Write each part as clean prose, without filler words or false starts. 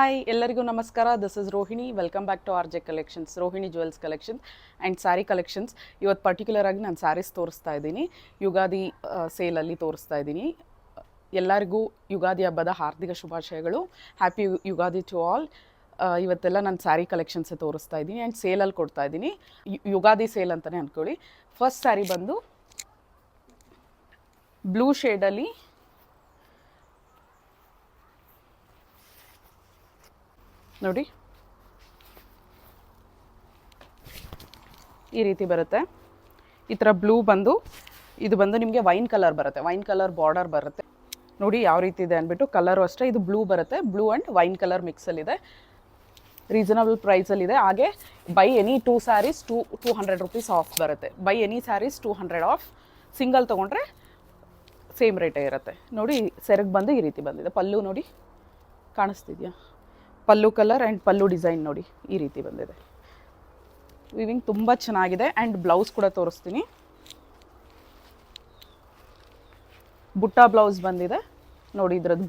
Hi ಎಲ್ಲರಿಗೂ ನಮಸ್ಕಾರ. This is Rohini. Welcome back to RJ collections, Rohini jewels collections and sari collections. ಇವತ್ತು particular ಆಗಿ ನಾನು ಸ್ಯಾರೀಸ್ ತೋರಿಸ್ತಾ ಇದ್ದೀನಿ. ಯುಗಾದಿ ಸೇಲಲ್ಲಿ ತೋರಿಸ್ತಾ ಇದ್ದೀನಿ. ಎಲ್ಲರಿಗೂ ಯುಗಾದಿ ಹಬ್ಬದ ಹಾರ್ದಿಕ ಶುಭಾಶಯಗಳು. Happy Ugadi to all. ಇವತ್ತೆಲ್ಲ ನಾನು ಸ್ಯಾರಿ ಕಲೆಕ್ಷನ್ಸೇ ತೋರಿಸ್ತಾ ಇದ್ದೀನಿ ಆ್ಯಂಡ್ ಸೇಲಲ್ಲಿ ಕೊಡ್ತಾ ಇದ್ದೀನಿ. ಯುಗಾದಿ ಸೇಲ್ ಅಂತಲೇ ಅಂದ್ಕೊಳ್ಳಿ. ಫಸ್ಟ್ ಸ್ಯಾರಿ ಬಂದು ಬ್ಲೂ ಶೇಡಲ್ಲಿ ನೋಡಿ, ಈ ರೀತಿ ಬರುತ್ತೆ. ಈ ಥರ ಬ್ಲೂ ಬಂದು ಇದು ಬಂದು ನಿಮಗೆ ವೈನ್ ಕಲರ್ ಬರುತ್ತೆ, ವೈನ್ ಕಲರ್ ಬಾರ್ಡರ್ ಬರುತ್ತೆ. ನೋಡಿ ಯಾವ ರೀತಿ ಇದೆ ಅಂದ್ಬಿಟ್ಟು. ಕಲರು ಅಷ್ಟೇ, ಇದು ಬ್ಲೂ ಬರುತ್ತೆ, ಬ್ಲೂ ಆ್ಯಂಡ್ ವೈನ್ ಕಲರ್ ಮಿಕ್ಸಲ್ಲಿದೆ. ರೀಸನಬಲ್ ಪ್ರೈಸಲ್ಲಿದೆ. ಹಾಗೆ buy any 2 saris 200 rupees off ಬರುತ್ತೆ. Buy any saris 200 off. Single ತೊಗೊಂಡ್ರೆ ಸೇಮ್ ರೇಟೇ ಇರುತ್ತೆ. ನೋಡಿ ಸೆರಗ್ ಬಂದು ಈ ರೀತಿ ಬಂದಿದೆ. ಪಲ್ಲು ನೋಡಿ, ಕಾಣಿಸ್ತಿದೆಯಾ? Pallu colour and pallu design ನೋಡಿ ಈ ರೀತಿ ಬಂದಿದೆ. ವಿವಿಂಗ್ ತುಂಬ ಚೆನ್ನಾಗಿದೆ. ಆ್ಯಂಡ್ ಬ್ಲೌಸ್ ಕೂಡ ತೋರಿಸ್ತೀನಿ. ಬುಟ್ಟ ಬ್ಲೌಸ್ ಬಂದಿದೆ ನೋಡಿ. ಇದ್ರದ್ದು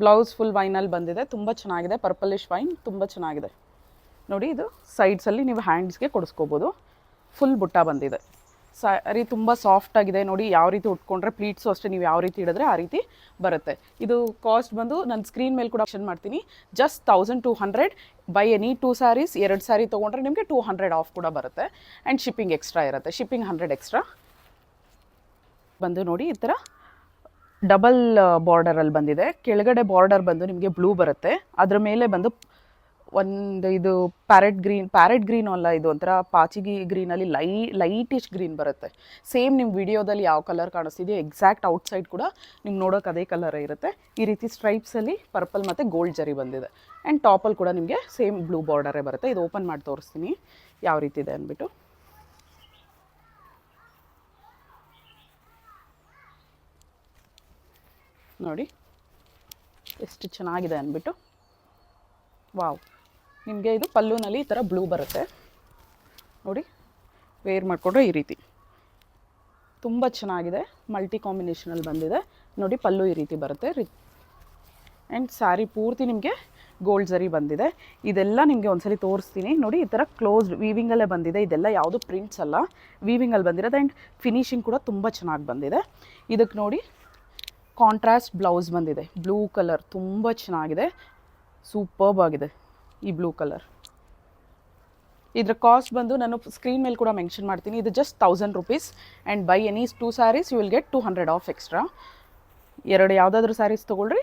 ಬ್ಲೌಸ್ ಫುಲ್ ವೈನಲ್ಲಿ ಬಂದಿದೆ. ತುಂಬ ಚೆನ್ನಾಗಿದೆ. ಪರ್ಪಲಿಶ್ ವೈನ್ ತುಂಬ ಚೆನ್ನಾಗಿದೆ ನೋಡಿ. ಇದು ಸೈಡ್ಸಲ್ಲಿ ನೀವು ಹ್ಯಾಂಡ್ಸ್ಗೆ ಕೊಡಿಸ್ಕೋಬೋದು. ಫುಲ್ ಬುಟ್ಟ ಬಂದಿದೆ. ಸ್ಯಾರಿ ತುಂಬ ಸಾಫ್ಟ್ ಆಗಿದೆ ನೋಡಿ. ಯಾವ ರೀತಿ ಉಟ್ಕೊಂಡ್ರೆ ಪ್ಲೀಟ್ಸು ಅಷ್ಟೇ, ನೀವು ಯಾವ ರೀತಿ ಹಿಡಿದ್ರೆ ಆ ರೀತಿ ಬರುತ್ತೆ. ಇದು ಕಾಸ್ಟ್ ಬಂದು ನಾನು ಸ್ಕ್ರೀನ್ ಮೇಲೆ ಕೂಡ ಆಪ್ಷನ್ ಮಾಡ್ತೀನಿ. Just 1200. Buy any 2 saris 2 sari ತೊಗೊಂಡ್ರೆ ನಿಮಗೆ 200 ಆಫ್ ಕೂಡ ಬರುತ್ತೆ. ಆ್ಯಂಡ್ ಶಿಪ್ಪಿಂಗ್ ಎಕ್ಸ್ಟ್ರಾ ಇರುತ್ತೆ. Shipping 100 extra. ಬಂದು ನೋಡಿ ಈ ಥರ ಡಬಲ್ ಬಾರ್ಡರಲ್ಲಿ ಬಂದಿದೆ. ಕೆಳಗಡೆ ಬಾರ್ಡರ್ ಬಂದು ನಿಮಗೆ ಬ್ಲೂ ಬರುತ್ತೆ. ಅದರ ಮೇಲೆ ಬಂದು ಒಂದು ಇದು ಪ್ಯಾರೆಟ್ ಗ್ರೀನ್ ಅಲ್ಲ, ಇದು ಒಂಥರ ಪಾಚಿಗಿ ಗ್ರೀನಲ್ಲಿ ಲೈಟಿಶ್ ಗ್ರೀನ್ ಬರುತ್ತೆ. ಸೇಮ್ ನಿಮ್ಮ ವಿಡಿಯೋದಲ್ಲಿ ಯಾವ ಕಲರ್ ಕಾಣಿಸ್ತಿದೆಯೋ ಎಕ್ಸಾಕ್ಟ್ ಔಟ್ಸೈಡ್ ಕೂಡ ನಿಮ್ಗೆ ನೋಡೋಕೆ ಅದೇ ಕಲರೇ ಇರುತ್ತೆ. ಈ ರೀತಿ ಸ್ಟ್ರೈಪ್ಸಲ್ಲಿ ಪರ್ಪಲ್ ಮತ್ತು ಗೋಲ್ಡ್ ಜರಿ ಬಂದಿದೆ. ಆ್ಯಂಡ್ ಟಾಪಲ್ಲಿ ಕೂಡ ನಿಮಗೆ ಸೇಮ್ ಬ್ಲೂ ಬಾರ್ಡರೇ ಬರುತ್ತೆ. ಇದು ಓಪನ್ ಮಾಡಿ ತೋರಿಸ್ತೀನಿ ಯಾವ ರೀತಿ ಇದೆ ಅಂದ್ಬಿಟ್ಟು. ನೋಡಿ ಎಷ್ಟು ಚೆನ್ನಾಗಿದೆ ಅಂದ್ಬಿಟ್ಟು. ವಾವ್. ನಿಮಗೆ ಇದು ಪಲ್ಲುನಲ್ಲಿ ಈ ಥರ ಬ್ಲೂ ಬರುತ್ತೆ ನೋಡಿ. ವೇರ್ ಮಾಡಿಕೊಂಡ್ರೆ ಈ ರೀತಿ ತುಂಬ ಚೆನ್ನಾಗಿದೆ. ಮಲ್ಟಿ ಕಾಂಬಿನೇಷನಲ್ಲಿ ಬಂದಿದೆ ನೋಡಿ. ಪಲ್ಲು ಈ ರೀತಿ ಬರುತ್ತೆ. ಆ್ಯಂಡ್ ಸ್ಯಾರಿ ಪೂರ್ತಿ ನಿಮಗೆ ಗೋಲ್ಡ್ ಜರಿ ಬಂದಿದೆ. ಇದೆಲ್ಲ ನಿಮಗೆ ಒಂದ್ಸಲಿ ತೋರಿಸ್ತೀನಿ ನೋಡಿ. ಈ ಥರ ಕ್ಲೋಸ್ಡ್ ವೀವಿಂಗಲ್ಲೇ ಬಂದಿದೆ. ಇದೆಲ್ಲ ಯಾವುದು ಪ್ರಿಂಟ್ಸ್ ಅಲ್ಲ, ವೀವಿಂಗಲ್ಲಿ ಬಂದಿರೋದು. ಆ್ಯಂಡ್ ಫಿನಿಶಿಂಗ್ ಕೂಡ ತುಂಬ ಚೆನ್ನಾಗಿ ಬಂದಿದೆ. ಇದಕ್ಕೆ ನೋಡಿ ಕಾಂಟ್ರಾಸ್ಟ್ ಬ್ಲೌಸ್ ಬಂದಿದೆ. ಬ್ಲೂ ಕಲರ್ ತುಂಬ ಚೆನ್ನಾಗಿದೆ. ಸೂಪರ್ಬ್ ಆಗಿದೆ ಈ ಬ್ಲೂ ಕಲರ್. ಇದರ ಕಾಸ್ಟ್ ಬಂದು ನಾನು ಸ್ಕ್ರೀನ್ ಮೇಲೆ ಕೂಡ ಮೆನ್ಷನ್ ಮಾಡ್ತೀನಿ. ಇದು just 1000 rupees. And by any 2 saris you will get 200 off extra. ಯಾವುದಾದ್ರೂ ಸ್ಯಾರೀಸ್ ತೊಗೊಳ್ರಿ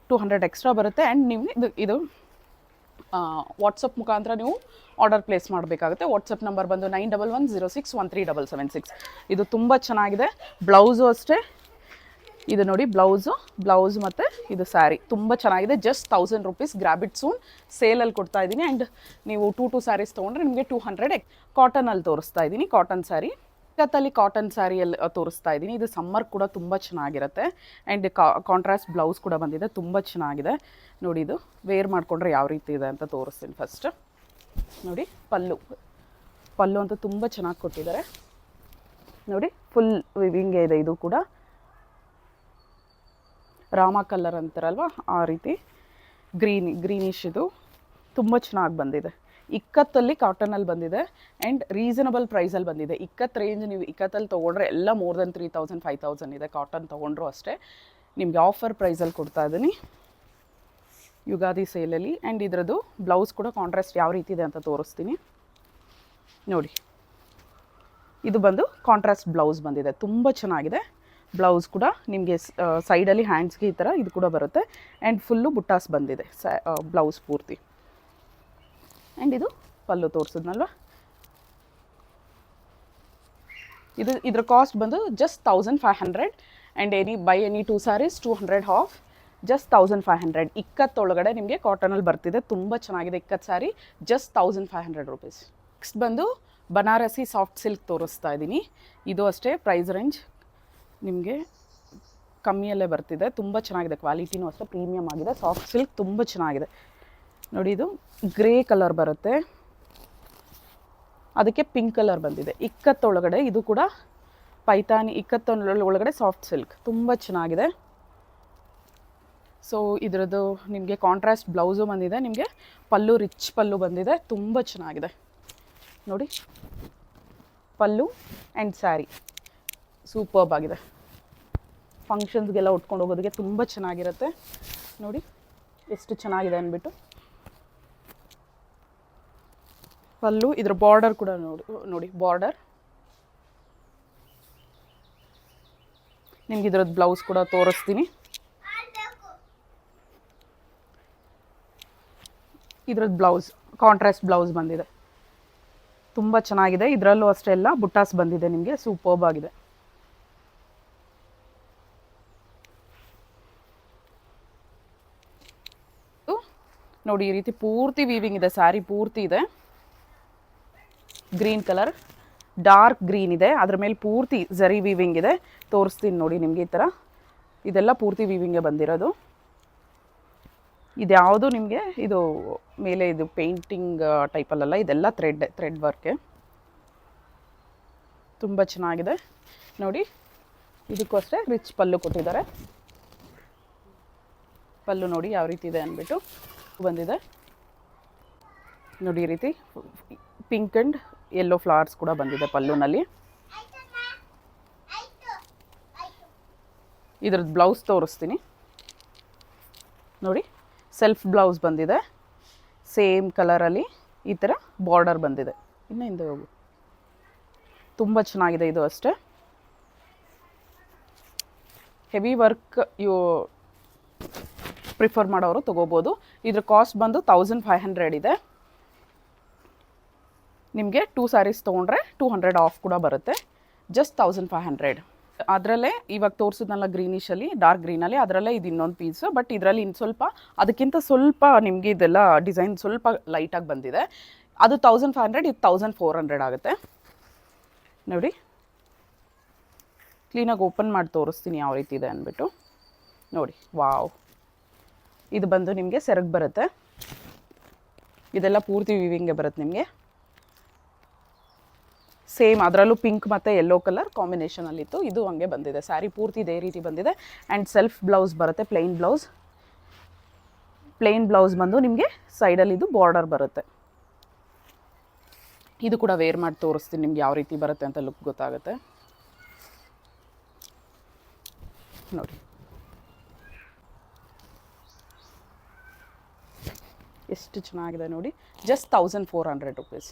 200 ಎಕ್ಸ್ಟ್ರಾ ಬರುತ್ತೆ. ಆ್ಯಂಡ್ ನೀವು ಇದು ವಾಟ್ಸಪ್ ಮುಖಾಂತರ ನೀವು ಆರ್ಡರ್ ಪ್ಲೇಸ್ ಮಾಡಬೇಕಾಗುತ್ತೆ. ವಾಟ್ಸಪ್ ನಂಬರ್ ಬಂದು 9110613776. ಇದು ತುಂಬ ಚೆನ್ನಾಗಿದೆ. ಬ್ಲೌಸು ಅಷ್ಟೇ. ಇದು ನೋಡಿ ಬ್ಲೌಸ್ ಮತ್ತು ಇದು ಸ್ಯಾರಿ ತುಂಬ ಚೆನ್ನಾಗಿದೆ. Just 1000 rupees. Grab it soon. ಸೇಲಲ್ಲಿ ಕೊಡ್ತಾ ಇದ್ದೀನಿ. ಆ್ಯಂಡ್ ನೀವು 2 ಸ್ಯಾರೀಸ್ ತೊಗೊಂಡ್ರೆ ನಿಮಗೆ 200. ಕಾಟನಲ್ಲಿ ತೋರಿಸ್ತಾ ಇದ್ದೀನಿ. ಕಾಟನ್ ಸ್ಯಾರಿ ಕತ್ತಲ್ಲಿ ಕಾಟನ್ ಸ್ಯಾರಿಯಲ್ಲಿ ತೋರಿಸ್ತಾ ಇದ್ದೀನಿ. ಇದು ಸಮ್ಮರ್ ಕೂಡ ತುಂಬ ಚೆನ್ನಾಗಿರುತ್ತೆ. ಆ್ಯಂಡ್ ಕಾಂಟ್ರಾಸ್ಟ್ ಬ್ಲೌಸ್ ಕೂಡ ಬಂದಿದೆ. ತುಂಬ ಚೆನ್ನಾಗಿದೆ ನೋಡಿ. ಇದು ವೇರ್ ಮಾಡಿಕೊಂಡ್ರೆ ಯಾವ ರೀತಿ ಇದೆ ಅಂತ ತೋರಿಸ್ತೀನಿ. ಫಸ್ಟ್ ನೋಡಿ ಪಲ್ಲು ಅಂತೂ ತುಂಬ ಚೆನ್ನಾಗಿ ಕೊಟ್ಟಿದ್ದಾರೆ ನೋಡಿ. ಫುಲ್ ವಿವಿಂಗೇ ಇದೆ. ಇದು ಕೂಡ ರಾಮ ಕಲರ್ ಅಂತಾರಲ್ವ ಆ ರೀತಿ ಗ್ರೀನಿಶ್. ಇದು ತುಂಬ ಚೆನ್ನಾಗಿ ಬಂದಿದೆ. ಇಕ್ಕತ್ತಲ್ಲಿ ಕಾಟನಲ್ಲಿ ಬಂದಿದೆ. ಆ್ಯಂಡ್ ರೀಸನಬಲ್ ಪ್ರೈಸಲ್ಲಿ ಬಂದಿದೆ. ಇಕ್ಕತ್ತು ರೇಂಜ್ ನೀವು ಇಕ್ಕತ್ತಲ್ಲಿ ತೊಗೊಂಡ್ರೆ ಎಲ್ಲ ಮೋರ್ ದೆನ್ 3000 5000 ಇದೆ. ಕಾಟನ್ ತೊಗೊಂಡ್ರು ಅಷ್ಟೇ. ನಿಮಗೆ ಆಫರ್ ಪ್ರೈಸಲ್ಲಿ ಕೊಡ್ತಾ ಇದ್ದೀನಿ ಯುಗಾದಿ ಸೇಲಲ್ಲಿ. ಆ್ಯಂಡ್ ಇದರದ್ದು ಬ್ಲೌಸ್ ಕೂಡ ಕಾಂಟ್ರಾಸ್ಟ್ ಯಾವ ರೀತಿ ಇದೆ ಅಂತ ತೋರಿಸ್ತೀನಿ ನೋಡಿ. ಇದು ಬಂದು ಕಾಂಟ್ರಾಸ್ಟ್ ಬ್ಲೌಸ್ ಬಂದಿದೆ. ತುಂಬ ಚೆನ್ನಾಗಿದೆ. ಬ್ಲೌಸ್ ಕೂಡ ನಿಮಗೆ ಸೈಡಲ್ಲಿ ಹ್ಯಾಂಡ್ಸ್ಗೆ ಈ ಥರ ಇದು ಕೂಡ ಬರುತ್ತೆ. ಆ್ಯಂಡ್ ಫುಲ್ಲು ಬುಟ್ಟಾಸ್ ಬಂದಿದೆ ಬ್ಲೌಸ್ ಪೂರ್ತಿ. ಆ್ಯಂಡ್ ಇದು ಪಲ್ಲು ತೋರಿಸಿದ್ನಲ್ವ. ಇದ್ರ ಕಾಸ್ಟ್ ಬಂದು just 1500. And by any 2 saris 200 off. Just 1500. ಇಕ್ಕತ್ತೊಳಗಡೆ ನಿಮಗೆ ಕಾಟನಲ್ಲಿ ಬರ್ತಿದೆ. ತುಂಬ ಚೆನ್ನಾಗಿದೆ ikat sari. Just 1500 rupees. Next ಬಂದು ಬನಾರಸಿ ಸಾಫ್ಟ್ ಸಿಲ್ಕ್ ತೋರಿಸ್ತಾ ಇದ್ದೀನಿ. ಇದು ಅಷ್ಟೇ ಪ್ರೈಸ್ ರೇಂಜ್ ನಿಮಗೆ ಕಮ್ಮಿಯಲ್ಲೇ ಬರ್ತಿದೆ. ತುಂಬ ಚೆನ್ನಾಗಿದೆ. ಕ್ವಾಲಿಟಿನೂ ಅಷ್ಟೇ ಪ್ರೀಮಿಯಮ್ ಆಗಿದೆ. ಸಾಫ್ಟ್ ಸಿಲ್ಕ್ ತುಂಬ ಚೆನ್ನಾಗಿದೆ ನೋಡಿ. ಇದು ಗ್ರೇ ಕಲರ್ ಬರುತ್ತೆ. ಅದಕ್ಕೆ ಪಿಂಕ್ ಕಲರ್ ಬಂದಿದೆ ಇಕ್ಕತ್ತೊಳಗಡೆ. ಇದು ಕೂಡ ಪೈತಾನಿ ಒಳಗಡೆ ಸಾಫ್ಟ್ ಸಿಲ್ಕ್ ತುಂಬ ಚೆನ್ನಾಗಿದೆ. ಸೊ ಇದರದ್ದು ನಿಮಗೆ ಕಾಂಟ್ರಾಸ್ಟ್ ಬ್ಲೌಸು ಬಂದಿದೆ, ನಿಮಗೆ ಪಲ್ಲು ರಿಚ್ ಪಲ್ಲು ಬಂದಿದೆ, ತುಂಬ ಚೆನ್ನಾಗಿದೆ ನೋಡಿ. ಪಲ್ಲು ಆ್ಯಂಡ್ ಸ್ಯಾರಿ ಸೂಪರ್ಬ್ ಆಗಿದೆ. ಫಂಕ್ಷನ್ಸ್ಗೆಲ್ಲ ಉಟ್ಕೊಂಡು ಹೋಗೋದಕ್ಕೆ ತುಂಬ ಚೆನ್ನಾಗಿರುತ್ತೆ ನೋಡಿ ಎಷ್ಟು ಚೆನ್ನಾಗಿದೆ ಅಂದ್ಬಿಟ್ಟು. ಪಲ್ಲು ಇದರ ಬಾರ್ಡರ್ ಕೂಡ ನೋಡಿ ಬಾರ್ಡರ್. ನಿಮ್ಗೆ ಇದ್ರದ್ದು ಬ್ಲೌಸ್ ಕೂಡ ತೋರಿಸ್ತೀನಿ. ಇದ್ರದ್ದು ಬ್ಲೌಸ್ ಕಾಂಟ್ರಾಸ್ಟ್ ಬ್ಲೌಸ್ ಬಂದಿದೆ, ತುಂಬ ಚೆನ್ನಾಗಿದೆ. ಇದರಲ್ಲೂ ಅಷ್ಟೇ ಎಲ್ಲ ಬುಟ್ಟಾಸ್ ಬಂದಿದೆ ನಿಮಗೆ, ಸೂಪರ್ಬ್ ಆಗಿದೆ. ನೋಡಿ ಈ ರೀತಿ ಪೂರ್ತಿ ವೀವಿಂಗ್ ಇದೆ, ಸ್ಯಾರಿ ಪೂರ್ತಿ ಇದೆ. ಗ್ರೀನ್ ಕಲರ್ ಡಾರ್ಕ್ ಗ್ರೀನ್ ಇದೆ, ಅದ್ರ ಮೇಲೆ ಪೂರ್ತಿ ಜರಿ ವೀವಿಂಗ್ ಇದೆ. ತೋರಿಸ್ತೀನಿ ನೋಡಿ ನಿಮಗೆ. ಈ ಥರ ಇದೆಲ್ಲ ಪೂರ್ತಿ ವೀವಿಂಗ್ಗೆ ಬಂದಿರೋದು. ಇದ್ಯಾವುದು ನಿಮಗೆ ಇದು ಮೇಲೆ ಇದು ಪೇಂಟಿಂಗ್ ಟೈಪಲ್ಲೆಲ್ಲ, ಇದೆಲ್ಲ ಥ್ರೆಡ್ ವರ್ಕೆ, ತುಂಬ ಚೆನ್ನಾಗಿದೆ ನೋಡಿ. ಇದಕ್ಕೂ ಅಷ್ಟೇ ರಿಚ್ ಪಲ್ಲು ಕೊಟ್ಟಿದ್ದಾರೆ. ಪಲ್ಲು ನೋಡಿ ಯಾವ ರೀತಿ ಇದೆ ಅಂದ್ಬಿಟ್ಟು ಬಂದಿದೆ ನೋಡಿ. ಈ ರೀತಿ ಪಿಂಕ್ ಆ್ಯಂಡ್ ಯೆಲ್ಲೋ ಫ್ಲವರ್ಸ್ ಕೂಡ ಬಂದಿದೆ ಪಲ್ಲುನಲ್ಲಿ. ಇದ್ರದ್ದು ಬ್ಲೌಸ್ ತೋರಿಸ್ತೀನಿ ನೋಡಿ. ಸೆಲ್ಫ್ ಬ್ಲೌಸ್ ಬಂದಿದೆ, ಸೇಮ್ ಕಲರಲ್ಲಿ ಈ ಥರ ಬಾರ್ಡರ್ ಬಂದಿದೆ. ಇನ್ನು ಹಿಂದೆ ಹೋಗು, ತುಂಬ ಚೆನ್ನಾಗಿದೆ ಇದು ಅಷ್ಟೇ. ಹೆವಿ ವರ್ಕ್ ಪ್ರಿಫರ್ ಮಾಡೋರು ತೊಗೋಬೋದು. ಇದ್ರ ಕಾಸ್ಟ್ ಬಂದು 1500 ಇದೆ. ನಿಮಗೆ 2 ಸ್ಯಾರೀಸ್ ತೊಗೊಂಡ್ರೆ 200 ಆಫ್ ಕೂಡ ಬರುತ್ತೆ. ಜಸ್ಟ್ 1500. ಅದರಲ್ಲೇ ಇವಾಗ ತೋರಿಸಿದ್ನಲ್ಲ ಗ್ರೀನಿಶಲ್ಲಿ, ಡಾರ್ಕ್ ಗ್ರೀನಲ್ಲಿ, ಅದರಲ್ಲೇ ಇದು ಇನ್ನೊಂದು ಪೀಸು. ಬಟ್ ಇದರಲ್ಲಿ ಇನ್ನು ಸ್ವಲ್ಪ ಅದಕ್ಕಿಂತ ಸ್ವಲ್ಪ ನಿಮಗೆ ಇದೆಲ್ಲ ಡಿಸೈನ್ ಸ್ವಲ್ಪ ಲೈಟಾಗಿ ಬಂದಿದೆ. ಅದು 1500, ಇದು 1400 ಆಗುತ್ತೆ ನೋಡಿ. ಕ್ಲೀನಾಗಿ ಓಪನ್ ಮಾಡಿ ತೋರಿಸ್ತೀನಿ ಯಾವ ರೀತಿ ಇದೆ ಅಂದ್ಬಿಟ್ಟು ನೋಡಿ. ವಾವ್, ಇದು ಬಂದು ನಿಮಗೆ ಸೆರಗು ಬರುತ್ತೆ. ಇದೆಲ್ಲ ಪೂರ್ತಿ ವಿವಿಂಗ್ಗೆ ಬರುತ್ತೆ ನಿಮಗೆ. ಸೇಮ್ ಅದರಲ್ಲೂ ಪಿಂಕ್ ಮತ್ತು ಯೆಲ್ಲೋ ಕಲರ್ ಕಾಂಬಿನೇಷನಲ್ಲಿತ್ತು. ಇದು ಹಂಗೆ ಬಂದಿದೆ, ಸ್ಯಾರಿ ಪೂರ್ತಿ ಇದೇ ರೀತಿ ಬಂದಿದೆ. ಆ್ಯಂಡ್ ಸೆಲ್ಫ್ ಬ್ಲೌಸ್ ಬರುತ್ತೆ, ಪ್ಲೇನ್ ಬ್ಲೌಸ್. ಪ್ಲೇನ್ ಬ್ಲೌಸ್ ಬಂದು ನಿಮಗೆ ಸೈಡಲ್ಲಿ ಇದು ಬಾರ್ಡರ್ ಬರುತ್ತೆ. ಇದು ಕೂಡ ವೇರ್ ಮಾಡಿ ತೋರಿಸ್ತೀನಿ ನಿಮ್ಗೆ ಯಾವ ರೀತಿ ಬರುತ್ತೆ ಅಂತ ಲುಕ್ ಗೊತ್ತಾಗುತ್ತೆ ನೋಡಿ. ಎಷ್ಟು ಚೆನ್ನಾಗಿದೆ ನೋಡಿ. Just 1400 rupees.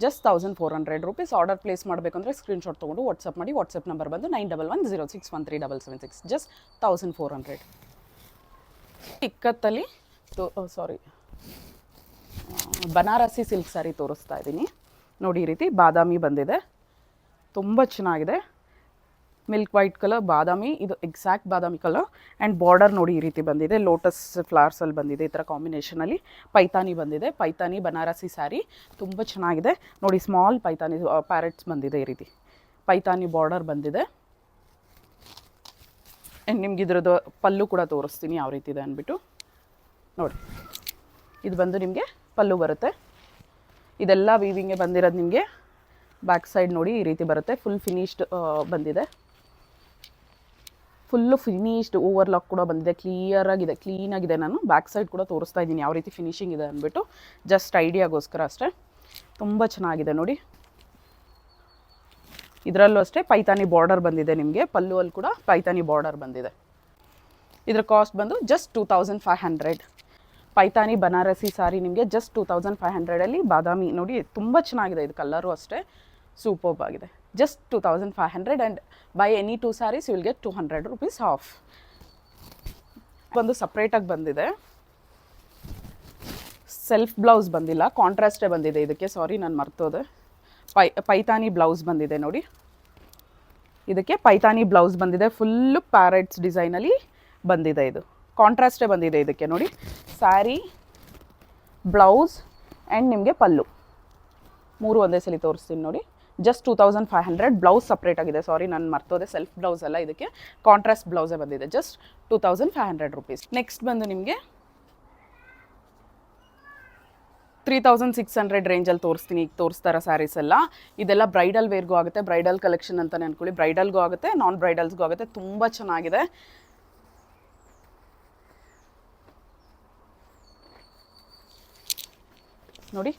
Just 1400 rupees. Order place ಮಾಡಬೇಕಂದ್ರೆ ಸ್ಕ್ರೀನ್ಶಾಟ್ ತೊಗೊಂಡು ವಾಟ್ಸಪ್ ಮಾಡಿ. ವಾಟ್ಸಪ್ ನಂಬರ್ ಬಂದು 9110613776. ಜಸ್ಟ್ 1400. ಇಕ್ಕತ್ತಲ್ಲಿ ಬನಾರಸಿ ಸಿಲ್ಕ್ ಸ್ಯಾರಿ ತೋರಿಸ್ತಾ ಇದ್ದೀನಿ ನೋಡಿ. ಈ ರೀತಿ ಬಾದಾಮಿ ಬಂದಿದೆ, ತುಂಬ ಚೆನ್ನಾಗಿದೆ. ಮಿಲ್ಕ್ ವೈಟ್ ಕಲರ್ ಬಾದಾಮಿ, ಇದು exact Badami colour. And border ನೋಡಿ ಈ ರೀತಿ ಬಂದಿದೆ, ಲೋಟಸ್ ಫ್ಲವರ್ಸಲ್ಲಿ ಬಂದಿದೆ. ಈ ಥರ ಕಾಂಬಿನೇಷನಲ್ಲಿ ಪೈತಾನಿ ಬಂದಿದೆ. ಪೈತಾನಿ ಬನಾರಸಿ ಸ್ಯಾರಿ ತುಂಬ ಚೆನ್ನಾಗಿದೆ ನೋಡಿ. ಸ್ಮಾಲ್ ಪೈತಾನಿ ಪ್ಯಾರೆಟ್ಸ್ ಬಂದಿದೆ, ಈ ರೀತಿ ಪೈತಾನಿ ಬಾರ್ಡರ್ ಬಂದಿದೆ. ಆ್ಯಂಡ್ ನಿಮ್ಗೆ ಇದ್ರದ್ದು ಪಲ್ಲು ಕೂಡ ತೋರಿಸ್ತೀನಿ ಯಾವ ರೀತಿ ಇದೆ ಅಂದ್ಬಿಟ್ಟು ನೋಡಿ. ಇದು ಬಂದು ನಿಮಗೆ ಪಲ್ಲು ಬರುತ್ತೆ. ಇದೆಲ್ಲ ವೀವಿಂಗ್ಗೆ ಬಂದಿರೋದು ನಿಮಗೆ. ಬ್ಯಾಕ್ ಸೈಡ್ ನೋಡಿ ಈ ರೀತಿ ಬರುತ್ತೆ. ಫುಲ್ ಫಿನಿಶ್ಡ್ ಬಂದಿದೆ, ಫುಲ್ಲು ಫಿನಿಶ್ಡ್ ಓವರ್ಲಾಕ್ ಕೂಡ ಬಂದಿದೆ. ಕ್ಲಿಯರಾಗಿದೆ, ಕ್ಲೀನಾಗಿದೆ. ನಾನು ಬ್ಯಾಕ್ ಸೈಡ್ ಕೂಡ ತೋರಿಸ್ತಾ ಇದ್ದೀನಿ ಯಾವ ರೀತಿ ಫಿನಿಶಿಂಗ್ ಇದೆ ಅಂದ್ಬಿಟ್ಟು, ಜಸ್ಟ್ ಐಡಿಯಾಗೋಸ್ಕರ ಅಷ್ಟೇ. ತುಂಬ ಚೆನ್ನಾಗಿದೆ ನೋಡಿ. ಇದರಲ್ಲೂ ಅಷ್ಟೇ ಪೈತಾನಿ ಬಾರ್ಡರ್ ಬಂದಿದೆ ನಿಮಗೆ. ಪಲ್ಲುವಲ್ಲಿ ಕೂಡ ಪೈತಾನಿ ಬಾರ್ಡರ್ ಬಂದಿದೆ. ಇದರ ಕಾಸ್ಟ್ ಬಂದು ಜಸ್ಟ್ 2500. ಪೈತಾನಿ ಬನಾರಸಿ ಸಾರಿ ನಿಮಗೆ ಜಸ್ಟ್ 2500ಅಲ್ಲಿ. ಬಾದಾಮಿ ನೋಡಿ ತುಂಬ ಚೆನ್ನಾಗಿದೆ, ಇದು ಕಲರು ಅಷ್ಟೇ ಸೂಪರ್ಬ್ ಆಗಿದೆ. Just 2500. And by any 2 saris you will get 200 rupees off. ಒಂದು ಸಪ್ರೇಟಾಗಿ ಬಂದಿದೆ. ಸೆಲ್ಫ್ ಬ್ಲೌಸ್ ಬಂದಿಲ್ಲ, ಕಾಂಟ್ರಾಸ್ಟೇ ಬಂದಿದೆ ಇದಕ್ಕೆ. ಸಾರಿ, ನಾನು ಮರ್ತೋದೆ. ಪೈತಾನಿ ಬ್ಲೌಸ್ ಬಂದಿದೆ ನೋಡಿ. ಇದಕ್ಕೆ ಪೈತಾನಿ ಬ್ಲೌಸ್ ಬಂದಿದೆ. ಫುಲ್ಲು ಪ್ಯಾರೆಟ್ಸ್ ಡಿಸೈನಲ್ಲಿ ಬಂದಿದೆ. ಇದು ಕಾಂಟ್ರಾಸ್ಟೇ ಬಂದಿದೆ ಇದಕ್ಕೆ ನೋಡಿ. ಸ್ಯಾರಿ, ಬ್ಲೌಸ್ ಆ್ಯಂಡ್ ನಿಮಗೆ ಪಲ್ಲು ಮೂರು ಒಂದೇ ಸಲ ತೋರಿಸ್ತೀನಿ ನೋಡಿ. ಜಸ್ಟ್ 2500. ಬ್ಲೌಸ್ ಸಪ್ರೇಟ್ ಆಗಿದೆ, ಸಾರಿ ನಾನು ಮರ್ತೋದೆ. ಸೆಲ್ಫ್ ಬ್ಲೌಸ್ ಅಲ್ಲ, ಇದಕ್ಕೆ ಕಾಂಟ್ರಾಸ್ಟ್ ಬ್ಲೌಸೇ ಬಂದಿದೆ. Just 2500 rupees. ನೆಕ್ಸ್ಟ್ ಬಂದು ನಿಮಗೆ 3600 ರೇಂಜಲ್ಲಿ ತೋರಿಸ್ತೀನಿ. ಈಗ ತೋರಿಸ್ತಾರ ಸ್ಯಾರೀಸ್ ಎಲ್ಲ ಇದೆಲ್ಲ ಬ್ರೈಡಲ್ ವೇರ್ಗೂ ಆಗುತ್ತೆ, ಬ್ರೈಡಲ್ ಕಲೆಕ್ಷನ್ ಅಂತಲೇ ಅಂದ್ಕೊಳ್ಳಿ. ಬ್ರೈಡಲ್ಗೂ ಆಗುತ್ತೆ, ನಾನ್ ಬ್ರೈಡಲ್ಸ್ಗೂ ಆಗುತ್ತೆ. ತುಂಬ ಚೆನ್ನಾಗಿದೆ. ನೋಡಿ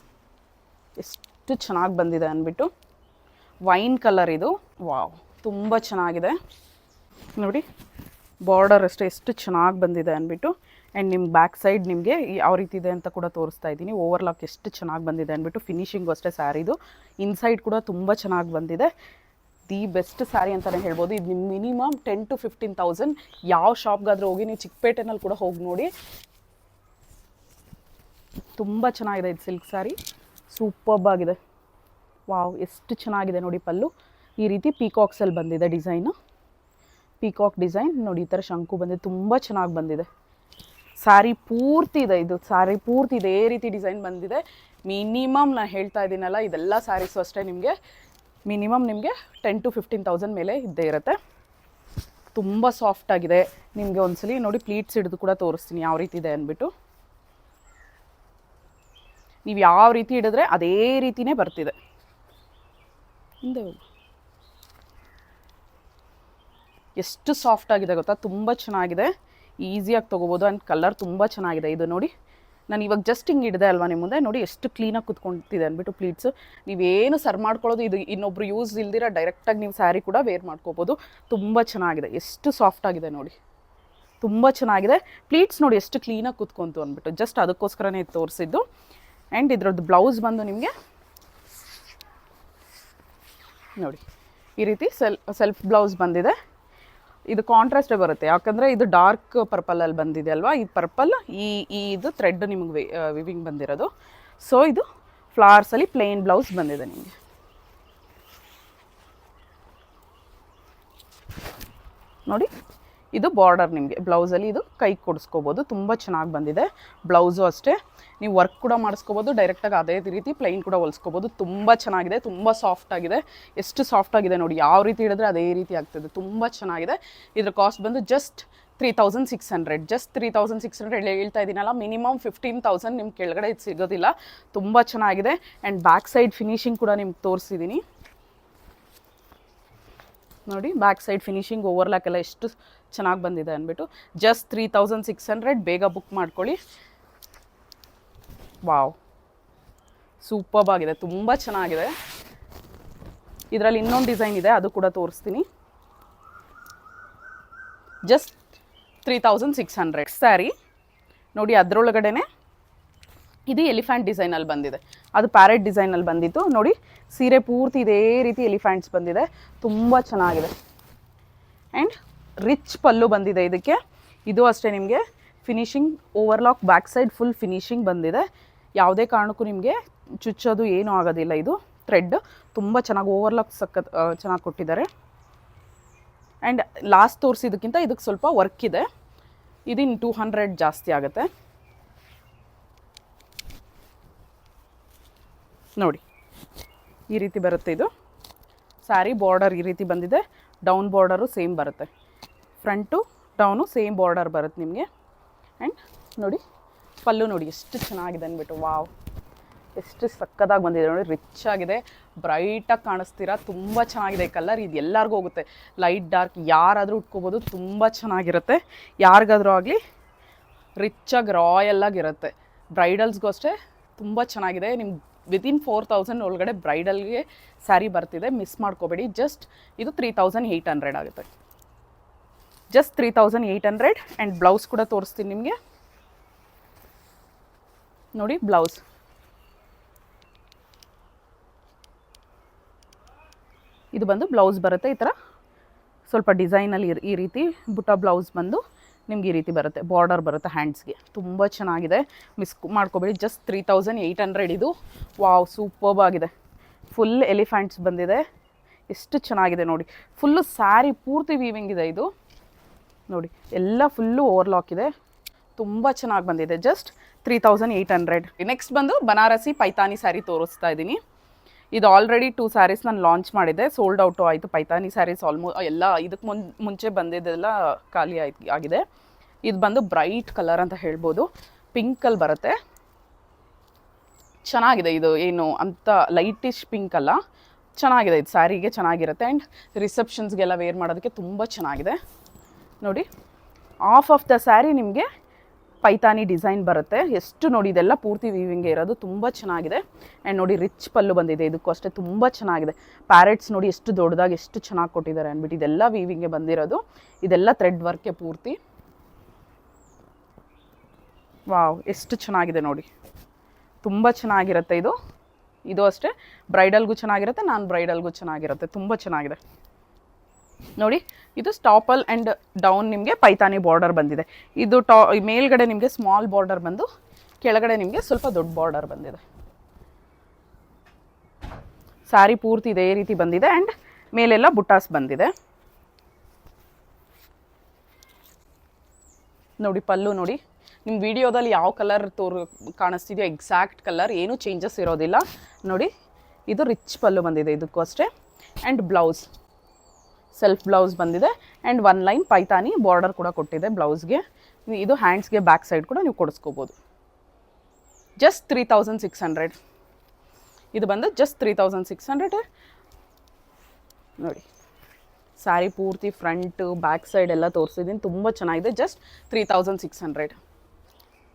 ಎಷ್ಟು ಚೆನ್ನಾಗಿ ಬಂದಿದೆ ಅಂದ್ಬಿಟ್ಟು. ವೈನ್ ಕಲರ್ ಇದು. ವಾವ್, ತುಂಬ ಚೆನ್ನಾಗಿದೆ ನೋಡಿ. ಬಾರ್ಡರ್ ಅಷ್ಟೇ ಎಷ್ಟು ಚೆನ್ನಾಗಿ ಬಂದಿದೆ ಅಂದ್ಬಿಟ್ಟು. ಆ್ಯಂಡ್ ನಿಮ್ಮ ಬ್ಯಾಕ್ ಸೈಡ್ ನಿಮಗೆ ಯಾವ ರೀತಿ ಇದೆ ಅಂತ ಕೂಡ ತೋರಿಸ್ತಾ ಇದ್ದೀನಿ. ಓವರ್ಲಾಕ್ ಎಷ್ಟು ಚೆನ್ನಾಗಿ ಬಂದಿದೆ ಅಂದ್ಬಿಟ್ಟು. ಫಿನಿಶಿಂಗು ಅಷ್ಟೇ ಸ್ಯಾರಿದು. ಇನ್ಸೈಡ್ ಕೂಡ ತುಂಬ ಚೆನ್ನಾಗಿ ಬಂದಿದೆ. ದಿ ಬೆಸ್ಟ್ ಸ್ಯಾರಿ ಅಂತಲೇ ಹೇಳ್ಬೋದು. ಇದು ನಿಮ್ಮ ಮಿನಿಮಮ್ 10,000 to 15,000. ಯಾವ ಶಾಪ್ಗಾದರೂ ಹೋಗಿ ನೀವು ಚಿಕ್ಕಪೇಟೆನಲ್ಲಿ ಕೂಡ ಹೋಗಿ ನೋಡಿ. ತುಂಬ ಚೆನ್ನಾಗಿದೆ ಇದು ಸಿಲ್ಕ್ ಸ್ಯಾರಿ. ಸೂಪರ್ಬ್ ಆಗಿದೆ. ವಾವ್, ಎಷ್ಟು ಚೆನ್ನಾಗಿದೆ ನೋಡಿ. ಪಲ್ಲು ಈ ರೀತಿ ಪೀಕಾಕ್ಸಲ್ಲಿ ಬಂದಿದೆ ಡಿಸೈನು. ಪೀಕಾಕ್ ಡಿಸೈನ್ ನೋಡಿ, ಈ ಥರ ಶಂಕು ಬಂದಿದೆ. ತುಂಬ ಚೆನ್ನಾಗಿ ಬಂದಿದೆ. ಸ್ಯಾರಿ ಪೂರ್ತಿ ಇದೆ ಇದು. ಸ್ಯಾರಿ ಪೂರ್ತಿ ಇದೇ ರೀತಿ ಡಿಸೈನ್ ಬಂದಿದೆ. ಮಿನಿಮಮ್ ನಾನು ಹೇಳ್ತಾ ಇದ್ದೀನಲ್ಲ, ಇದೆಲ್ಲ ಸ್ಯಾರೀಸು ಅಷ್ಟೇ ನಿಮಗೆ ಮಿನಿಮಮ್ ನಿಮಗೆ 10,000 to 15,000 ಮೇಲೆ ಇದ್ದೇ ಇರುತ್ತೆ. ತುಂಬ ಸಾಫ್ಟಾಗಿದೆ. ನಿಮಗೆ ಒಂದ್ಸಲಿ ನೋಡಿ ಪ್ಲೀಟ್ಸ್ ಹಿಡಿದು ಕೂಡ ತೋರಿಸ್ತೀನಿ ಯಾವ ರೀತಿ ಇದೆ ಅಂದ್ಬಿಟ್ಟು. ನೀವು ಯಾವ ರೀತಿ ಹಿಡಿದ್ರೆ ಅದೇ ರೀತಿಯೇ ಬರ್ತಿದೆ. ಹಿಂದೆ ಎಷ್ಟು ಸಾಫ್ಟ್ ಆಗಿದೆ ಗೊತ್ತಾ. ತುಂಬ ಚೆನ್ನಾಗಿದೆ. ಈಸಿಯಾಗಿ ತೊಗೋಬೋದು. ಆ್ಯಂಡ್ ಕಲರ್ ತುಂಬ ಚೆನ್ನಾಗಿದೆ. ಇದು ನೋಡಿ, ನಾನು ಇವಾಗ ಜಸ್ಟ್ ಹಿಂಗೆ ಹಿಡಿದೆ ಅಲ್ವಾ ನಿಮ್ಮ ಮುಂದೆ. ನೋಡಿ ಎಷ್ಟು ಕ್ಲೀನಾಗಿ ಕುತ್ಕೊಳ್ತಿದೆ ಅಂದ್ಬಿಟ್ಟು ಪ್ಲೀಟ್ಸು. ನೀವೇನು ಸರ್ ಮಾಡ್ಕೊಳ್ಳೋದು ಇದು ಇನ್ನೊಬ್ರು ಯೂಸ್ ಇಲ್ದಿರ ಡೈರೆಕ್ಟಾಗಿ ನೀವು ಸ್ಯಾರಿ ಕೂಡ ವೇರ್ ಮಾಡ್ಕೋಬೋದು. ತುಂಬ ಚೆನ್ನಾಗಿದೆ. ಎಷ್ಟು ಸಾಫ್ಟ್ ಆಗಿದೆ ನೋಡಿ. ತುಂಬ ಚೆನ್ನಾಗಿದೆ. ಪ್ಲೀಟ್ಸ್ ನೋಡಿ ಎಷ್ಟು ಕ್ಲೀನಾಗಿ ಕುತ್ಕೊಂತು ಅಂದ್ಬಿಟ್ಟು. ಜಸ್ಟ್ ಅದಕ್ಕೋಸ್ಕರನೇ ತೋರಿಸಿದ್ದು. ಆ್ಯಂಡ್ ಇದ್ರದ್ದು ಬ್ಲೌಸ್ ಬಂದು ನಿಮಗೆ ನೋಡಿ ಈ ರೀತಿ ಸೆಲ್ಫ್ ಬ್ಲೌಸ್ ಬಂದಿದೆ. ಇದು ಕಾಂಟ್ರಾಸ್ಟೇ ಬರುತ್ತೆ, ಯಾಕಂದರೆ ಇದು ಡಾರ್ಕ್ ಪರ್ಪಲಲ್ಲಿ ಬಂದಿದೆ ಅಲ್ವಾ. ಈ ಪರ್ಪಲ್ ಇದು ಥ್ರೆಡ್ ನಿಮಗೆ ವಿವಿಂಗ್ ಬಂದಿರೋದು. ಸೊ ಇದು ಫ್ಲವರ್ಸಲ್ಲಿ ಪ್ಲೇನ್ ಬ್ಲೌಸ್ ಬಂದಿದೆ ನಿಮಗೆ. ನೋಡಿ ಇದು ಬಾರ್ಡರ್ ನಿಮಗೆ ಬ್ಲೌಸಲ್ಲಿ ಇದು ಕೈ ಕೊಡಿಸ್ಕೋಬೋದು. ತುಂಬ ಚೆನ್ನಾಗಿ ಬಂದಿದೆ. ಬ್ಲೌಸು ಅಷ್ಟೇ ನೀವು ವರ್ಕ್ ಕೂಡ ಮಾಡಿಸ್ಕೋಬೋದು. ಡೈರೆಕ್ಟಾಗಿ ಅದೇ ರೀತಿ ಪ್ಲೈನ್ ಕೂಡ ಹೊಲಿಸ್ಕೋಬೋದು. ತುಂಬ ಚೆನ್ನಾಗಿದೆ. ತುಂಬ ಸಾಫ್ಟ್ ಆಗಿದೆ. ಎಷ್ಟು ಸಾಫ್ಟ್ ಆಗಿದೆ ನೋಡಿ. ಯಾವ ರೀತಿ ಹಿಡಿದ್ರೆ ಅದೇ ರೀತಿ ಆಗ್ತದೆ. ತುಂಬ ಚೆನ್ನಾಗಿದೆ. ಇದ್ರ ಕಾಸ್ಟ್ ಬಂದು ಜಸ್ಟ್ 3,600. ಜಸ್ಟ್ 3,600 ಹೇಳ್ತಾ ಇದ್ದೀನಲ್ಲ. ಮಿನಿಮಮ್ 15,000 ನಿಮ್ಗೆ ಕೆಳಗಡೆ ಇದು ಸಿಗೋದಿಲ್ಲ. ತುಂಬ ಚೆನ್ನಾಗಿದೆ. ಆ್ಯಂಡ್ ಬ್ಯಾಕ್ ಸೈಡ್ ಫಿನಿಶಿಂಗ್ ಕೂಡ ನಿಮ್ಗೆ ತೋರಿಸಿದ್ದೀನಿ ನೋಡಿ. ಬ್ಯಾಕ್ ಸೈಡ್ ಫಿನಿಶಿಂಗ್ ಓವರ್ಲಾಕ್ ಎಲ್ಲ ಎಷ್ಟು ಚೆನ್ನಾಗಿ ಬಂದಿದೆ ಅಂದ್ಬಿಟ್ಟು. ಜಸ್ಟ್ 3,600. ಬೇಗ ಬುಕ್ ಮಾಡ್ಕೊಳ್ಳಿ. ವಾವ್, ಸೂಪರ್ಬ್ ಆಗಿದೆ. ತುಂಬ ಚೆನ್ನಾಗಿದೆ. ಇದರಲ್ಲಿ ಇನ್ನೊಂದು ಡಿಸೈನ್ ಇದೆ, ಅದು ಕೂಡ ತೋರಿಸ್ತೀನಿ. ಜಸ್ಟ್ 3,600 ಸ್ಯಾರಿ ನೋಡಿ. ಅದರೊಳಗಡೆನೆ ಇದು ಎಲಿಫ್ಯಾಂಟ್ ಡಿಸೈನಲ್ಲಿ ಬಂದಿದೆ. ಅದು ಪ್ಯಾರೆಟ್ ಡಿಸೈನಲ್ಲಿ ಬಂದಿತ್ತು ನೋಡಿ. ಸೀರೆ ಪೂರ್ತಿ ಇದೇ ರೀತಿ ಎಲಿಫ್ಯಾಂಟ್ಸ್ ಬಂದಿದೆ. ತುಂಬ ಚೆನ್ನಾಗಿದೆ. ಆ್ಯಂಡ್ ರಿಚ್ ಪಲ್ಲು ಬಂದಿದೆ ಇದಕ್ಕೆ. ಇದು ಅಷ್ಟೇ ನಿಮಗೆ finishing overlock back side full finishing ಬಂದಿದೆ. ಯಾವುದೇ ಕಾರಣಕ್ಕೂ ನಿಮಗೆ ಚುಚ್ಚೋದು ಏನೂ ಆಗೋದಿಲ್ಲ. ಇದು ಥ್ರೆಡ್ ತುಂಬ ಚೆನ್ನಾಗಿ ಓವರ್ಲಾಕ್ ಸಖತ್ ಚೆನ್ನಾಗಿ ಕೊಟ್ಟಿದ್ದಾರೆ. ಆ್ಯಂಡ್ ಲಾಸ್ಟ್ ತೋರಿಸಿದ್ದಕ್ಕಿಂತ ಇದಕ್ಕೆ ಸ್ವಲ್ಪ ವರ್ಕ್ ಇದೆ. ಇದಿನ್ನು 200 ಜಾಸ್ತಿ ಆಗುತ್ತೆ ನೋಡಿ. ಈ ರೀತಿ ಬರುತ್ತೆ ಇದು ಸ್ಯಾರಿ. ಬಾರ್ಡರ್ ಈ ರೀತಿ ಬಂದಿದೆ. ಡೌನ್ ಬಾರ್ಡರು ಸೇಮ್ ಬರುತ್ತೆ. ಫ್ರಂಟು ಡೌನು ಸೇಮ್ ಬಾರ್ಡರ್ ಬರುತ್ತೆ ನಿಮಗೆ. ಆ್ಯಂಡ್ ನೋಡಿ ಪಲ್ಲು ನೋಡಿ ಎಷ್ಟು ಚೆನ್ನಾಗಿದೆ ಅಂದ್ಬಿಟ್ಟು. ವಾವ್, ಎಷ್ಟು ಸಕ್ಕದಾಗಿ ಬಂದಿದೆ ನೋಡಿ. ರಿಚ್ ಆಗಿದೆ. ಬ್ರೈಟಾಗಿ ಕಾಣಿಸ್ತೀರಾ. ತುಂಬ ಚೆನ್ನಾಗಿದೆ ಕಲರ್. ಇದು ಎಲ್ಲರಿಗೂ ಹೋಗುತ್ತೆ. ಲೈಟ್ ಡಾರ್ಕ್ ಯಾರಾದರೂ ಉಟ್ಕೋಬೋದು. ತುಂಬ ಚೆನ್ನಾಗಿರುತ್ತೆ. ಯಾರಿಗಾದರೂ ಆಗಲಿ ರಿಚ್ಚಾಗಿ ರಾಯಲ್ಲಾಗಿರುತ್ತೆ. ಬ್ರೈಡಲ್ಸ್ಗೂ ಅಷ್ಟೇ ತುಂಬ ಚೆನ್ನಾಗಿದೆ. ನಿಮ್ಗೆ ವಿತಿನ್ 4,000 ಒಳಗಡೆ ಬ್ರೈಡಲ್ಗೆ ಸ್ಯಾರಿ ಬರ್ತಿದೆ. ಮಿಸ್ ಮಾಡ್ಕೋಬೇಡಿ. ಜಸ್ಟ್ ಇದು 3,800 ಆಗುತ್ತೆ. ಜಸ್ಟ್ 3,800. ಆ್ಯಂಡ್ ಬ್ಲೌಸ್ ಕೂಡ ತೋರಿಸ್ತೀನಿ ನಿಮಗೆ ನೋಡಿ. ಬ್ಲೌಸ್ ಇದು ಬಂದು ಬ್ಲೌಸ್ ಬರುತ್ತೆ ಈ ಥರ ಸ್ವಲ್ಪ ಡಿಸೈನಲ್ಲಿ ಈ ರೀತಿ ಬುಟ್ಟ ಬ್ಲೌಸ್ ಬಂದು ನಿಮ್ಗೆ ಈ ರೀತಿ ಬರುತ್ತೆ. ಬಾರ್ಡರ್ ಬರುತ್ತೆ ಹ್ಯಾಂಡ್ಸ್ಗೆ. ತುಂಬ ಚೆನ್ನಾಗಿದೆ. ಮಿಸ್ ಮಾಡ್ಕೋಬೇಡಿ. ಜಸ್ಟ್ 3,800 ಇದು. ವಾವ್, ಸೂಪರ್ಬ್ ಆಗಿದೆ. ಫುಲ್ ಎಲಿಫ್ಯಾಂಟ್ಸ್ ಬಂದಿದೆ. ಎಷ್ಟು ಚೆನ್ನಾಗಿದೆ ನೋಡಿ. ಫುಲ್ಲು ಸ್ಯಾರಿ ಪೂರ್ತಿ ವೀವಿಂಗ್ ಇದೆ ಇದು ನೋಡಿ. ಎಲ್ಲ ಫುಲ್ಲು ಓವರ್ಲಾಕ್ ಇದೆ. ತುಂಬ ಚೆನ್ನಾಗಿ ಬಂದಿದೆ. ಜಸ್ಟ್ 3,800. ನೆಕ್ಸ್ಟ್ ಬಂದು ಬನಾರಸಿ ಪೈತಾನಿ ಸ್ಯಾರಿ ತೋರಿಸ್ತಾ ಇದ್ದೀನಿ. ಇದು ಆಲ್ರೆಡಿ 2 ಸ್ಯಾರೀಸ್ ನಾನು ಲಾಂಚ್ ಮಾಡಿದೆ. ಸೋಲ್ಡ್ ಔಟು ಆಯಿತು. ಪೈತಾನಿ ಸ್ಯಾರೀಸ್ ಎಲ್ಲ ಇದಕ್ಕೆ ಮುಂಚೆ ಬಂದಿದ್ದೆಲ್ಲ ಖಾಲಿ ಆಗಿದೆ. ಇದು ಬಂದು ಬ್ರೈಟ್ ಕಲರ್ ಅಂತ ಹೇಳ್ಬೋದು. ಪಿಂಕಲ್ಲಿ ಬರುತ್ತೆ. ಚೆನ್ನಾಗಿದೆ ಇದು, ಏನು ಅಂತ ಲೈಟಿಶ್ ಪಿಂಕ್ ಅಲ್ಲ, ಚೆನ್ನಾಗಿದೆ ಇದು, ಸ್ಯಾರಿಗೆ ಚೆನ್ನಾಗಿರುತ್ತೆ. ಆ್ಯಂಡ್ ರಿಸೆಪ್ಷನ್ಸ್ಗೆಲ್ಲ ವೇರ್ ಮಾಡೋದಕ್ಕೆ ತುಂಬ ಚೆನ್ನಾಗಿದೆ. ನೋಡಿ, ಆಫ್ ದ ಸ್ಯಾರಿ ನಿಮಗೆ ಪೈತಾನಿ ಡಿಸೈನ್ ಬರುತ್ತೆ. ಎಷ್ಟು ನೋಡಿ, ಇದೆಲ್ಲ ಪೂರ್ತಿ ವೀವಿಂಗ್ಗೆ ಇರೋದು, ತುಂಬ ಚೆನ್ನಾಗಿದೆ. ಆ್ಯಂಡ್ ನೋಡಿ ರಿಚ್ ಪಲ್ಲು ಬಂದಿದೆ, ಇದಕ್ಕೂ ಅಷ್ಟೇ ತುಂಬ ಚೆನ್ನಾಗಿದೆ. ಪ್ಯಾರೆಟ್ಸ್ ನೋಡಿ ಎಷ್ಟು ದೊಡ್ಡದಾಗಿ ಎಷ್ಟು ಚೆನ್ನಾಗಿ ಕೊಟ್ಟಿದ್ದಾರೆ ಅಂದ್ಬಿಟ್ಟು. ಇದೆಲ್ಲ ವೀವಿಂಗ್ಗೆ ಬಂದಿರೋದು, ಇದೆಲ್ಲ ಥ್ರೆಡ್ ವರ್ಕೆ ಪೂರ್ತಿ. ವಾವ್, ಎಷ್ಟು ಚೆನ್ನಾಗಿದೆ ನೋಡಿ, ತುಂಬ ಚೆನ್ನಾಗಿರುತ್ತೆ ಇದು. ಇದು ಅಷ್ಟೇ ಬ್ರೈಡಲ್ಗೂ ಚೆನ್ನಾಗಿರುತ್ತೆ, ನಾನ್ ಬ್ರೈಡಲ್ಗೂ ಚೆನ್ನಾಗಿರುತ್ತೆ, ತುಂಬ ಚೆನ್ನಾಗಿದೆ. ನೋಡಿ, ಇದು ಸ್ಟಾಪಲ್ ಆ್ಯಂಡ್ ಡೌನ್ ನಿಮಗೆ ಪೈತಾನಿ ಬಾರ್ಡರ್ ಬಂದಿದೆ. ಇದು ಮೇಲ್ಗಡೆ ನಿಮಗೆ ಸ್ಮಾಲ್ ಬಾರ್ಡರ್ ಬಂದು, ಕೆಳಗಡೆ ನಿಮಗೆ ಸ್ವಲ್ಪ ದೊಡ್ಡ ಬಾರ್ಡರ್ ಬಂದಿದೆ. ಸ್ಯಾರಿ ಪೂರ್ತಿ ಇದೇ ರೀತಿ ಬಂದಿದೆ. ಆ್ಯಂಡ್ ಮೇಲೆಲ್ಲ ಬುಟ್ಟಾಸ್ ಬಂದಿದೆ. ನೋಡಿ ಪಲ್ಲು ನೋಡಿ, ನಿಮ್ಮ ವಿಡಿಯೋದಲ್ಲಿ ಯಾವ ಕಲರ್ ಕಾಣಿಸ್ತಿದೆಯೋ ಎಕ್ಸಾಕ್ಟ್ ಕಲರ್, ಏನೂ ಚೇಂಜಸ್ ಇರೋದಿಲ್ಲ. ನೋಡಿ, ಇದು ರಿಚ್ ಪಲ್ಲು ಬಂದಿದೆ ಇದಕ್ಕೂ ಅಷ್ಟೇ. ಆ್ಯಂಡ್ ಬ್ಲೌಸ್ ಸೆಲ್ಫ್ ಬ್ಲೌಸ್ ಬಂದಿದೆ. ಆ್ಯಂಡ್ 1 ಲೈನ್ ಪೈತಾನಿ ಬಾರ್ಡರ್ ಕೂಡ ಕೊಟ್ಟಿದೆ ಬ್ಲೌಸ್ಗೆ. ಇದು ಹ್ಯಾಂಡ್ಸ್ಗೆ ಬ್ಯಾಕ್ ಸೈಡ್ ಕೂಡ ನೀವು ಕೊಡಿಸ್ಕೋಬೋದು. ಜಸ್ಟ್ 3600. ಇದು ಬಂದು ಜಸ್ಟ್ 3600. ನೋಡಿ, ಸ್ಯಾರಿ ಪೂರ್ತಿ ಫ್ರಂಟು ಬ್ಯಾಕ್ ಸೈಡ್ ಎಲ್ಲ ತೋರಿಸಿದ್ದೀನಿ, ತುಂಬ ಚೆನ್ನಾಗಿದೆ. ಜಸ್ಟ್ 3600.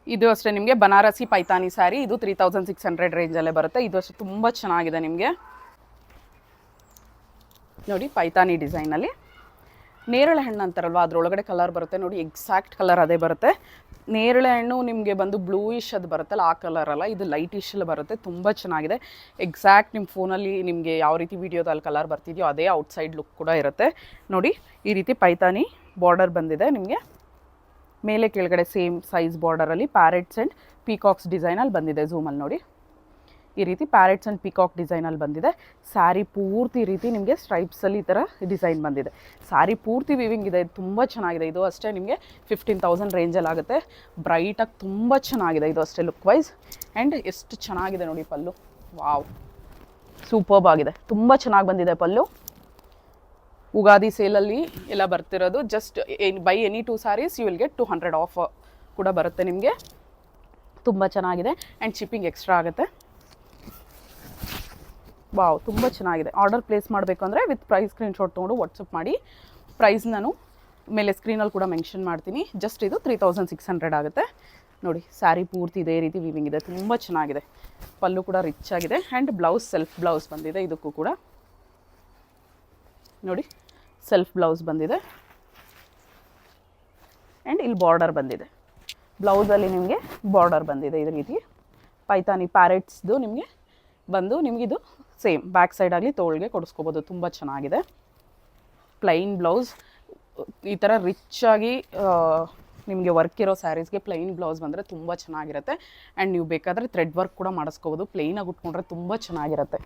ಇದು ಅಷ್ಟೇ ನಿಮಗೆ ಬನಾರಸಿ ಪೈತಾನಿ ಸ್ಯಾರಿ, ಇದು 3600 ರೇಂಜಲ್ಲೇ ಬರುತ್ತೆ. ಇದು ಅಷ್ಟೇ ತುಂಬ ಚೆನ್ನಾಗಿದೆ ನಿಮಗೆ. ನೋಡಿ, ಪೈತಾನಿ ಡಿಸೈನಲ್ಲಿ ನೇರಳೆ ಹಣ್ಣು ಅಂತಾರಲ್ವ, ಅದರೊಳಗಡೆ ಕಲರ್ ಬರುತ್ತೆ ನೋಡಿ, ಎಕ್ಸಾಕ್ಟ್ ಕಲರ್ ಅದೇ ಬರುತ್ತೆ. ನೇರಳೆ ಹಣ್ಣು ನಿಮಗೆ ಬಂದು ಬ್ಲೂಯಿಶ್ ಅದು ಬರುತ್ತಲ್ಲ, ಆ ಕಲರ್ ಅಲ್ಲ, ಇದು ಲೈಟಿಶಲ್ಲಿ ಬರುತ್ತೆ. ತುಂಬ ಚೆನ್ನಾಗಿದೆ. ಎಕ್ಸಾಕ್ಟ್ ನಿಮ್ಮ ಫೋನಲ್ಲಿ ನಿಮಗೆ ಯಾವ ರೀತಿ ವೀಡಿಯೋದಲ್ಲಿ ಕಲರ್ ಬರ್ತಿದೆಯೋ ಅದೇ ಔಟ್ಸೈಡ್ ಲುಕ್ ಕೂಡ ಇರುತ್ತೆ. ನೋಡಿ, ಈ ರೀತಿ ಪೈತಾನಿ ಬಾರ್ಡರ್ ಬಂದಿದೆ ನಿಮಗೆ. ಮೇಲೆ ಕೆಳಗಡೆ ಸೇಮ್ ಸೈಜ್ ಬಾರ್ಡರಲ್ಲಿ ಪ್ಯಾರೆಟ್ಸ್ ಆ್ಯಂಡ್ ಪೀಕಾಕ್ಸ್ ಡಿಸೈನಲ್ಲಿ ಬಂದಿದೆ. ಝೂಮಲ್ಲಿ ನೋಡಿ, ಈ ರೀತಿ ಪ್ಯಾರೆಟ್ಸ್ ಆ್ಯಂಡ್ ಪಿಕಾಕ್ ಡಿಸೈನಲ್ಲಿ ಬಂದಿದೆ. ಸ್ಯಾರಿ ಪೂರ್ತಿ ಈ ರೀತಿ ನಿಮಗೆ ಸ್ಟ್ರೈಪ್ಸಲ್ಲಿ ಈ ಥರ ಡಿಸೈನ್ ಬಂದಿದೆ. ಸ್ಯಾರಿ ಪೂರ್ತಿ ವಿವಿಂಗ್ ಇದೆ, ತುಂಬ ಚೆನ್ನಾಗಿದೆ. ಇದು ಅಷ್ಟೇ ನಿಮಗೆ 15,000 ರೇಂಜಲ್ಲಿ ಆಗುತ್ತೆ. ಬ್ರೈಟಾಗಿ ತುಂಬ ಚೆನ್ನಾಗಿದೆ ಇದು ಅಷ್ಟೇ ಲುಕ್ ವೈಸ್. ಆ್ಯಂಡ್ ಎಷ್ಟು ಚೆನ್ನಾಗಿದೆ ನೋಡಿ ಪಲ್ಲು, ವಾವ್, ಸೂಪರ್ಬ್ ಆಗಿದೆ, ತುಂಬ ಚೆನ್ನಾಗಿ ಬಂದಿದೆ ಪಲ್ಲು. ಉಗಾದಿ ಸೇಲಲ್ಲಿ ಎಲ್ಲ ಬರ್ತಿರೋದು. Just buy any 2 saris you will get 200 off ಕೂಡ ಬರುತ್ತೆ ನಿಮಗೆ. ತುಂಬ ಚೆನ್ನಾಗಿದೆ. ಆ್ಯಂಡ್ ಶಿಪ್ಪಿಂಗ್ ಎಕ್ಸ್ಟ್ರಾ ಆಗುತ್ತೆ. ವಾವ್, ತುಂಬ ಚೆನ್ನಾಗಿದೆ. ಆರ್ಡರ್ ಪ್ಲೇಸ್ ಮಾಡಬೇಕು ಅಂದರೆ ವಿತ್ ಪ್ರೈಸ್ ಸ್ಕ್ರೀನ್ಶಾಟ್ ತೊಗೊಂಡು ವಾಟ್ಸಪ್ ಮಾಡಿ. ಪ್ರೈಸ್ ನಾನು ಮೇಲೆ ಸ್ಕ್ರೀನಲ್ಲಿ ಕೂಡ ಮೆನ್ಷನ್ ಮಾಡ್ತೀನಿ. ಜಸ್ಟ್ ಇದು 3600 ಆಗುತ್ತೆ. ನೋಡಿ, ಸ್ಯಾರಿ ಪೂರ್ತಿ ಇದೇ ರೀತಿ ವೀವಿಂಗ್ ಇದೆ, ತುಂಬ ಚೆನ್ನಾಗಿದೆ. ಪಲ್ಲು ಕೂಡ ರಿಚ್ ಆಗಿದೆ. ಆ್ಯಂಡ್ ಬ್ಲೌಸ್ ಸೆಲ್ಫ್ ಬ್ಲೌಸ್ ಬಂದಿದೆ ಇದಕ್ಕೂ ಕೂಡ. ನೋಡಿ, ಸೆಲ್ಫ್ ಬ್ಲೌಸ್ ಬಂದಿದೆ. ಆ್ಯಂಡ್ ಇಲ್ಲಿ ಬಾರ್ಡರ್ ಬಂದಿದೆ. ಬ್ಲೌಸಲ್ಲಿ ನಿಮಗೆ ಬಾರ್ಡರ್ ಬಂದಿದೆ ಇದೇ ರೀತಿ. ಪೈತಾನಿ ಪ್ಯಾರೆಟ್ಸ್ದು ನಿಮಗೆ ಬಂದು ನಿಮಗಿದು ಸೇಮ್ ಬ್ಯಾಕ್ ಸೈಡ್ ಆಗಲಿ ತೋಳಿಗೆ ಕೊಡಿಸ್ಕೋಬೋದು. ತುಂಬ ಚೆನ್ನಾಗಿದೆ. ಪ್ಲೈನ್ ಬ್ಲೌಸ್ ಈ ಥರ ರಿಚ್ ಆಗಿ ನಿಮಗೆ ವರ್ಕ್ ಇರೋ ಸ್ಯಾರೀಸ್ಗೆ ಪ್ಲೈನ್ ಬ್ಲೌಸ್ ಬಂದರೆ ತುಂಬ ಚೆನ್ನಾಗಿರುತ್ತೆ. ಆ್ಯಂಡ್ ನೀವು ಬೇಕಾದರೆ ಥ್ರೆಡ್ ವರ್ಕ್ ಕೂಡ ಮಾಡಿಸ್ಕೋಬೋದು. ಪ್ಲೈನಾಗಿ ಉಟ್ಕೊಂಡ್ರೆ ತುಂಬ ಚೆನ್ನಾಗಿರುತ್ತೆ.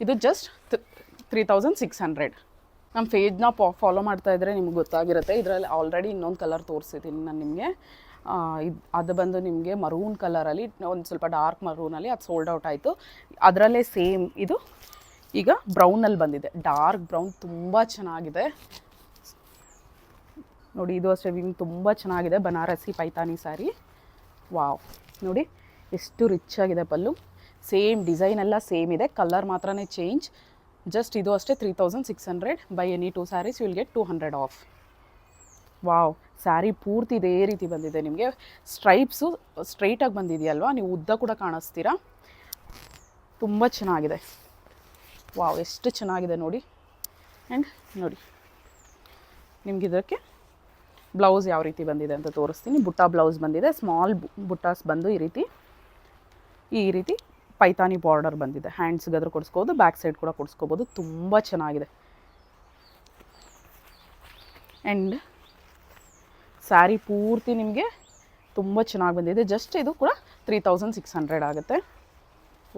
ಇದು ಜಸ್ಟ್ 3600. ನಮ್ಮ ಪೇಜ್ನ ಫಾಲೋ ಮಾಡ್ತಾ ಇದ್ದರೆ ನಿಮ್ಗೆ ಗೊತ್ತಾಗಿರುತ್ತೆ. ಇದರಲ್ಲಿ ಆಲ್ರೆಡಿ ಇನ್ನೊಂದು ಕಲರ್ ತೋರಿಸಿದ್ದೀನಿ ನಾನು ನಿಮಗೆ. ಅದು ಬಂದು ನಿಮಗೆ ಮರೂನ್ ಕಲರಲ್ಲಿ, ಒಂದು ಸ್ವಲ್ಪ ಡಾರ್ಕ್ ಮರೂನಲ್ಲಿ, ಅದು ಸೋಲ್ಡ್ ಔಟ್ ಆಯಿತು. ಅದರಲ್ಲೇ ಸೇಮ್ ಇದು ಈಗ ಬ್ರೌನಲ್ಲಿ ಬಂದಿದೆ, ಡಾರ್ಕ್ ಬ್ರೌನ್, ತುಂಬ ಚೆನ್ನಾಗಿದೆ ನೋಡಿ. ಇದು ಅಷ್ಟೇ ವಿಂಗ್ ತುಂಬ ಚೆನ್ನಾಗಿದೆ. ಬನಾರಸಿ ಪೈತಾನಿ ಸ್ಯಾರಿ, ವಾವ್, ನೋಡಿ ಎಷ್ಟು ರಿಚ್ ಆಗಿದೆ ಪಲ್ಲು. ಸೇಮ್ ಡಿಸೈನ್ ಎಲ್ಲ ಸೇಮ್ ಇದೆ, ಕಲರ್ ಮಾತ್ರನೇ ಚೇಂಜ್. ಜಸ್ಟ್ ಇದು ಅಷ್ಟೇ 3600. Buy any 2 saris you will get 200 off. Wow, sari ಪೂರ್ತಿ ಇದೇ ರೀತಿ ಬಂದಿದೆ ನಿಮಗೆ. ಸ್ಟ್ರೈಪ್ಸು ಸ್ಟ್ರೈಟಾಗಿ ಬಂದಿದೆಯಲ್ವಾ, ನೀವು ಉದ್ದ ಕೂಡ ಕಾಣಿಸ್ತೀರಾ. ತುಂಬ ಚೆನ್ನಾಗಿದೆ. ವಾವ್, ಎಷ್ಟು ಚೆನ್ನಾಗಿದೆ ನೋಡಿ. ಆ್ಯಂಡ್ ನೋಡಿ, ನಿಮ್ಗೆ ಇದಕ್ಕೆ ಬ್ಲೌಸ್ ಯಾವ ರೀತಿ ಬಂದಿದೆ ಅಂತ ತೋರಿಸ್ತೀನಿ. ಬುಟ್ಟ ಬ್ಲೌಸ್ ಬಂದಿದೆ. ಸ್ಮಾಲ್ ಬುಟ್ಟಾಸ್ ಬಂದು ಈ ರೀತಿ ಪೈತಾನಿ ಬಾರ್ಡರ್ ಬಂದಿದೆ. ಹ್ಯಾಂಡ್ಸ್ಗಾದ್ರೂ ಕೊಡಿಸ್ಕೋಬೋದು, ಬ್ಯಾಕ್ ಸೈಡ್ ಕೂಡ ಕೊಡಿಸ್ಕೋಬೋದು. ತುಂಬ ಚೆನ್ನಾಗಿದೆ. ಆ್ಯಂಡ್ ಸ್ಯಾರಿ ಪೂರ್ತಿ ನಿಮಗೆ ತುಂಬ ಚೆನ್ನಾಗಿ ಬಂದಿದೆ. ಜಸ್ಟ್ ಇದು ಕೂಡ 3600 ಆಗುತ್ತೆ.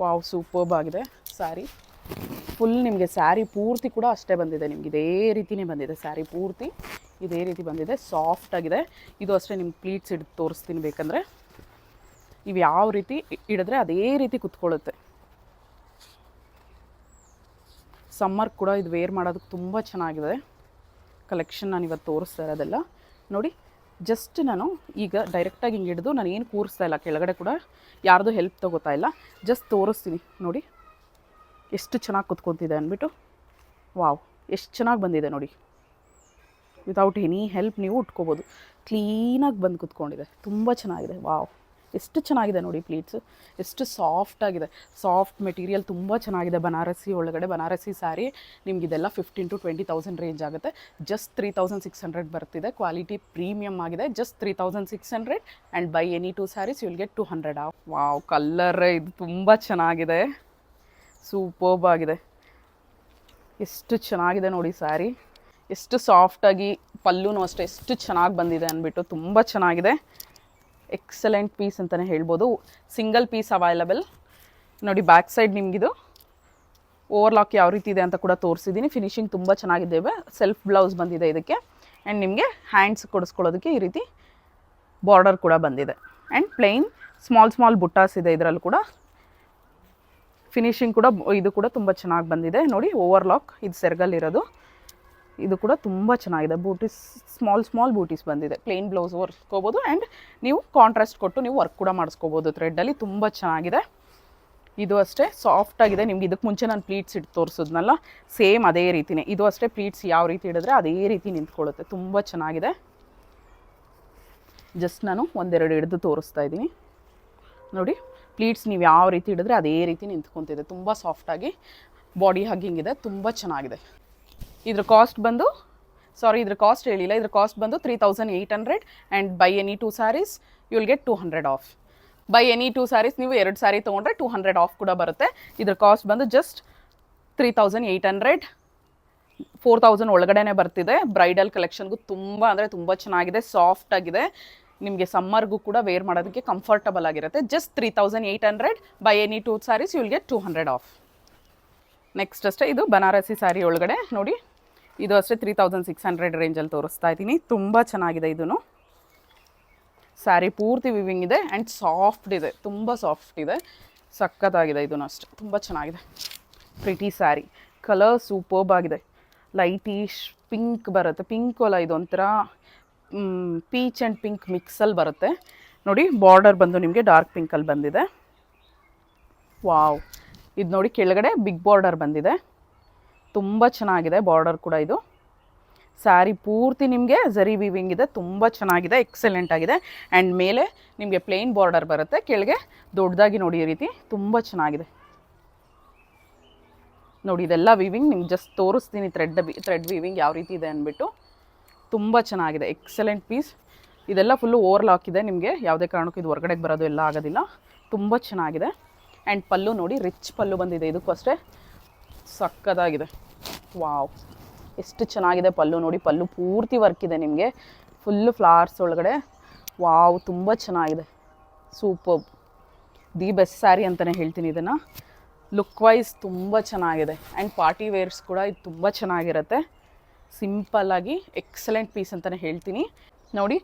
ವಾವ್, ಸೂಪರ್ಬ್ ಆಗಿದೆ ಸ್ಯಾರಿ. ಫುಲ್ ನಿಮಗೆ ಸ್ಯಾರಿ ಪೂರ್ತಿ ಕೂಡ ಅಷ್ಟೇ ಬಂದಿದೆ. ನಿಮ್ಗೆ ಇದೇ ರೀತಿಯೇ ಬಂದಿದೆ. ಸ್ಯಾರಿ ಪೂರ್ತಿ ಇದೇ ರೀತಿ ಬಂದಿದೆ, ಸಾಫ್ಟಾಗಿದೆ. ಇದು ಅಷ್ಟೇ ನಿಮ್ಗೆ ಪ್ಲೀಟ್ಸ್ ಹಿಡಿದು ತೋರಿಸ್ತೀನಿ ಬೇಕಂದರೆ. ಇವು ಯಾವ ರೀತಿ ಹಿಡಿದ್ರೆ ಅದೇ ರೀತಿ ಕುತ್ಕೊಳ್ಳುತ್ತೆ. ಸಮ್ಮರ್ ಕೂಡ ಇದು ವೇರ್ ಮಾಡೋದಕ್ಕೆ ತುಂಬ ಚೆನ್ನಾಗಿದೆ. ಕಲೆಕ್ಷನ್ ನಾನು ಇವತ್ತು ತೋರಿಸ್ತಾ ಇರೋದೆಲ್ಲ ನೋಡಿ. ಜಸ್ಟ್ ನಾನು ಈಗ ಡೈರೆಕ್ಟಾಗಿ ಹಿಂಗೆ ಹಿಡಿದು ನಾನು ಏನು ಕೂರಿಸ್ತಾ ಇಲ್ಲ, ಕೆಳಗಡೆ ಕೂಡ ಯಾರ್ದು ಹೆಲ್ಪ್ ತೊಗೋತಾ ಇಲ್ಲ, ಜಸ್ಟ್ ತೋರಿಸ್ತೀನಿ ನೋಡಿ ಎಷ್ಟು ಚೆನ್ನಾಗಿ ಕುತ್ಕೊತಿದೆ ಅಂದ್ಬಿಟ್ಟು. ವಾವ್, ಎಷ್ಟು ಚೆನ್ನಾಗಿ ಬಂದಿದೆ ನೋಡಿ. ವಿತೌಟ್ ಎನಿ ಹೆಲ್ಪ್ ನೀವು ಉಟ್ಕೋಬೋದು. ಕ್ಲೀನಾಗಿ ಬಂದು ಕುತ್ಕೊಂಡಿದೆ, ತುಂಬ ಚೆನ್ನಾಗಿದೆ. ವಾವ್, ಎಷ್ಟು ಚೆನ್ನಾಗಿದೆ ನೋಡಿ ಪ್ಲೀಟ್ಸು, ಎಷ್ಟು ಸಾಫ್ಟಾಗಿದೆ. ಸಾಫ್ಟ್ ಮೆಟೀರಿಯಲ್ ತುಂಬ ಚೆನ್ನಾಗಿದೆ. ಬನಾರಸಿ ಒಳಗಡೆ ಬನಾರಸಿ ಸ್ಯಾರಿ ನಿಮಗಿದೆಲ್ಲ 15,000 to 20,000 ರೇಂಜ್ ಆಗುತ್ತೆ. ಜಸ್ಟ್ 3,600 ಬರ್ತಿದೆ. ಕ್ವಾಲಿಟಿ ಪ್ರೀಮಿಯಮ್ ಆಗಿದೆ. Just 3,600 and by any 2 saris you will get 200 off. Wow, colour ಇದು ತುಂಬ ಚೆನ್ನಾಗಿದೆ, ಸೂಪರ್ಬ್ ಆಗಿದೆ. ಎಷ್ಟು ಚೆನ್ನಾಗಿದೆ ನೋಡಿ ಸ್ಯಾರಿ, ಎಷ್ಟು ಸಾಫ್ಟಾಗಿ, ಪಲ್ಲುನೂ ಅಷ್ಟೇ ಎಷ್ಟು ಚೆನ್ನಾಗಿ ಬಂದಿದೆ ಅಂದ್ಬಿಟ್ಟು. ತುಂಬ ಚೆನ್ನಾಗಿದೆ. ಎಕ್ಸಲೆಂಟ್ ಪೀಸ್ ಅಂತಲೇ ಹೇಳ್ಬೋದು. ಸಿಂಗಲ್ ಪೀಸ್ ಅವೈಲಬಲ್ ನೋಡಿ. ಬ್ಯಾಕ್ ಸೈಡ್ ನಿಮಗಿದು ಓವರ್ಲಾಕ್ ಯಾವ ರೀತಿ ಇದೆ ಅಂತ ಕೂಡ ತೋರಿಸಿದ್ದೀನಿ. ಫಿನಿಶಿಂಗ್ ತುಂಬ ಚೆನ್ನಾಗಿದ್ದೇವೆ. ಸೆಲ್ಫ್ ಬ್ಲೌಸ್ ಬಂದಿದೆ ಇದಕ್ಕೆ. ಆ್ಯಂಡ್ ನಿಮಗೆ ಹ್ಯಾಂಡ್ಸ್ ಕೊಡಿಸ್ಕೊಳ್ಳೋದಕ್ಕೆ ಈ ರೀತಿ ಬಾರ್ಡರ್ ಕೂಡ ಬಂದಿದೆ. ಆ್ಯಂಡ್ ಪ್ಲೈನ್ ಸ್ಮಾಲ್ ಬುಟ್ಟಾಸ್ ಇದೆ ಇದರಲ್ಲೂ ಕೂಡ. ಫಿನಿಶಿಂಗ್ ಕೂಡ ಇದು ಕೂಡ ತುಂಬ ಚೆನ್ನಾಗಿ ಬಂದಿದೆ ನೋಡಿ. ಓವರ್ಲಾಕ್ ಇದು ಸೆರ್ಗಲ್ಲಿರೋದು, ಇದು ಕೂಡ ತುಂಬ ಚೆನ್ನಾಗಿದೆ. ಬೂಟೀಸ್ ಸ್ಮಾಲ್ ಬೂಟೀಸ್ ಬಂದಿದೆ. ಪ್ಲೇನ್ ಬ್ಲೌಸ್ ಹೊರ್ಸ್ಕೋಬೋದು ಆ್ಯಂಡ್ ನೀವು ಕಾಂಟ್ರಾಸ್ಟ್ ಕೊಟ್ಟು ನೀವು ವರ್ಕ್ ಕೂಡ ಮಾಡಿಸ್ಕೋಬೋದು ಥ್ರೆಡ್ಡಲ್ಲಿ. ತುಂಬ ಚೆನ್ನಾಗಿದೆ. ಇದು ಅಷ್ಟೇ ಸಾಫ್ಟಾಗಿದೆ. ನಿಮ್ಗೆ ಇದಕ್ಕೆ ಮುಂಚೆ ನಾನು ಪ್ಲೀಟ್ಸ್ ಇಟ್ಟು ತೋರಿಸಿದ್ನಲ್ಲ, ಸೇಮ್ ಅದೇ ರೀತಿಯೇ. ಇದು ಅಷ್ಟೇ ಪ್ಲೀಟ್ಸ್ ಯಾವ ರೀತಿ ಹಿಡಿದ್ರೆ ಅದೇ ರೀತಿ ನಿಂತ್ಕೊಳ್ಳುತ್ತೆ. ತುಂಬ ಚೆನ್ನಾಗಿದೆ. ಜಸ್ಟ್ ನಾನು ಒಂದೆರಡು ಹಿಡಿದು ತೋರಿಸ್ತಾ ಇದ್ದೀನಿ ನೋಡಿ. ಪ್ಲೀಟ್ಸ್ ನೀವು ಯಾವ ರೀತಿ ಹಿಡಿದ್ರೆ ಅದೇ ರೀತಿ ನಿಂತ್ಕೊತಿದೆ. ತುಂಬ ಸಾಫ್ಟಾಗಿ ಬಾಡಿ ಹಗ್ಗಿಂಗ್ ಇದೆ. ತುಂಬ ಚೆನ್ನಾಗಿದೆ. ಇದ್ರ ಕಾಸ್ಟ್ ಬಂದು ಇದ್ರ ಕಾಸ್ಟ್ ಹೇಳಿಲ್ಲ. ಇದ್ರ ಕಾಸ್ಟ್ ಬಂದು 3,800 and by any 2 saris you will get 200 off. Buy any 2 saris ನೀವು 2 ಸ್ಯಾರಿ ತೊಗೊಂಡ್ರೆ 200 ಆಫ್ ಕೂಡ ಬರುತ್ತೆ. ಇದ್ರ ಕಾಸ್ಟ್ ಬಂದು ಜಸ್ಟ್ 3,800, 4,000 ಒಳಗಡೆನೇ ಬರ್ತಿದೆ. ಬ್ರೈಡಲ್ ಕಲೆಕ್ಷನ್ಗೂ ತುಂಬ ಅಂದರೆ ತುಂಬ ಚೆನ್ನಾಗಿದೆ. ಸಾಫ್ಟಾಗಿದೆ. ನಿಮಗೆ ಸಮ್ಮರ್ಗೂ ಕೂಡ ವೇರ್ ಮಾಡೋದಕ್ಕೆ ಕಂಫರ್ಟಬಲ್ ಆಗಿರುತ್ತೆ. Just 3,800 buy any 2 saris you will get 200 off. Next ಅಷ್ಟೇ ಇದು ಬನಾರಸಿ ಸ್ಯಾರಿ ಒಳಗಡೆ ನೋಡಿ. ಇದು ಅಷ್ಟೇ 3,600 ರೇಂಜಲ್ಲಿ ತೋರಿಸ್ತಾ ಇದ್ದೀನಿ. ತುಂಬ ಚೆನ್ನಾಗಿದೆ. ಇದೂ ಸ್ಯಾರಿ ಪೂರ್ತಿ ವಿವಿಂಗ್ ಇದೆ ಆ್ಯಂಡ್ ಸಾಫ್ಟ್ ಇದೆ. ತುಂಬ ಸಾಫ್ಟ್ ಇದೆ. ಸಖತ್ತಾಗಿದೆ. ಇದೂ ಅಷ್ಟೇ ತುಂಬ ಚೆನ್ನಾಗಿದೆ. ಪ್ರಿಟಿ ಸ್ಯಾರಿ. ಕಲರ್ ಸೂಪರ್ಬ್ ಆಗಿದೆ. ಲೈಟಿಶ್ ಪಿಂಕ್ ಬರುತ್ತೆ. ಪಿಂಕ್ ಅಲ್ಲ, ಇದೊಂಥರ ಪೀಚ್ ಆ್ಯಂಡ್ ಪಿಂಕ್ ಮಿಕ್ಸಲ್ಲಿ ಬರುತ್ತೆ ನೋಡಿ. ಬಾರ್ಡರ್ ಬಂದು ನಿಮಗೆ ಡಾರ್ಕ್ ಪಿಂಕಲ್ಲಿ ಬಂದಿದೆ. ವಾವ್, ಇದು ನೋಡಿ ಕೆಳಗಡೆ ಬಿಗ್ ಬಾರ್ಡರ್ ಬಂದಿದೆ. ತುಂಬ ಚೆನ್ನಾಗಿದೆ ಬಾರ್ಡರ್ ಕೂಡ. ಇದು ಸ್ಯಾರಿ ಪೂರ್ತಿ ನಿಮಗೆ ಝರಿ ವೀವಿಂಗ್ ಇದೆ. ತುಂಬ ಚೆನ್ನಾಗಿದೆ. ಎಕ್ಸಲೆಂಟ್ ಆಗಿದೆ. ಆ್ಯಂಡ್ ಮೇಲೆ ನಿಮಗೆ ಪ್ಲೇನ್ ಬಾರ್ಡರ್ ಬರುತ್ತೆ. ಕೆಳಗೆ ದೊಡ್ಡದಾಗಿ ನೋಡಿ ಈ ರೀತಿ. ತುಂಬ ಚೆನ್ನಾಗಿದೆ ನೋಡಿ. ಇದೆಲ್ಲ ವೀವಿಂಗ್ ನಿಮ್ಗೆ ಜಸ್ಟ್ ತೋರಿಸ್ತೀನಿ. ಥ್ರೆಡ್ ವೀವಿಂಗ್ ಯಾವ ರೀತಿ ಇದೆ ಅಂದ್ಬಿಟ್ಟು. ತುಂಬ ಚೆನ್ನಾಗಿದೆ. Excellent piece. ಇದೆಲ್ಲ ಫುಲ್ಲು ಓವರ್ಲಾಕ್ ಇದೆ. ನಿಮಗೆ ಯಾವುದೇ ಕಾರಣಕ್ಕೂ ಇದು ಹೊರಗಡೆಗೆ ಬರೋದು ಎಲ್ಲ ಆಗೋದಿಲ್ಲ. ತುಂಬ ಚೆನ್ನಾಗಿದೆ. ಆ್ಯಂಡ್ ಪಲ್ಲು ನೋಡಿ, ರಿಚ್ ಪಲ್ಲು ಬಂದಿದೆ. ಇದಕ್ಕೂ ಅಷ್ಟೇ ಸಕ್ಕತ್ತಾಗಿದೆ. ವಾವ್, ಎಷ್ಟು ಚೆನ್ನಾಗಿದೆ ಪಲ್ಲು ನೋಡಿ. ಪಲ್ಲು ಪೂರ್ತಿ ವರ್ಕ್ ಇದೆ ನಿಮಗೆ. ಫುಲ್ಲು ಫ್ಲವರ್ಸ್ ಒಳಗಡೆ. ವಾವ್, ತುಂಬ ಚೆನ್ನಾಗಿದೆ. ಸೂಪರ್. ದಿ ಬೆಸ್ಟ್ ಸ್ಯಾರಿ ಅಂತಲೇ ಹೇಳ್ತೀನಿ ಇದನ್ನು. ಲುಕ್ ವೈಸ್ ತುಂಬ ಚೆನ್ನಾಗಿದೆ. ಆ್ಯಂಡ್ ಪಾರ್ಟಿ ವೇರ್ಸ್ ಕೂಡ ಇದು ತುಂಬ ಚೆನ್ನಾಗಿರುತ್ತೆ. ಸಿಂಪಲ್ಲಾಗಿ ಎಕ್ಸಲೆಂಟ್ ಪೀಸ್ ಅಂತಲೇ ಹೇಳ್ತೀನಿ ನೋಡಿ.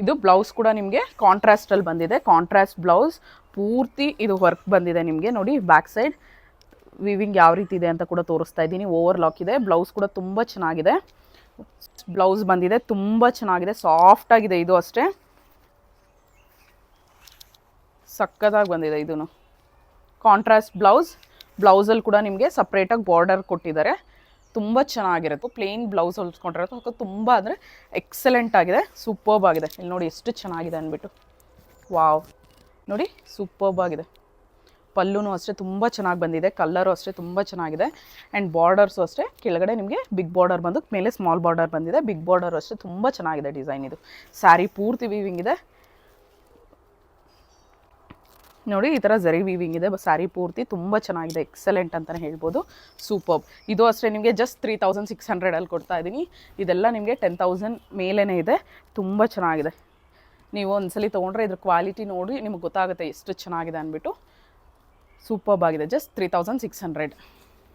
ಇದು ಬ್ಲೌಸ್ ಕೂಡ ನಿಮಗೆ ಕಾಂಟ್ರಾಸ್ಟಲ್ಲಿ ಬಂದಿದೆ. ಕಾಂಟ್ರಾಸ್ಟ್ ಬ್ಲೌಸ್ ಪೂರ್ತಿ ಇದು ವರ್ಕ್ ಬಂದಿದೆ ನಿಮಗೆ ನೋಡಿ. ಬ್ಯಾಕ್ ಸೈಡ್ ವಿವಿಂಗ್ ಯಾವ ರೀತಿ ಇದೆ ಅಂತ ಕೂಡ ತೋರಿಸ್ತಾ ಇದ್ದೀನಿ. ಓವರ್ಲಾಕ್ ಇದೆ. ಬ್ಲೌಸ್ ಕೂಡ ತುಂಬ ಚೆನ್ನಾಗಿದೆ. ಬ್ಲೌಸ್ ಬಂದಿದೆ. ತುಂಬ ಚೆನ್ನಾಗಿದೆ. ಸಾಫ್ಟಾಗಿದೆ. ಇದು ಅಷ್ಟೇ ಸಕ್ಕತ್ತಾಗಿ ಬಂದಿದೆ. ಇದೂ ಕಾಂಟ್ರಾಸ್ಟ್ ಬ್ಲೌಸಲ್ಲಿ ಕೂಡ ನಿಮಗೆ ಸಪ್ರೇಟಾಗಿ ಬಾರ್ಡರ್ ಕೊಟ್ಟಿದ್ದಾರೆ. ತುಂಬ ಚೆನ್ನಾಗಿರುತ್ತೆ. ಪ್ಲೇನ್ ಬ್ಲೌಸ್ ಹೊಲ್ಸ್ಕೊಂಡಿರೋದು ಅದು ತುಂಬ ಅಂದರೆ ಎಕ್ಸಲೆಂಟ್ ಆಗಿದೆ. ಸೂಪರ್ಬ್ ಆಗಿದೆ. ಇಲ್ಲಿ ನೋಡಿ ಎಷ್ಟು ಚೆನ್ನಾಗಿದೆ ಅಂದ್ಬಿಟ್ಟು. ವಾವ್ ನೋಡಿ, ಸೂಪರ್ಬ್ ಆಗಿದೆ. ಪಲ್ಲುನೂ ಅಷ್ಟೇ ತುಂಬ ಚೆನ್ನಾಗಿ ಬಂದಿದೆ. ಕಲ್ಲರು ಅಷ್ಟೇ ತುಂಬ ಚೆನ್ನಾಗಿದೆ. ಆ್ಯಂಡ್ ಬಾರ್ಡರ್ಸು ಅಷ್ಟೇ ಕೆಳಗಡೆ ನಿಮಗೆ ಬಿಗ್ ಬಾರ್ಡರ್ ಬಂದು ಮೇಲೆ ಸ್ಮಾಲ್ ಬಾರ್ಡರ್ ಬಂದಿದೆ. ಬಿಗ್ ಬಾರ್ಡರ್ ಅಷ್ಟೇ ತುಂಬ ಚೆನ್ನಾಗಿದೆ ಡಿಸೈನ್. ಇದು ಸ್ಯಾರಿ ಪೂರ್ತಿ ವೀವಿಂಗ್ ಇದೆ ನೋಡಿ. ಈ ಥರ ಝರಿ ವೀವಿಂಗ್ ಇದೆ ಸ್ಯಾರಿ ಪೂರ್ತಿ. ತುಂಬ ಚೆನ್ನಾಗಿದೆ. ಎಕ್ಸಲೆಂಟ್ ಅಂತಲೇ ಹೇಳ್ಬೋದು. ಸೂಪರ್ಬ್. ಇದು ಅಷ್ಟೇ ನಿಮಗೆ ಜಸ್ಟ್ 3,600 ಕೊಡ್ತಾ ಇದ್ದೀನಿ. ಇದೆಲ್ಲ ನಿಮಗೆ 10,000 ಮೇಲೇ ಇದೆ. ತುಂಬ ಚೆನ್ನಾಗಿದೆ. ನೀವು ಒಂದ್ಸಲಿ ತೊಗೊಂಡ್ರೆ ಇದ್ರ ಕ್ವಾಲಿಟಿ ನೋಡಿ ನಿಮಗೆ ಗೊತ್ತಾಗುತ್ತೆ ಎಷ್ಟು ಚೆನ್ನಾಗಿದೆ ಅಂದ್ಬಿಟ್ಟು. ಸೂಪರ್ಬ್ ಆಗಿದೆ. ಜಸ್ಟ್ 3,600.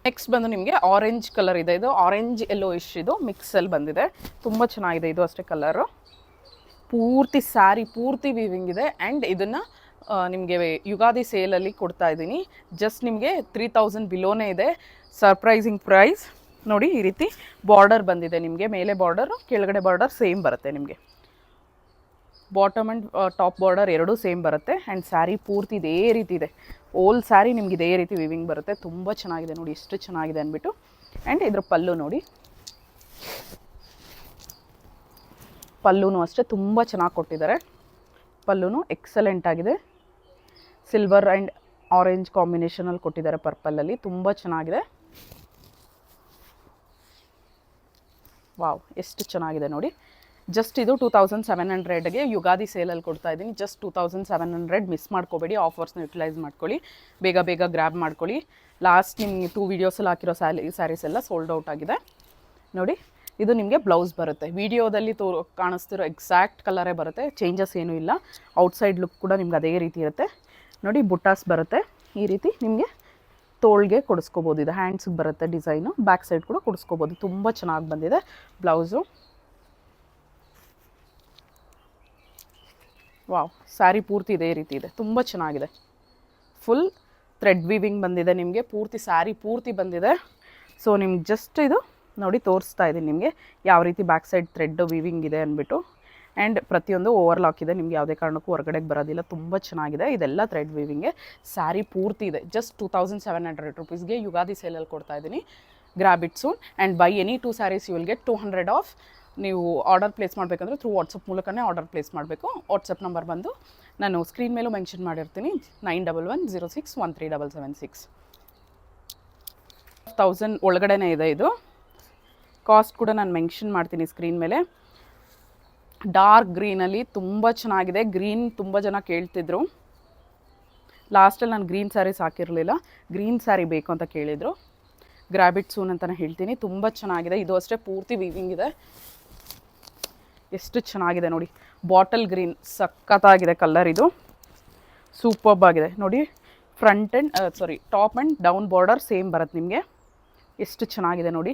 ನೆಕ್ಸ್ಟ್ ಬಂದು ನಿಮಗೆ ಆರೆಂಜ್ ಕಲರ್ ಇದೆ. ಇದು ಆರೆಂಜ್ ಎಲ್ಲೋ ಇದು ಮಿಕ್ಸಲ್ಲಿ ಬಂದಿದೆ. ತುಂಬ ಚೆನ್ನಾಗಿದೆ. ಇದು ಅಷ್ಟೇ ಕಲರು. ಪೂರ್ತಿ ಸ್ಯಾರಿ ಪೂರ್ತಿ ವೀವಿಂಗ್ ಇದೆ. ಆ್ಯಂಡ್ ಇದನ್ನು ನಿಮಗೆ ಯುಗಾದಿ ಸೇಲಲ್ಲಿ ಕೊಡ್ತಾ ಇದ್ದೀನಿ. ಜಸ್ಟ್ ನಿಮಗೆ 3,000 ಬಿಲೋನೇ ಇದೆ. ಸರ್ಪ್ರೈಸಿಂಗ್ ಪ್ರೈಸ್ ನೋಡಿ. ಈ ರೀತಿ ಬಾರ್ಡರ್ ಬಂದಿದೆ ನಿಮಗೆ. ಮೇಲೆ ಬಾರ್ಡರು ಕೆಳಗಡೆ ಬಾರ್ಡರ್ ಸೇಮ್ ಬರುತ್ತೆ ನಿಮಗೆ. ಬಾಟಮ್ ಆ್ಯಂಡ್ ಟಾಪ್ ಬಾರ್ಡರ್ ಎರಡೂ ಸೇಮ್ ಬರುತ್ತೆ. ಆ್ಯಂಡ್ ಸ್ಯಾರಿ ಪೂರ್ತಿ ಇದೇ ರೀತಿ ಇದೆ. ಓಲ್ ಸ್ಯಾರಿ ನಿಮ್ಗೆ ಇದೇ ರೀತಿ ವಿವಿಂಗ್ ಬರುತ್ತೆ. ತುಂಬ ಚೆನ್ನಾಗಿದೆ ನೋಡಿ, ಎಷ್ಟು ಚೆನ್ನಾಗಿದೆ ಅಂದ್ಬಿಟ್ಟು. ಆ್ಯಂಡ್ ಇದ್ರ ಪಲ್ಲು ನೋಡಿ, ಪಲ್ಲುನೂ ಅಷ್ಟೇ ತುಂಬ ಚೆನ್ನಾಗಿ ಕೊಟ್ಟಿದ್ದಾರೆ. ಪಲ್ಲುನೂ ಎಕ್ಸಲೆಂಟ್ ಆಗಿದೆ. ಸಿಲ್ವರ್ ಆ್ಯಂಡ್ ಆರೆಂಜ್ ಕಾಂಬಿನೇಷನಲ್ಲಿ ಕೊಟ್ಟಿದ್ದಾರೆ ಪರ್ಪಲಲ್ಲಿ, ತುಂಬ ಚೆನ್ನಾಗಿದೆ. ವಾವ್, ಎಷ್ಟು ಚೆನ್ನಾಗಿದೆ ನೋಡಿ. ಜಸ್ಟ್ ಇದು 2700ಗೆ ಯುಗಾದಿ ಸೇಲಲ್ಲಿ ಕೊಡ್ತಾ ಇದ್ದೀನಿ. ಜಸ್ಟ್ 2700, ಮಿಸ್ ಮಾಡ್ಕೋಬೇಡಿ. ಆಫರ್ಸ್ನ ಯುಟಿಲೈಸ್ ಮಾಡ್ಕೊಳ್ಳಿ, ಬೇಗ ಬೇಗ ಗ್ರ್ಯಾಬ್ ಮಾಡ್ಕೊಳ್ಳಿ. ಲಾಸ್ಟ್ ನಿಮ್ಗೆ 2 ವೀಡಿಯೋಸಲ್ಲಿ ಹಾಕಿರೋ ಸ್ಯಾರೀಸ್ ಎಲ್ಲ ಸೋಲ್ಡ್ ಔಟ್ ಆಗಿದೆ ನೋಡಿ. ಇದು ನಿಮಗೆ ಬ್ಲೌಸ್ ಬರುತ್ತೆ. ವಿಡಿಯೋದಲ್ಲಿ ಕಾಣಿಸ್ತಿರೋ ಎಕ್ಸಾಕ್ಟ್ ಕಲರೇ ಬರುತ್ತೆ, ಚೇಂಜಸ್ ಏನೂ ಇಲ್ಲ. ಔಟ್ಸೈಡ್ ಲುಕ್ ಕೂಡ ನಿಮ್ಗೆ ಅದೇ ರೀತಿ ಇರುತ್ತೆ ನೋಡಿ. ಬುಟ್ಟಾಸ್ ಬರುತ್ತೆ ಈ ರೀತಿ, ನಿಮಗೆ ತೋಳ್ಗೆ ಕೊಡಿಸ್ಕೋಬೋದು. ಇದು ಹ್ಯಾಂಡ್ಸ್ಗೆ ಬರುತ್ತೆ ಡಿಸೈನು, ಬ್ಯಾಕ್ ಸೈಡ್ ಕೂಡ ಕೊಡಿಸ್ಕೋಬೋದು. ತುಂಬ ಚೆನ್ನಾಗಿ ಬಂದಿದೆ ಬ್ಲೌಸು. ವಾವ್, ಸ್ಯಾರಿ ಪೂರ್ತಿ ಇದೇ ರೀತಿ ಇದೆ, ತುಂಬ ಚೆನ್ನಾಗಿದೆ. ಫುಲ್ ಥ್ರೆಡ್ ವೀವಿಂಗ್ ಬಂದಿದೆ ನಿಮಗೆ, ಪೂರ್ತಿ ಸ್ಯಾರಿ ಪೂರ್ತಿ ಬಂದಿದೆ. ಸೊ ನಿಮ್ಗೆ ಜಸ್ಟ್ ಇದು ನೋಡಿ ತೋರಿಸ್ತಾ ಇದ್ದೀನಿ ನಿಮಗೆ ಯಾವ ರೀತಿ ಬ್ಯಾಕ್ ಸೈಡ್ ಥ್ರೆಡ್ ವೀವಿಂಗ್ ಇದೆ ಅಂದ್ಬಿಟ್ಟು. ಆ್ಯಂಡ್ ಪ್ರತಿಯೊಂದು ಓವರ್ಲಾಕ್ ಇದೆ, ನಿಮ್ಗೆ ಯಾವುದೇ ಕಾರಣಕ್ಕೂ ಹೊರಗಡೆಗೆ ಬರೋದಿಲ್ಲ. ತುಂಬ ಚೆನ್ನಾಗಿದೆ. ಇದೆಲ್ಲ ಥ್ರೆಡ್ ವೀವಿಂಗ್ಗೆ. ಸ್ಯಾರಿ ಪೂರ್ತಿ ಇದೆ. ಜಸ್ಟ್ 2700 rupeesಗೆ ಯುಗಾದಿ ಸೇಲಲ್ಲಿ ಕೊಡ್ತಾ ಇದ್ದೀನಿ. Grab it soon and by any 2 saris you will get 200 off. ನೀವು ಆರ್ಡರ್ ಪ್ಲೇಸ್ ಮಾಡಬೇಕಂದ್ರೆ ಥ್ರೂ ವಾಟ್ಸಪ್ ಮೂಲಕನೇ ಆರ್ಡರ್ ಪ್ಲೇಸ್ ಮಾಡಬೇಕು. ವಾಟ್ಸಪ್ ನಂಬರ್ ಬಂದು ನಾನು ಸ್ಕ್ರೀನ್ ಮೇಲೂ ಮೆನ್ಷನ್ ಮಾಡಿರ್ತೀನಿ, 9110613776. 1000 ಒಳಗಡೆನೇ ಇದೆ ಇದು. ಕಾಸ್ಟ್ ಕೂಡ ನಾನು ಮೆನ್ಷನ್ ಮಾಡ್ತೀನಿ ಸ್ಕ್ರೀನ್ ಮೇಲೆ. ಡಾರ್ಕ್ ಗ್ರೀನಲ್ಲಿ ತುಂಬ ಚೆನ್ನಾಗಿದೆ. ಗ್ರೀನ್ ತುಂಬ ಜನ ಕೇಳ್ತಿದ್ರು. ಲಾಸ್ಟಲ್ಲಿ ನಾನು ಗ್ರೀನ್ ಸ್ಯಾರೀಸ್ ಹಾಕಿರಲಿಲ್ಲ, ಗ್ರೀನ್ ಸ್ಯಾರಿ ಬೇಕು ಅಂತ ಕೇಳಿದರು. ಗ್ರ್ಯಾಬ್ ಇಟ್ ಸೂನ್ ಅಂತಲೇ ಹೇಳ್ತೀನಿ. ತುಂಬ ಚೆನ್ನಾಗಿದೆ. ಇದು ಅಷ್ಟೇ ಪೂರ್ತಿ ವೀವಿಂಗ್ ಇದೆ. ಎಷ್ಟು ಚೆನ್ನಾಗಿದೆ ನೋಡಿ. ಬಾಟಲ್ ಗ್ರೀನ್ ಸಖತ್ತಾಗಿದೆ ಕಲರ್. ಇದು ಸೂಪರ್ಬ್ ಆಗಿದೆ ನೋಡಿ. Front and top and down border same ಬರುತ್ತೆ ನಿಮಗೆ. ಎಷ್ಟು ಚೆನ್ನಾಗಿದೆ ನೋಡಿ,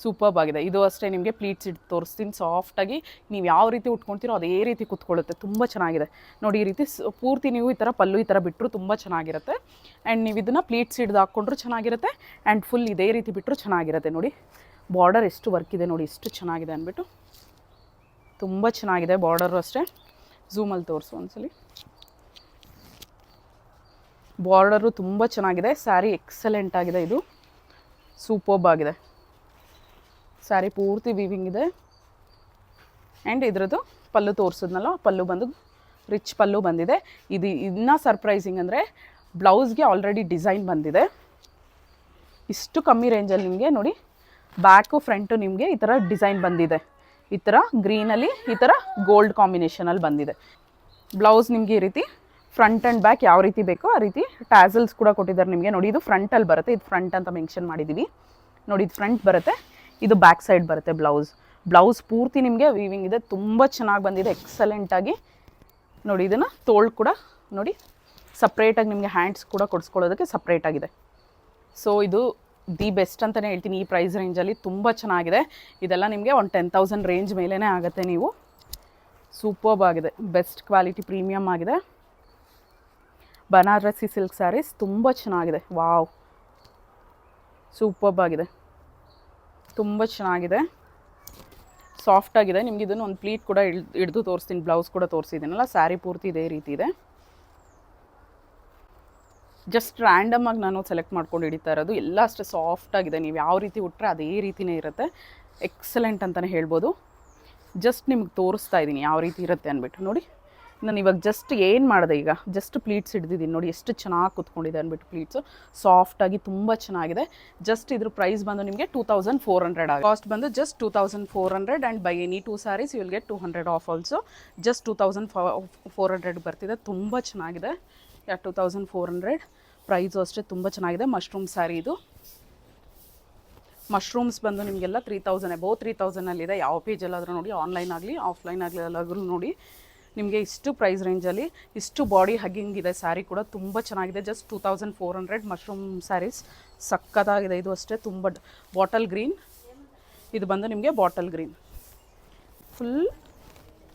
ಸೂಪರ್ಬ್ ಆಗಿದೆ. ಇದು ಅಷ್ಟೇ ನಿಮಗೆ ಪ್ಲೀಟ್ಸ್ ಇಟ್ಟು ತೋರಿಸ್ತೀನಿ. ಸಾಫ್ಟಾಗಿ ನೀವು ಯಾವ ರೀತಿ ಉಟ್ಕೊಳ್ತೀರೋ ಅದೇ ರೀತಿ ಕೂತ್ಕೊಳ್ಳುತ್ತೆ. ತುಂಬ ಚೆನ್ನಾಗಿದೆ ನೋಡಿ. ಈ ರೀತಿ ಪೂರ್ತಿ ನೀವು ಈ ಥರ ಪಲ್ಲು ಈ ಥರ ಬಿಟ್ಟರು ತುಂಬ ಚೆನ್ನಾಗಿರುತ್ತೆ. ಆ್ಯಂಡ್ ನೀವು ಇದನ್ನು ಪ್ಲೀಟ್ಸ್ ಹಿಡ್ದು ಹಾಕ್ಕೊಂಡ್ರು ಚೆನ್ನಾಗಿರುತ್ತೆ. ಆ್ಯಂಡ್ ಫುಲ್ ಇದೇ ರೀತಿ ಬಿಟ್ಟರು ಚೆನ್ನಾಗಿರುತ್ತೆ ನೋಡಿ. ಬಾರ್ಡರ್ ಎಷ್ಟು ವರ್ಕ್ ಇದೆ ನೋಡಿ, ಎಷ್ಟು ಚೆನ್ನಾಗಿದೆ ಅಂದ್ಬಿಟ್ಟು. ತುಂಬ ಚೆನ್ನಾಗಿದೆ ಬಾರ್ಡರು ಅಷ್ಟೇ. ಝೂಮಲ್ಲಿ ತೋರಿಸು ಒಂದ್ಸಲಿ. ಬಾರ್ಡರು ತುಂಬ ಚೆನ್ನಾಗಿದೆ. ಸ್ಯಾರಿ ಎಕ್ಸಲೆಂಟ್ ಆಗಿದೆ. ಇದು ಸೂಪರ್ಬ್ ಆಗಿದೆ. ಸ್ಯಾರಿ ಪೂರ್ತಿ ವೀವಿಂಗ್ ಇದೆ. ಆ್ಯಂಡ್ ಇದ್ರದ್ದು ಪಲ್ಲು ತೋರಿಸಿದ್ನಲ್ಲ, ಪಲ್ಲು ಬಂದು ರಿಚ್ ಪಲ್ಲು ಬಂದಿದೆ. ಇದು ಇನ್ನೂ ಸರ್ಪ್ರೈಸಿಂಗ್ ಅಂದರೆ ಬ್ಲೌಸ್ಗೆ ಆಲ್ರೆಡಿ ಡಿಸೈನ್ ಬಂದಿದೆ. ಇಷ್ಟು ಕಮ್ಮಿ ರೇಂಜಲ್ಲಿ ನಿಮಗೆ ನೋಡಿ, ಬ್ಯಾಕು ಫ್ರಂಟು ನಿಮಗೆ ಈ ಥರ ಡಿಸೈನ್ ಬಂದಿದೆ. ಈ ಥರ ಗ್ರೀನಲ್ಲಿ ಈ ಥರ ಗೋಲ್ಡ್ ಕಾಂಬಿನೇಷನಲ್ಲಿ ಬಂದಿದೆ. ಬ್ಲೌಸ್ ನಿಮಗೆ ಈ ರೀತಿ ಫ್ರಂಟ್ ಆ್ಯಂಡ್ ಬ್ಯಾಕ್ ಯಾವ ರೀತಿ ಬೇಕೋ ಆ ರೀತಿ ಟ್ಯಾಸಲ್ಸ್ ಕೂಡ ಕೊಟ್ಟಿದ್ದಾರೆ ನಿಮಗೆ ನೋಡಿ. ಇದು ಫ್ರಂಟಲ್ಲಿ ಬರುತ್ತೆ, ಇದು ಫ್ರಂಟ್ ಅಂತ ಮೆನ್ಷನ್ ಮಾಡಿದ್ದೀವಿ ನೋಡಿ. ಇದು ಫ್ರಂಟ್ ಬರುತ್ತೆ, ಇದು ಬ್ಯಾಕ್ ಸೈಡ್ ಬರುತ್ತೆ ಬ್ಲೌಸ್ ಪೂರ್ತಿ ನಿಮಗೆ ವೀವಿಂಗ್ ಇದೆ. ತುಂಬ ಚೆನ್ನಾಗಿ ಬಂದಿದೆ, ಎಕ್ಸಲೆಂಟಾಗಿ ನೋಡಿ. ಇದನ್ನು ತೋಳು ಕೂಡ ನೋಡಿ ಸಪ್ರೇಟಾಗಿ ನಿಮಗೆ ಹ್ಯಾಂಡ್ಸ್ ಕೂಡ ಕೊಡಿಸ್ಕೊಳ್ಳೋದಕ್ಕೆ ಸಪ್ರೇಟಾಗಿದೆ. ಸೊ ಇದು ದಿ ಬೆಸ್ಟ್ ಅಂತಲೇ ಹೇಳ್ತೀನಿ ಈ ಪ್ರೈಸ್ ರೇಂಜಲ್ಲಿ. ತುಂಬ ಚೆನ್ನಾಗಿದೆ. ಇದೆಲ್ಲ ನಿಮಗೆ ಒಂದು 10,000 ರೇಂಜ್ ಮೇಲೇ ಆಗುತ್ತೆ. ನೀವು ಸೂಪರ್ಬ್ ಆಗಿದೆ, ಬೆಸ್ಟ್ ಕ್ವಾಲಿಟಿ ಪ್ರೀಮಿಯಮ್ ಆಗಿದೆ. ಬನಾರಸಿ ಸಿಲ್ಕ್ ಸ್ಯಾರೀಸ್ ತುಂಬ ಚೆನ್ನಾಗಿದೆ. ವಾವ್, ಸೂಪರ್ಬ್ ಆಗಿದೆ, ತುಂಬ ಚೆನ್ನಾಗಿದೆ, ಸಾಫ್ಟಾಗಿದೆ. ನಿಮ್ಗೆ ಇದನ್ನು ಒಂದು ಪ್ಲೀಟ್ ಕೂಡ ಹಿಡಿದು ತೋರಿಸ್ತೀನಿ, ಬ್ಲೌಸ್ ಕೂಡ ತೋರಿಸಿದ್ದೀನಲ್ಲ. ಸ್ಯಾರಿ ಪೂರ್ತಿ ಇದೇ ರೀತಿ ಇದೆ. ಜಸ್ಟ್ ರ್ಯಾಂಡಮ್ ಆಗಿ ನಾನು ಸೆಲೆಕ್ಟ್ ಮಾಡ್ಕೊಂಡು ಹಿಡಿತಾ ಇರೋದು. ಎಲ್ಲ ಅಷ್ಟೇ ಸಾಫ್ಟಾಗಿದೆ. ನೀವು ಯಾವ ರೀತಿ ಉಟ್ಟರೆ ಅದೇ ರೀತಿಯೇ ಇರುತ್ತೆ. ಎಕ್ಸಲೆಂಟ್ ಅಂತಲೇ ಹೇಳ್ಬೋದು. ಜಸ್ಟ್ ನಿಮ್ಗೆ ತೋರಿಸ್ತಾ ಇದ್ದೀನಿ ಯಾವ ರೀತಿ ಇರುತ್ತೆ ಅಂದ್ಬಿಟ್ಟು ನೋಡಿ. ನಾನು ಇವಾಗ ಜಸ್ಟ್ ಏನು ಮಾಡಿದೆ, ಈಗ ಜಸ್ಟ್ ಪ್ಲೀಟ್ಸ್ ಹಿಡಿದಿದ್ದೀನಿ ನೋಡಿ, ಎಷ್ಟು ಚೆನ್ನಾಗಿ ಕೂತ್ಕೊಂಡಿದೆ ಅಂದ್ಬಿಟ್ಟು. ಪ್ಲೀಟ್ಸು ಸಾಫ್ಟಾಗಿ ತುಂಬ ಚೆನ್ನಾಗಿದೆ. ಜಸ್ಟ್ ಇದ್ರ ಪ್ರೈಸ್ ಬಂದು ನಿಮಗೆ 2400 ಆಗಿದೆ. ಕಾಸ್ಟ್ ಬಂದು just 2400 and by any 2 saris you will get 200 off also. Just 2400 ಬರ್ತಿದೆ. ತುಂಬ ಚೆನ್ನಾಗಿದೆ. 2400 ಪ್ರೈಸು ಅಷ್ಟೇ ತುಂಬ ಚೆನ್ನಾಗಿದೆ. ಮಶ್ರೂಮ್ ಸ್ಯಾರಿ ಇದು. ಮಶ್ರೂಮ್ಸ್ ಬಂದು ನಿಮಗೆಲ್ಲ 3000 ಅಬೌವ್ 3000ಅಲ್ಲಿದೆ. ಯಾವ ಪೇಜಲ್ಲಾದರೂ ನೋಡಿ, ಆನ್ಲೈನ್ ಆಗಲಿ ಆಫ್ಲೈನ್ ಆಗಲಿ ಎಲ್ಲಾದರೂ ನೋಡಿ, ನಿಮಗೆ ಇಷ್ಟು ಪ್ರೈಸ್ ರೇಂಜಲ್ಲಿ ಇಷ್ಟು ಬಾಡಿ ಹಗ್ಗಿಂಗ್ ಇದೆ. ಸ್ಯಾರಿ ಕೂಡ ತುಂಬ ಚೆನ್ನಾಗಿದೆ. ಜಸ್ಟ್ 2400 ಮಶ್ರೂಮ್ ಸ್ಯಾರೀಸ್ ಸಕ್ಕತ್ತಾಗಿದೆ. ಇದು ಅಷ್ಟೇ ತುಂಬ ಬಾಟಲ್ ಗ್ರೀನ್. ಇದು ಬಂದು ನಿಮಗೆ ಬಾಟಲ್ ಗ್ರೀನ್ ಫುಲ್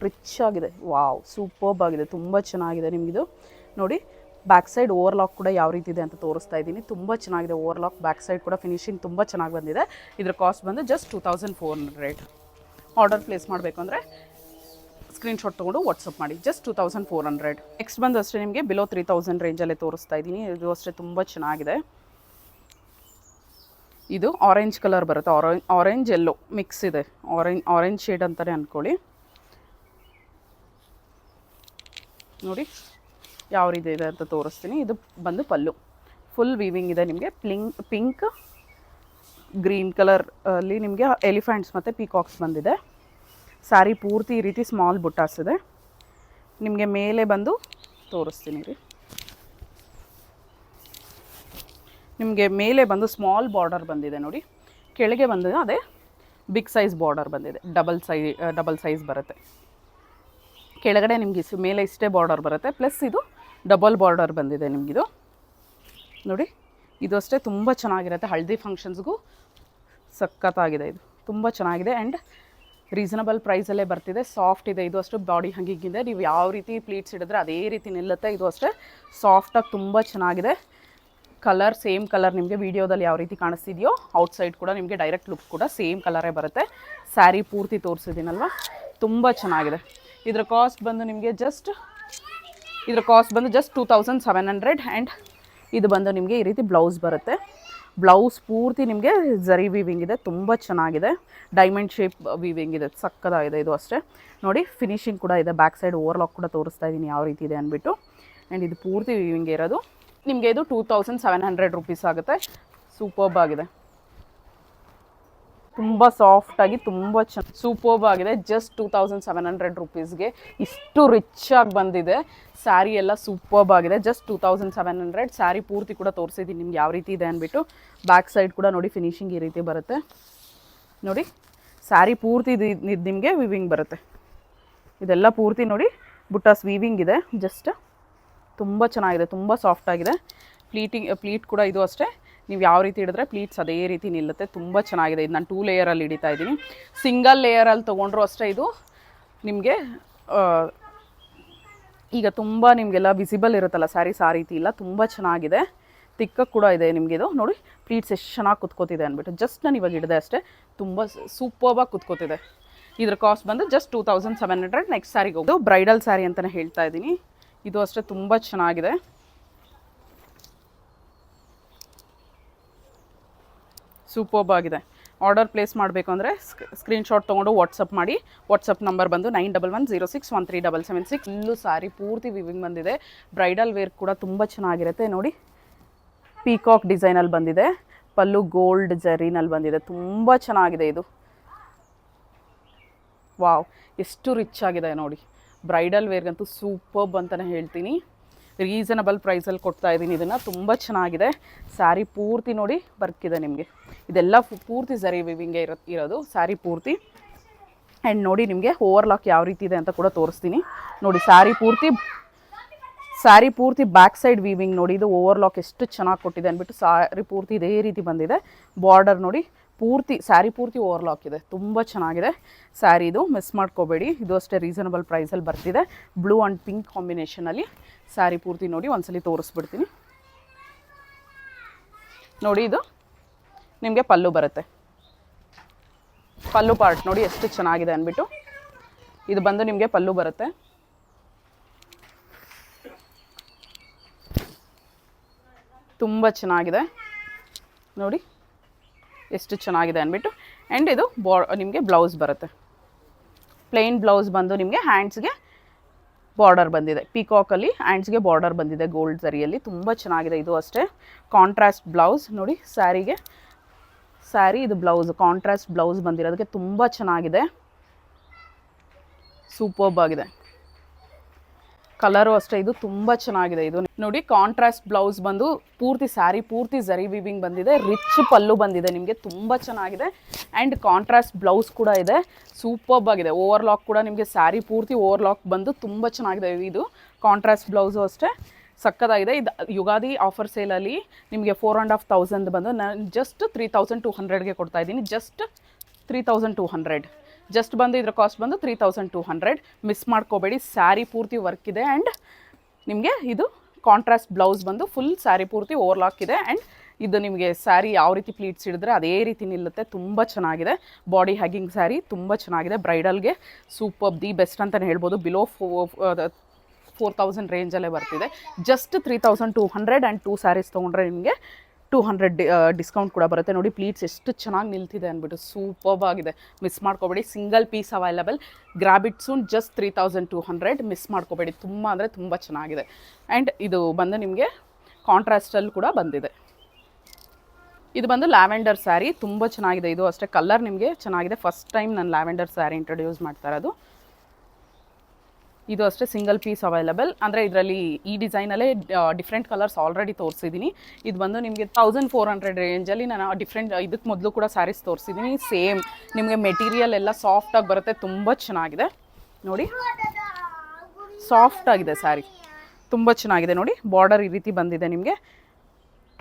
ರಿಚ್ ಆಗಿದೆ. ವಾವ್, ಸೂಪರ್ಬ್ ಆಗಿದೆ, ತುಂಬ ಚೆನ್ನಾಗಿದೆ. ನಿಮಗಿದು ನೋಡಿ ಬ್ಯಾಕ್ ಸೈಡ್ ಓವರ್ಲಾಕ್ ಕೂಡ ಯಾವ ರೀತಿ ಇದೆ ಅಂತ ತೋರಿಸ್ತಾ ಇದ್ದೀನಿ. ತುಂಬ ಚೆನ್ನಾಗಿದೆ ಓವರ್ಲಾಕ್, ಬ್ಯಾಕ್ ಸೈಡ್ ಕೂಡ ಫಿನಿಶಿಂಗ್ ತುಂಬ ಚೆನ್ನಾಗಿ ಬಂದಿದೆ. ಇದರ ಕಾಸ್ಟ್ ಬಂದು ಜಸ್ಟ್ 2400. ಆರ್ಡರ್ ಪ್ಲೇಸ್ ಮಾಡಬೇಕು ಅಂದರೆ ಸ್ಕ್ರೀನ್ಶಾಟ್ ತೊಗೊಂಡು ವಾಟ್ಸಪ್ ಮಾಡಿ. ಜಸ್ಟ್ 2400. ನೆಕ್ಸ್ಟ್ ಬಂದು ಅಷ್ಟೇ ನಿಮಗೆ ಬಿಲೋ 3000 ರೇಂಜಲ್ಲೇ ತೋರಿಸ್ತಾ ಇದ್ದೀನಿ. ಇದು ಅಷ್ಟೇ ತುಂಬ ಚೆನ್ನಾಗಿದೆ. ಇದು ಆರೆಂಜ್ ಕಲರ್ ಬರುತ್ತೆ, ಆರೆಂಜ್ ಎಲ್ಲೋ ಮಿಕ್ಸ್ ಇದೆ, ಆರೆಂಜ್ ಶೇಡ್ ಅಂತಲೇ ಅಂದ್ಕೊಳ್ಳಿ. ನೋಡಿ ಯಾವ ರೀತಿ ಇದೆ ಅಂತ ತೋರಿಸ್ತೀನಿ. ಇದು ಬಂದು ಪಲ್ಲು, ಫುಲ್ ವೀವಿಂಗ್ ಇದೆ ನಿಮಗೆ. ಪಿಂಕ್ ಗ್ರೀನ್ ಕಲರ್ ಅಲ್ಲಿ ನಿಮಗೆ ಎಲಿಫೆಂಟ್ಸ್ ಮತ್ತು ಪೀಕಾಕ್ಸ್ ಬಂದಿದೆ. ಸ್ಯಾರಿ ಪೂರ್ತಿ ಈ ರೀತಿ ಸ್ಮಾಲ್ ಬುಟ್ಟಾಸ್ ಇದೆ. ನಿಮಗೆ ಮೇಲೆ ಬಂದು ತೋರಿಸ್ತೀನಿ ರೀ. ನಿಮಗೆ ಮೇಲೆ ಬಂದು ಸ್ಮಾಲ್ ಬಾರ್ಡರ್ ಬಂದಿದೆ ನೋಡಿ. ಕೆಳಗೆ ಬಂದಿದೆ ಅದೇ ಬಿಗ್ ಸೈಜ್ ಬಾರ್ಡರ್ ಬಂದಿದೆ. ಡಬಲ್ ಸೈಜ್ ಬರುತ್ತೆ. ಕೆಳಗಡೆ ನಿಮಗೆ ಮೇಲೆ ಇಷ್ಟೇ ಬಾರ್ಡರ್ ಬರುತ್ತೆ, ಪ್ಲಸ್ ಇದು ಡಬಲ್ ಬಾರ್ಡರ್ ಬಂದಿದೆ ನಿಮಗಿದು ನೋಡಿ. ಇದು ಅಷ್ಟೇ ತುಂಬ ಚೆನ್ನಾಗಿರುತ್ತೆ. ಹಳದಿ ಫಂಕ್ಷನ್ಸ್ಗೂ ಸಖತ್ತಾಗಿದೆ. ಇದು ತುಂಬ ಚೆನ್ನಾಗಿದೆ ಆ್ಯಂಡ್ ರೀಸನಬಲ್ ಪ್ರೈಸಲ್ಲೇ ಬರ್ತಿದೆ. ಸಾಫ್ಟ್ ಇದೆ. ಇದು ಅಷ್ಟು ಬಾಡಿ ಹಂಗಿಗಿದೆ. ನೀವು ಯಾವ ರೀತಿ ಪ್ಲೀಟ್ಸ್ ಹಿಡಿದ್ರೆ ಅದೇ ರೀತಿ ನಿಲ್ಲುತ್ತೆ. ಇದು ಅಷ್ಟೇ ಸಾಫ್ಟಾಗಿ ತುಂಬ ಚೆನ್ನಾಗಿದೆ. ಕಲರ್ ಸೇಮ್ ಕಲರ್ ನಿಮಗೆ ವಿಡಿಯೋದಲ್ಲಿ ಯಾವ ರೀತಿ ಕಾಣಿಸ್ತಿದೆಯೋ ಔಟ್ಸೈಡ್ ಕೂಡ ನಿಮಗೆ ಡೈರೆಕ್ಟ್ ಲುಕ್ ಕೂಡ ಸೇಮ್ ಕಲರೇ ಬರುತ್ತೆ. ಸ್ಯಾರಿ ಪೂರ್ತಿ ತೋರಿಸಿದ್ದೀನಲ್ವ, ತುಂಬ ಚೆನ್ನಾಗಿದೆ. ಇದರ ಕಾಸ್ಟ್ ಬಂದು ನಿಮಗೆ ಜಸ್ಟ್ 2700 ಆ್ಯಂಡ್ ಇದು ಬಂದು ನಿಮಗೆ ಈ ರೀತಿ ಬ್ಲೌಸ್ ಬರುತ್ತೆ. ಬ್ಲೌಸ್ ಪೂರ್ತಿ ನಿಮಗೆ ಜರಿ ವೀವಿಂಗ್ ಇದೆ, ತುಂಬ ಚೆನ್ನಾಗಿದೆ. ಡೈಮಂಡ್ ಶೇಪ್ ವೀವಿಂಗ್ ಇದೆ, ಸಕ್ಕದಾಗಿದೆ. ಇದು ಅಷ್ಟೇ ನೋಡಿ. ಫಿನಿಶಿಂಗ್ ಕೂಡ ಇದೆ. ಬ್ಯಾಕ್ ಸೈಡ್ ಓವರ್ಲಾಕ್ ಕೂಡ ತೋರಿಸ್ತಾ ಇದ್ದೀನಿ ಯಾವ ರೀತಿ ಇದೆ ಅಂದ್ಬಿಟ್ಟು. ಆ್ಯಂಡ್ ಇದು ಪೂರ್ತಿ ವೀವಿಂಗ್ ಇರೋದು. ನಿಮಗೆ ಇದು 2700 ರುಪೀಸ್ ಆಗುತ್ತೆ. ಸೂಪರ್ಬ್ ಆಗಿದೆ, ತುಂಬ ಸಾಫ್ಟಾಗಿ ತುಂಬ ಸೂಪರ್ಬ್ ಆಗಿದೆ. ಜಸ್ಟ್ 2700 ರುಪೀಸ್ಗೆ ಇಷ್ಟು ರಿಚಾಗಿ ಬಂದಿದೆ. ಸ್ಯಾರಿ ಎಲ್ಲ ಸೂಪರ್ಬ್ ಆಗಿದೆ. ಜಸ್ಟ್ 2700. ಸ್ಯಾರಿ ಪೂರ್ತಿ ಕೂಡ ತೋರಿಸಿದ್ದೀನಿ ನಿಮ್ಗೆ ಯಾವ ರೀತಿ ಇದೆ ಅಂದ್ಬಿಟ್ಟು. ಬ್ಯಾಕ್ ಸೈಡ್ ಕೂಡ ನೋಡಿ ಫಿನಿಶಿಂಗ್ ಈ ರೀತಿ ಬರುತ್ತೆ ನೋಡಿ. ಸ್ಯಾರಿ ಪೂರ್ತಿ ಇದು ನಿಮಗೆ ವಿವಿಂಗ್ ಬರುತ್ತೆ. ಇದೆಲ್ಲ ಪೂರ್ತಿ ನೋಡಿ ಬುಟ್ಟಾಸ್ ವೀವಿಂಗ್ ಇದೆ. ಜಸ್ಟ್ ತುಂಬ ಚೆನ್ನಾಗಿದೆ, ತುಂಬ ಸಾಫ್ಟಾಗಿದೆ. ಪ್ಲೀಟ್ ಕೂಡ ಇದು ಅಷ್ಟೇ ನೀವು ಯಾವ ರೀತಿ ಹಿಡಿದ್ರೆ ಪ್ಲೀಟ್ಸ್ ಅದೇ ರೀತಿ ನಿಲ್ಲುತ್ತೆ. ತುಂಬ ಚೆನ್ನಾಗಿದೆ. ಇದು ನಾನು 2 ಲೇಯರಲ್ಲಿ ಹಿಡಿತಾ ಇದ್ದೀನಿ. ಸಿಂಗಲ್ ಲೇಯರಲ್ಲಿ ತೊಗೊಂಡ್ರು ಅಷ್ಟೇ ಇದು ನಿಮಗೆ ಈಗ ತುಂಬ ನಿಮಗೆಲ್ಲ ವಿಸಿಬಲ್ ಇರುತ್ತಲ್ಲ ಸ್ಯಾರೀಸ್, ಆ ರೀತಿ ಇಲ್ಲ. ತುಂಬ ಚೆನ್ನಾಗಿದೆ. ತಿಕ್ಕ ಕೂಡ ಇದೆ ನಿಮಗಿದು ನೋಡಿ. ಪ್ಲೀಟ್ಸ್ ಎಷ್ಟು ಚೆನ್ನಾಗಿ ಕುತ್ಕೋತಿದೆ ಅಂದ್ಬಿಟ್ಟು. ಜಸ್ಟ್ ನಾನು ಇವಾಗ ಹಿಡಿದೆ ಅಷ್ಟೇ, ತುಂಬ ಸೂಪರ್ಬಾಗಿ ಕುತ್ಕೋತಿದೆ. ಇದ್ರ ಕಾಸ್ಟ್ ಬಂದು ಜಸ್ಟ್ 2700. ನೆಕ್ಸ್ಟ್ ಸ್ಯಾರಿಗೆ ಹೋಗೋದು ಬ್ರೈಡಲ್ ಸ್ಯಾರಿ ಅಂತಲೇ ಹೇಳ್ತಾ ಇದ್ದೀನಿ. ಇದು ಅಷ್ಟೇ ತುಂಬ ಚೆನ್ನಾಗಿದೆ. ಸೂಪರ್ಬ್ ಆಗಿದೆ. ಆರ್ಡರ್ ಪ್ಲೇಸ್ ಮಾಡಬೇಕು ಅಂದರೆ ಸ್ಕ್ರೀನ್ಶಾಟ್ ತೊಗೊಂಡು ವಾಟ್ಸಪ್ ಮಾಡಿ. ವಾಟ್ಸಪ್ ನಂಬರ್ ಬಂದು 9110613776. ಇಲ್ಲೂ ಸ್ಯಾರಿ ಪೂರ್ತಿ ವಿವಿಂಗ್ ಬಂದಿದೆ. ಬ್ರೈಡಲ್ ವೇರ್ ಕೂಡ ತುಂಬ ಚೆನ್ನಾಗಿರುತ್ತೆ ನೋಡಿ. ಪೀಕಾಕ್ ಡಿಸೈನಲ್ಲಿ ಬಂದಿದೆ. ಪಲ್ಲು ಗೋಲ್ಡ್ ಜರಿನಲ್ಲಿ ಬಂದಿದೆ. ತುಂಬ ಚೆನ್ನಾಗಿದೆ ಇದು. ವಾವ್, ಎಷ್ಟು ರಿಚ್ ಆಗಿದೆ ನೋಡಿ. ಬ್ರೈಡಲ್ ವೇರ್ಗಂತೂ ಸೂಪರ್ಬ್ ಅಂತಲೇ ಹೇಳ್ತೀನಿ. ರೀಸನಬಲ್ ಪ್ರೈಸಲ್ಲಿ ಕೊಡ್ತಾ ಇದ್ದೀನಿ ಇದನ್ನು. ತುಂಬ ಚೆನ್ನಾಗಿದೆ. ಸ್ಯಾರಿ ಪೂರ್ತಿ ನೋಡಿ ಬರ್ಕಿದೆ ನಿಮಗೆ. ಇದೆಲ್ಲ ಪೂರ್ತಿ ಜರಿ ವಿವಿಂಗೇ ಇರೋದು ಸ್ಯಾರಿ ಪೂರ್ತಿ. ಆ್ಯಂಡ್ ನೋಡಿ ನಿಮಗೆ ಓವರ್ಲಾಕ್ ಯಾವ ರೀತಿ ಇದೆ ಅಂತ ಕೂಡ ತೋರಿಸ್ತೀನಿ ನೋಡಿ. ಸ್ಯಾರಿ ಪೂರ್ತಿ ಬ್ಯಾಕ್ ಸೈಡ್ ವೀವಿಂಗ್ ನೋಡಿ. ಇದು ಓವರ್ಲಾಕ್ ಎಷ್ಟು ಚೆನ್ನಾಗಿ ಕೊಟ್ಟಿದೆ ಅಂದ್ಬಿಟ್ಟು. ಸ್ಯಾರಿ ಪೂರ್ತಿ ಇದೇ ರೀತಿ ಬಂದಿದೆ. ಬಾರ್ಡರ್ ನೋಡಿ ಪೂರ್ತಿ ಸ್ಯಾರಿ ಪೂರ್ತಿ ಓವರ್ಲಾಕ್ ಇದೆ. ತುಂಬ ಚೆನ್ನಾಗಿದೆ ಸ್ಯಾರಿ. ಇದು ಮಿಸ್ ಮಾಡ್ಕೋಬೇಡಿ. ಇದು ಅಷ್ಟೇ ರೀಸನಬಲ್ ಪ್ರೈಸಲ್ಲಿ ಬರ್ತಿದೆ. ಬ್ಲೂ ಆ್ಯಂಡ್ ಪಿಂಕ್ ಕಾಂಬಿನೇಷನಲ್ಲಿ ಸ್ಯಾರಿ ಪೂರ್ತಿ ನೋಡಿ. ಒಂದ್ಸಲಿ ತೋರಿಸ್ಬಿಡ್ತೀನಿ ನೋಡಿ. ಇದು ನಿಮಗೆ ಪಲ್ಲು ಬರುತ್ತೆ. ಪಲ್ಲು ಪಾರ್ಟ್ ನೋಡಿ ಎಷ್ಟು ಚೆನ್ನಾಗಿದೆ ಅಂದ್ಬಿಟ್ಟು. ಇದು ಬಂದು ನಿಮಗೆ ಪಲ್ಲು ಬರುತ್ತೆ. ತುಂಬ ಚೆನ್ನಾಗಿದೆ ನೋಡಿ ಎಷ್ಟು ಚೆನ್ನಾಗಿದೆ ಅಂದ್ಬಿಟ್ಟು. ಆ್ಯಂಡ್ ಇದು ನಿಮಗೆ ಬ್ಲೌಸ್ ಬರುತ್ತೆ. ಪ್ಲೇನ್ ಬ್ಲೌಸ್ ಬಂದು ನಿಮಗೆ ಹ್ಯಾಂಡ್ಸ್ಗೆ ಬಾರ್ಡರ್ ಬಂದಿದೆ. ಪೀಕಾಕಲ್ಲಿ ಹ್ಯಾಂಡ್ಸ್ಗೆ ಬಾರ್ಡರ್ ಬಂದಿದೆ ಗೋಲ್ಡ್ ಜರಿಯಲ್ಲಿ. ತುಂಬ ಚೆನ್ನಾಗಿದೆ. ಇದು ಅಷ್ಟೇ ಕಾಂಟ್ರಾಸ್ಟ್ ಬ್ಲೌಸ್ ನೋಡಿ. ಸ್ಯಾರಿ ಇದು ಬ್ಲೌಸ್ ಕಾಂಟ್ರಾಸ್ಟ್ ಬ್ಲೌಸ್ ಬಂದಿರೋದಕ್ಕೆ ತುಂಬ ಚೆನ್ನಾಗಿದೆ. ಸೂಪರ್ಬ್ ಆಗಿದೆ. ಕಲರು ಅಷ್ಟೇ ಇದು ತುಂಬ ಚೆನ್ನಾಗಿದೆ. ಇದು ನೋಡಿ ಕಾಂಟ್ರಾಸ್ಟ್ ಬ್ಲೌಸ್ ಬಂದು ಪೂರ್ತಿ ಸ್ಯಾರಿ ಪೂರ್ತಿ ಜರಿ ವಿವಿಂಗ್ ಬಂದಿದೆ. ರಿಚ್ ಪಲ್ಲು ಬಂದಿದೆ ನಿಮಗೆ. ತುಂಬ ಚೆನ್ನಾಗಿದೆ. ಆ್ಯಂಡ್ ಕಾಂಟ್ರಾಸ್ಟ್ ಬ್ಲೌಸ್ ಕೂಡ ಇದೆ. ಸೂಪರ್ಬ್ ಆಗಿದೆ. ಓವರ್ಲಾಕ್ ಕೂಡ ನಿಮಗೆ ಸ್ಯಾರಿ ಪೂರ್ತಿ ಓವರ್ಲಾಕ್ ಬಂದು ತುಂಬ ಚೆನ್ನಾಗಿದೆ. ಇದು ಕಾಂಟ್ರಾಸ್ಟ್ ಬ್ಲೌಸು ಅಷ್ಟೇ ಸಕ್ಕತ್ತಾಗಿದೆ. ಇದು ಯುಗಾದಿ ಆಫರ್ ಸೇಲಲ್ಲಿ ನಿಮಗೆ 4500 ಬಂದು ನಾನು ಜಸ್ಟ್ 3200ಗೆ ಕೊಡ್ತಾ ಇದ್ದೀನಿ. ಜಸ್ಟ್ 3200. ಜಸ್ಟ್ ಬಂದು ಇದರ ಕಾಸ್ಟ್ ಬಂದು 3200. ಮಿಸ್ ಮಾಡ್ಕೋಬೇಡಿ. ಸ್ಯಾರಿ ಪೂರ್ತಿ ವರ್ಕ್ ಇದೆ. ಆ್ಯಂಡ್ ನಿಮಗೆ ಇದು ಕಾಂಟ್ರಾಸ್ಟ್ ಬ್ಲೌಸ್ ಬಂದು ಫುಲ್ ಸ್ಯಾರಿ ಪೂರ್ತಿ ಓವರ್ಲಾಕ್ ಇದೆ. ಆ್ಯಂಡ್ ಇದು ನಿಮಗೆ ಸ್ಯಾರಿ ಯಾವ ರೀತಿ ಪ್ಲೀಟ್ಸ್ ಹಿಡಿದ್ರೆ ಅದೇ ರೀತಿ ನಿಲ್ಲುತ್ತೆ. ತುಂಬ ಚೆನ್ನಾಗಿದೆ. ಬಾಡಿ ಹ್ಯಾಗಿಂಗ್ ಸ್ಯಾರಿ ತುಂಬ ಚೆನ್ನಾಗಿದೆ. ಬ್ರೈಡಲ್ಗೆ ಸೂಪರ್ ದಿ ಬೆಸ್ಟ್ ಅಂತಲೇ ಹೇಳ್ಬೋದು. ಬಿಲೋ 4000 ರೇಂಜಲ್ಲೇ ಬರ್ತಿದೆ. ಜಸ್ಟ್ 3200 ಆ್ಯಂಡ್ 2 ಸ್ಯಾರೀಸ್ ತೊಗೊಂಡ್ರೆ ನಿಮಗೆ 200 ಡಿಸ್ಕೌಂಟ್ ಕೂಡ ಬರುತ್ತೆ. ನೋಡಿ ಪ್ಲೀಟ್ಸ್ ಎಷ್ಟು ಚೆನ್ನಾಗಿ ನಿಲ್ತಿದೆ ಅಂದ್ಬಿಟ್ಟು ಸೂಪರ್ಬ್ ಆಗಿದೆ. ಮಿಸ್ ಮಾಡ್ಕೋಬೇಡಿ. Single piece available. Grab it soon. Just 3200. Miss ಮಾಡ್ಕೋಬೇಡಿ. ತುಂಬ ಅಂದರೆ ತುಂಬ ಚೆನ್ನಾಗಿದೆ. ಆ್ಯಂಡ್ ಇದು ಬಂದು ನಿಮಗೆ ಕಾಂಟ್ರಾಸ್ಟಲ್ಲಿ ಕೂಡ ಬಂದಿದೆ. ಇದು ಬಂದು ಲ್ಯಾವೆಂಡರ್ ಸ್ಯಾರಿ. ತುಂಬ ಚೆನ್ನಾಗಿದೆ. ಇದು ಅಷ್ಟೇ ಕಲರ್ ನಿಮಗೆ ಚೆನ್ನಾಗಿದೆ. ಫಸ್ಟ್ ಟೈಮ್ ನಾನು ಲ್ಯಾವೆಂಡರ್ ಸ್ಯಾರಿ ಇಂಟ್ರೊಡ್ಯೂಸ್ ಮಾಡ್ತಾ ಇರೋದು. ಇದು ಅಷ್ಟೇ ಸಿಂಗಲ್ ಪೀಸ್ ಅವೈಲಬಲ್. ಅಂದರೆ ಇದರಲ್ಲಿ ಈ ಡಿಸೈನಲ್ಲೇ ಡಿಫ್ರೆಂಟ್ ಕಲರ್ಸ್ ಆಲ್ರೆಡಿ ತೋರಿಸಿದ್ದೀನಿ. ಇದು ಬಂದು ನಿಮಗೆ 1400 ರೇಂಜಲ್ಲಿ ನಾನು ಡಿಫ್ರೆಂಟ್ ಇದಕ್ಕೆ ಮೊದಲು ಕೂಡ ಸ್ಯಾರೀಸ್ ತೋರಿಸಿದ್ದೀನಿ. ಸೇಮ್ ನಿಮಗೆ ಮೆಟೀರಿಯಲ್ ಎಲ್ಲ ಸಾಫ್ಟಾಗಿ ಬರುತ್ತೆ. ತುಂಬ ಚೆನ್ನಾಗಿದೆ ನೋಡಿ. ಸಾಫ್ಟ್ ಆಗಿದೆ ಸ್ಯಾರಿ. ತುಂಬ ಚೆನ್ನಾಗಿದೆ ನೋಡಿ. ಬಾರ್ಡರ್ ಈ ರೀತಿ ಬಂದಿದೆ ನಿಮಗೆ.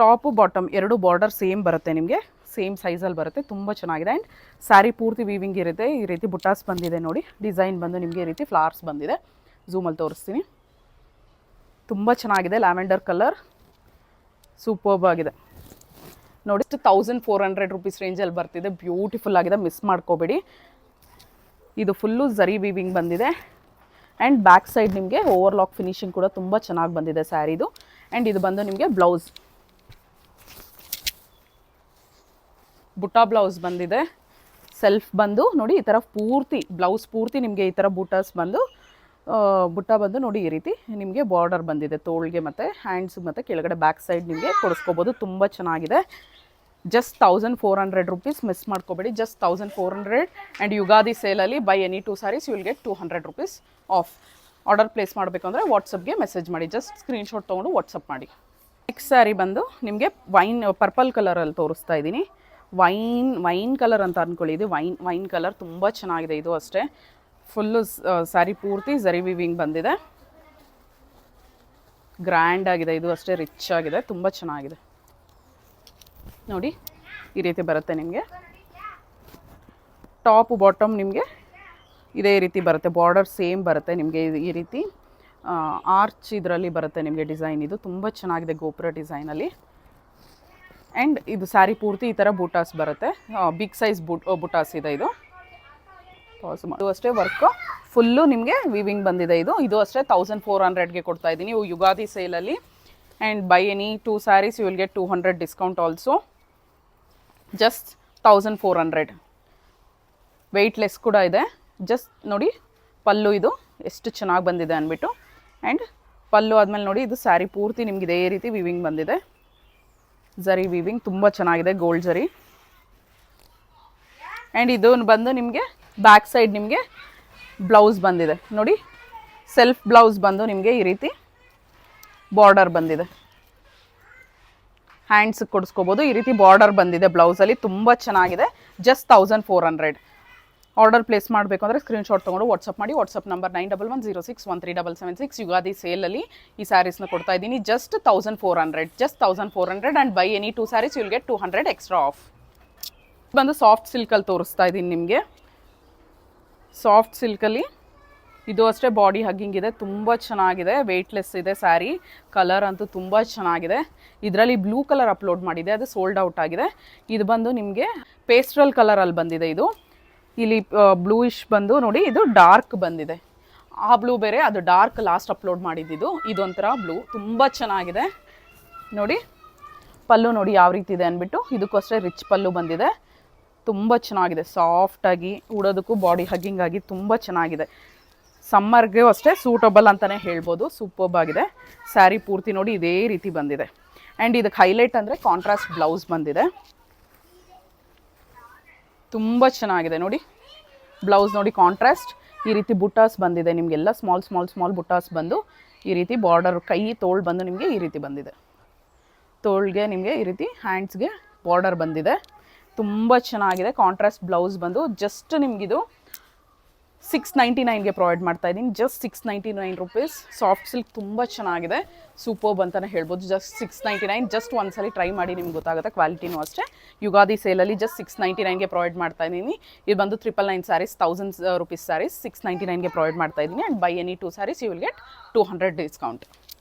ಟಾಪು ಬಾಟಮ್ ಎರಡು ಬಾರ್ಡರ್ ಸೇಮ್ ಬರುತ್ತೆ ನಿಮಗೆ. ಸೇಮ್ ಸೈಜಲ್ಲಿ ಬರುತ್ತೆ. ತುಂಬ ಚೆನ್ನಾಗಿದೆ. ಆ್ಯಂಡ್ ಸ್ಯಾರಿ ಪೂರ್ತಿ ವೀವಿಂಗ್ ಇರುತ್ತೆ. ಈ ರೀತಿ ಬುಟಾಸ್ ಬಂದಿದೆ ನೋಡಿ. ಡಿಸೈನ್ ಬಂದು ನಿಮಗೆ ಈ ರೀತಿ ಫ್ಲವರ್ಸ್ ಬಂದಿದೆ. ಝೂಮಲ್ಲಿ ತೋರಿಸ್ತೀನಿ. ತುಂಬ ಚೆನ್ನಾಗಿದೆ. ಲ್ಯಾವೆಂಡರ್ ಕಲರ್ ಸೂಪರ್ಬ್ ಆಗಿದೆ ನೋಡಿ. 1400 ರುಪೀಸ್ ರೇಂಜಲ್ಲಿ ಬರ್ತಿದೆ. ಬ್ಯೂಟಿಫುಲ್ ಆಗಿದೆ. ಮಿಸ್ ಮಾಡ್ಕೋಬೇಡಿ. ಇದು ಫುಲ್ಲು ಝರಿ ವೀವಿಂಗ್ ಬಂದಿದೆ. ಆ್ಯಂಡ್ ಬ್ಯಾಕ್ ಸೈಡ್ ನಿಮಗೆ ಓವರ್ಲಾಕ್ ಫಿನಿಶಿಂಗ್ ಕೂಡ ತುಂಬ ಚೆನ್ನಾಗಿ ಬಂದಿದೆ ಸ್ಯಾರಿದು. ಆ್ಯಂಡ್ ಇದು ಬಂದು ನಿಮಗೆ ಬ್ಲೌಸ್, ಬುಟ್ಟ ಬ್ಲೌಸ್ ಬಂದಿದೆ. ಸೆಲ್ಫ್ ಬಂದು ನೋಡಿ ಈ ಥರ ಪೂರ್ತಿ ಬ್ಲೌಸ್ ಪೂರ್ತಿ ನಿಮಗೆ ಈ ಥರ ಬುಟ್ಟಾಸ್ ಬಂದು ಬುಟ್ಟ ಬಂದು ನೋಡಿ ಈ ರೀತಿ ನಿಮಗೆ ಬಾರ್ಡರ್ ಬಂದಿದೆ ತೋಳ್ಗೆ ಮತ್ತು ಹ್ಯಾಂಡ್ಸ್ ಮತ್ತು ಕೆಳಗಡೆ ಬ್ಯಾಕ್ ಸೈಡ್ ನಿಮಗೆ ಕೊಡಿಸ್ಕೋಬೋದು. ತುಂಬ ಚೆನ್ನಾಗಿದೆ. Just 1400 rupees. ಮಿಸ್ ಮಾಡ್ಕೋಬೇಡಿ. ಜಸ್ಟ್ 1400. ಆ್ಯಂಡ್ ಯುಗಾದಿ ಸೇಲಲ್ಲಿ buy any 2 saris you will get 200 rupees off. Order place ಮಾಡಬೇಕು ಅಂದರೆ ವಾಟ್ಸಪ್ಗೆ ಮೆಸೇಜ್ ಮಾಡಿ. ಜಸ್ಟ್ ಸ್ಕ್ರೀನ್ಶಾಟ್ ತೊಗೊಂಡು ವಾಟ್ಸಪ್ ಮಾಡಿ. ನೆಕ್ಸ್ಟ್ ಸ್ಯಾರಿ ಬಂದು ನಿಮಗೆ ಪರ್ಪಲ್ ಕಲರಲ್ಲಿ ತೋರಿಸ್ತಾ ಇದ್ದೀನಿ. ವೈನ್ ಕಲರ್ ಅಂತ ಅಂದ್ಕೊಳ್ಳಿ. ಇದು ವೈನ್ ಕಲರ್ ತುಂಬ ಚೆನ್ನಾಗಿದೆ. ಇದು ಅಷ್ಟೇ ಫುಲ್ಲು ಸ್ಯಾರಿ ಪೂರ್ತಿ ಝರಿ ವಿವಿಂಗ್ ಬಂದಿದೆ. ಗ್ರ್ಯಾಂಡ್ ಆಗಿದೆ. ಇದು ಅಷ್ಟೇ ರಿಚ್ ಆಗಿದೆ. ತುಂಬ ಚೆನ್ನಾಗಿದೆ ನೋಡಿ. ಈ ರೀತಿ ಬರುತ್ತೆ ನಿಮಗೆ. ಟಾಪ್ ಬಾಟಮ್ ನಿಮಗೆ ಇದೇ ರೀತಿ ಬರುತ್ತೆ. ಬಾರ್ಡರ್ ಸೇಮ್ ಬರುತ್ತೆ ನಿಮಗೆ. ಈ ರೀತಿ ಆರ್ಚ್ ಇದರಲ್ಲಿ ಬರುತ್ತೆ ನಿಮಗೆ ಡಿಸೈನ್. ಇದು ತುಂಬ ಚೆನ್ನಾಗಿದೆ ಗೋಪುರ ಡಿಸೈನಲ್ಲಿ. ಆ್ಯಂಡ್ ಇದು ಸ್ಯಾರಿ ಪೂರ್ತಿ ಈ ಥರ ಬೂಟಾಸ್ ಬರುತ್ತೆ. ಬಿಗ್ ಸೈಜ್ ಬುಟಾಸ್ ಇದೆ. ಇದು ಅಷ್ಟೇ ವರ್ಕು ಫುಲ್ಲು ನಿಮಗೆ ವಿವಿಂಗ್ ಬಂದಿದೆ. ಇದು ಅಷ್ಟೇ 1400ಗೆ ಕೊಡ್ತಾ ಇದ್ದೀನಿ ಯುಗಾದಿ ಸೇಲಲ್ಲಿ. And by any 2 saris you will get 200 discount also. Just 1400. Weightless ಕೂಡ ಇದೆ. ಜಸ್ಟ್ ನೋಡಿ ಪಲ್ಲು ಇದು ಎಷ್ಟು ಚೆನ್ನಾಗಿ ಬಂದಿದೆ ಅಂದ್ಬಿಟ್ಟು. ಆ್ಯಂಡ್ ಪಲ್ಲು ಆದಮೇಲೆ ನೋಡಿ ಇದು ಸ್ಯಾರಿ ಪೂರ್ತಿ ನಿಮ್ಗೆ ಇದೇ ರೀತಿ ವಿವಿಂಗ್ ಬಂದಿದೆ. ಝರಿ ವಿವಿಂಗ್ ತುಂಬ ಚೆನ್ನಾಗಿದೆ. Gold zari. ಆ್ಯಂಡ್ ಇದು ಬಂದು ನಿಮಗೆ ಬ್ಯಾಕ್ ಸೈಡ್ ನಿಮಗೆ ಬ್ಲೌಸ್ ಬಂದಿದೆ ನೋಡಿ. ಸೆಲ್ಫ್ ಬ್ಲೌಸ್ ಬಂದು ನಿಮಗೆ ಈ ರೀತಿ ಬಾರ್ಡರ್ ಬಂದಿದೆ. ಹ್ಯಾಂಡ್ಸ್ ಕೊಡಿಸ್ಕೋಬೋದು. ಈ ರೀತಿ ಬಾರ್ಡರ್ ಬಂದಿದೆ ಬ್ಲೌಸಲ್ಲಿ. ತುಂಬ ಚೆನ್ನಾಗಿದೆ. ಜಸ್ಟ್ 1400. ಆರ್ಡರ್ ಪ್ಲೇಸ್ ಮಾಡಬೇಕು ಅಂದರೆ ಸ್ಕ್ರೀನ್ಶಾಟ್ ತೊಗೊಂಡು ವಾಟ್ಸಪ್ ಮಾಡಿ. WhatsApp number 9110613776. ಯುಗಾದಿ ಸೇಲಲ್ಲಿ ಈ ಸ್ಯಾರೀಸ್ನ ಕೊಡ್ತಾ ಇದ್ದೀನಿ. Just 1400. Just 1400. And by any 2 saris you will get 200 extra off. ಬಂದು ಸಾಫ್ಟ್ ಸಿಲ್ಕಲ್ಲಿ ತೋರಿಸ್ತಾ ಇದ್ದೀನಿ ನಿಮಗೆ. ಸಾಫ್ಟ್ ಸಿಲ್ಕಲ್ಲಿ ಇದು ಅಷ್ಟೇ ಬಾಡಿ ಹಗ್ಗಿಂಗ್ ಇದೆ. ತುಂಬ ಚೆನ್ನಾಗಿದೆ. ವೆಯ್ಟ್ಲೆಸ್ ಇದೆ ಸ್ಯಾರಿ. ಕಲರ್ ಅಂತೂ ತುಂಬ ಚೆನ್ನಾಗಿದೆ. ಇದರಲ್ಲಿ ಬ್ಲೂ ಕಲರ್ ಅಪ್ಲೋಡ್ ಮಾಡಿದೆ. ಅದು ಸೋಲ್ಡ್ ಔಟ್ ಆಗಿದೆ. ಇದು ಬಂದು ನಿಮಗೆ ಪೇಸ್ಟ್ರಲ್ ಕಲರಲ್ಲಿ ಬಂದಿದೆ. ಇದು ಇಲ್ಲಿ ಬ್ಲೂಯಿಶ್ ಬಂದು ನೋಡಿ ಇದು ಡಾರ್ಕ್ ಬಂದಿದೆ. ಆ ಬ್ಲೂ ಬೇರೆ, ಅದು ಡಾರ್ಕ್ ಲಾಸ್ಟ್ ಅಪ್ಲೋಡ್ ಮಾಡಿದ್ದು. ಇದೊಂಥರ ಬ್ಲೂ ತುಂಬ ಚೆನ್ನಾಗಿದೆ ನೋಡಿ. ಪಲ್ಲು ನೋಡಿ ಯಾವ ರೀತಿ ಇದೆ ಅಂದ್ಬಿಟ್ಟು. ಇದಕ್ಕೂ ಅಷ್ಟೇ ರಿಚ್ ಪಲ್ಲು ಬಂದಿದೆ. ತುಂಬ ಚೆನ್ನಾಗಿದೆ. ಸಾಫ್ಟಾಗಿ ಉಡೋದಕ್ಕೂ ಬಾಡಿ ಹಗ್ಗಿಂಗ್ ಆಗಿ ತುಂಬ ಚೆನ್ನಾಗಿದೆ. ಸಮ್ಮರ್ಗೆ ಅಷ್ಟೇ ಸೂಟಬಲ್ ಅಂತಲೇ ಹೇಳ್ಬೋದು. ಸೂಪರ್ಬ್ ಆಗಿದೆ. ಸ್ಯಾರಿ ಪೂರ್ತಿ ನೋಡಿ ಇದೇ ರೀತಿ ಬಂದಿದೆ. ಆ್ಯಂಡ್ ಇದಕ್ಕೆ ಹೈಲೈಟ್ ಅಂದರೆ ಕಾಂಟ್ರಾಸ್ಟ್ ಬ್ಲೌಸ್ ಬಂದಿದೆ. ತುಂಬ ಚೆನ್ನಾಗಿದೆ ನೋಡಿ. ಬ್ಲೌಸ್ ನೋಡಿ ಕಾಂಟ್ರಾಸ್ಟ್. ಈ ರೀತಿ ಬುಟಾಸ್ ಬಂದಿದೆ ನಿಮಗೆಲ್ಲ. ಸ್ಮಾಲ್ ಬುಟಾಸ್ ಬಂದು ಈ ರೀತಿ ಬಾರ್ಡರ್ ಕೈ ತೋಳು ಬಂದು ನಿಮಗೆ ಈ ರೀತಿ ಬಂದಿದೆ. ತೋಳ್ಗೆ ನಿಮಗೆ ಈ ರೀತಿ ಹ್ಯಾಂಡ್ಸ್ಗೆ ಬಾರ್ಡರ್ ಬಂದಿದೆ. ತುಂಬ ಚೆನ್ನಾಗಿದೆ. ಕಾಂಟ್ರಾಸ್ಟ್ ಬ್ಲೌಸ್ ಬಂದು ಜಸ್ಟ್ ನಿಮಗಿದು 699ಗೆ ಪ್ರೊವೈಡ್ ಮಾಡ್ತಾ ಇದ್ದೀನಿ. Just 699 rupees. ಸಾಫ್ಟ್ ಸಿಲ್ಕ್ ತುಂಬ ಚೆನ್ನಾಗಿದೆ. ಸೂಪರ್ಬ್ ಅಂತಲೇ ಹೇಳ್ಬೋದು. ಜಸ್ಟ್ 699. ಜಸ್ಟ್ ಒಂದ್ಸಲಿ ಟ್ರೈ ಮಾಡಿ ನಿಮ್ಗೆ ಗೊತ್ತಾಗುತ್ತೆ. ಕ್ವಾಲಿಟಿನೂ ಅಷ್ಟೇ. ಯುಗಾದಿ ಸೇಲಲ್ಲಿ ಜಸ್ಟ್ 699ಗೆ ಪ್ರೊವೈಡ್ ಮಾಡ್ತಾ ಇದ್ದೀನಿ. ಇದು ಬಂದು 999 ಸ್ಯಾರೀಸ್, 1000 ರುಪೀಸ್ ಸ್ಯಾರೀಸ್ 699ಗೆ ಪ್ರೊವೈಡ್ ಮಾಡ್ತಾ ಇದ್ದೀನಿ. And by any 2 saris you will get 200 discount.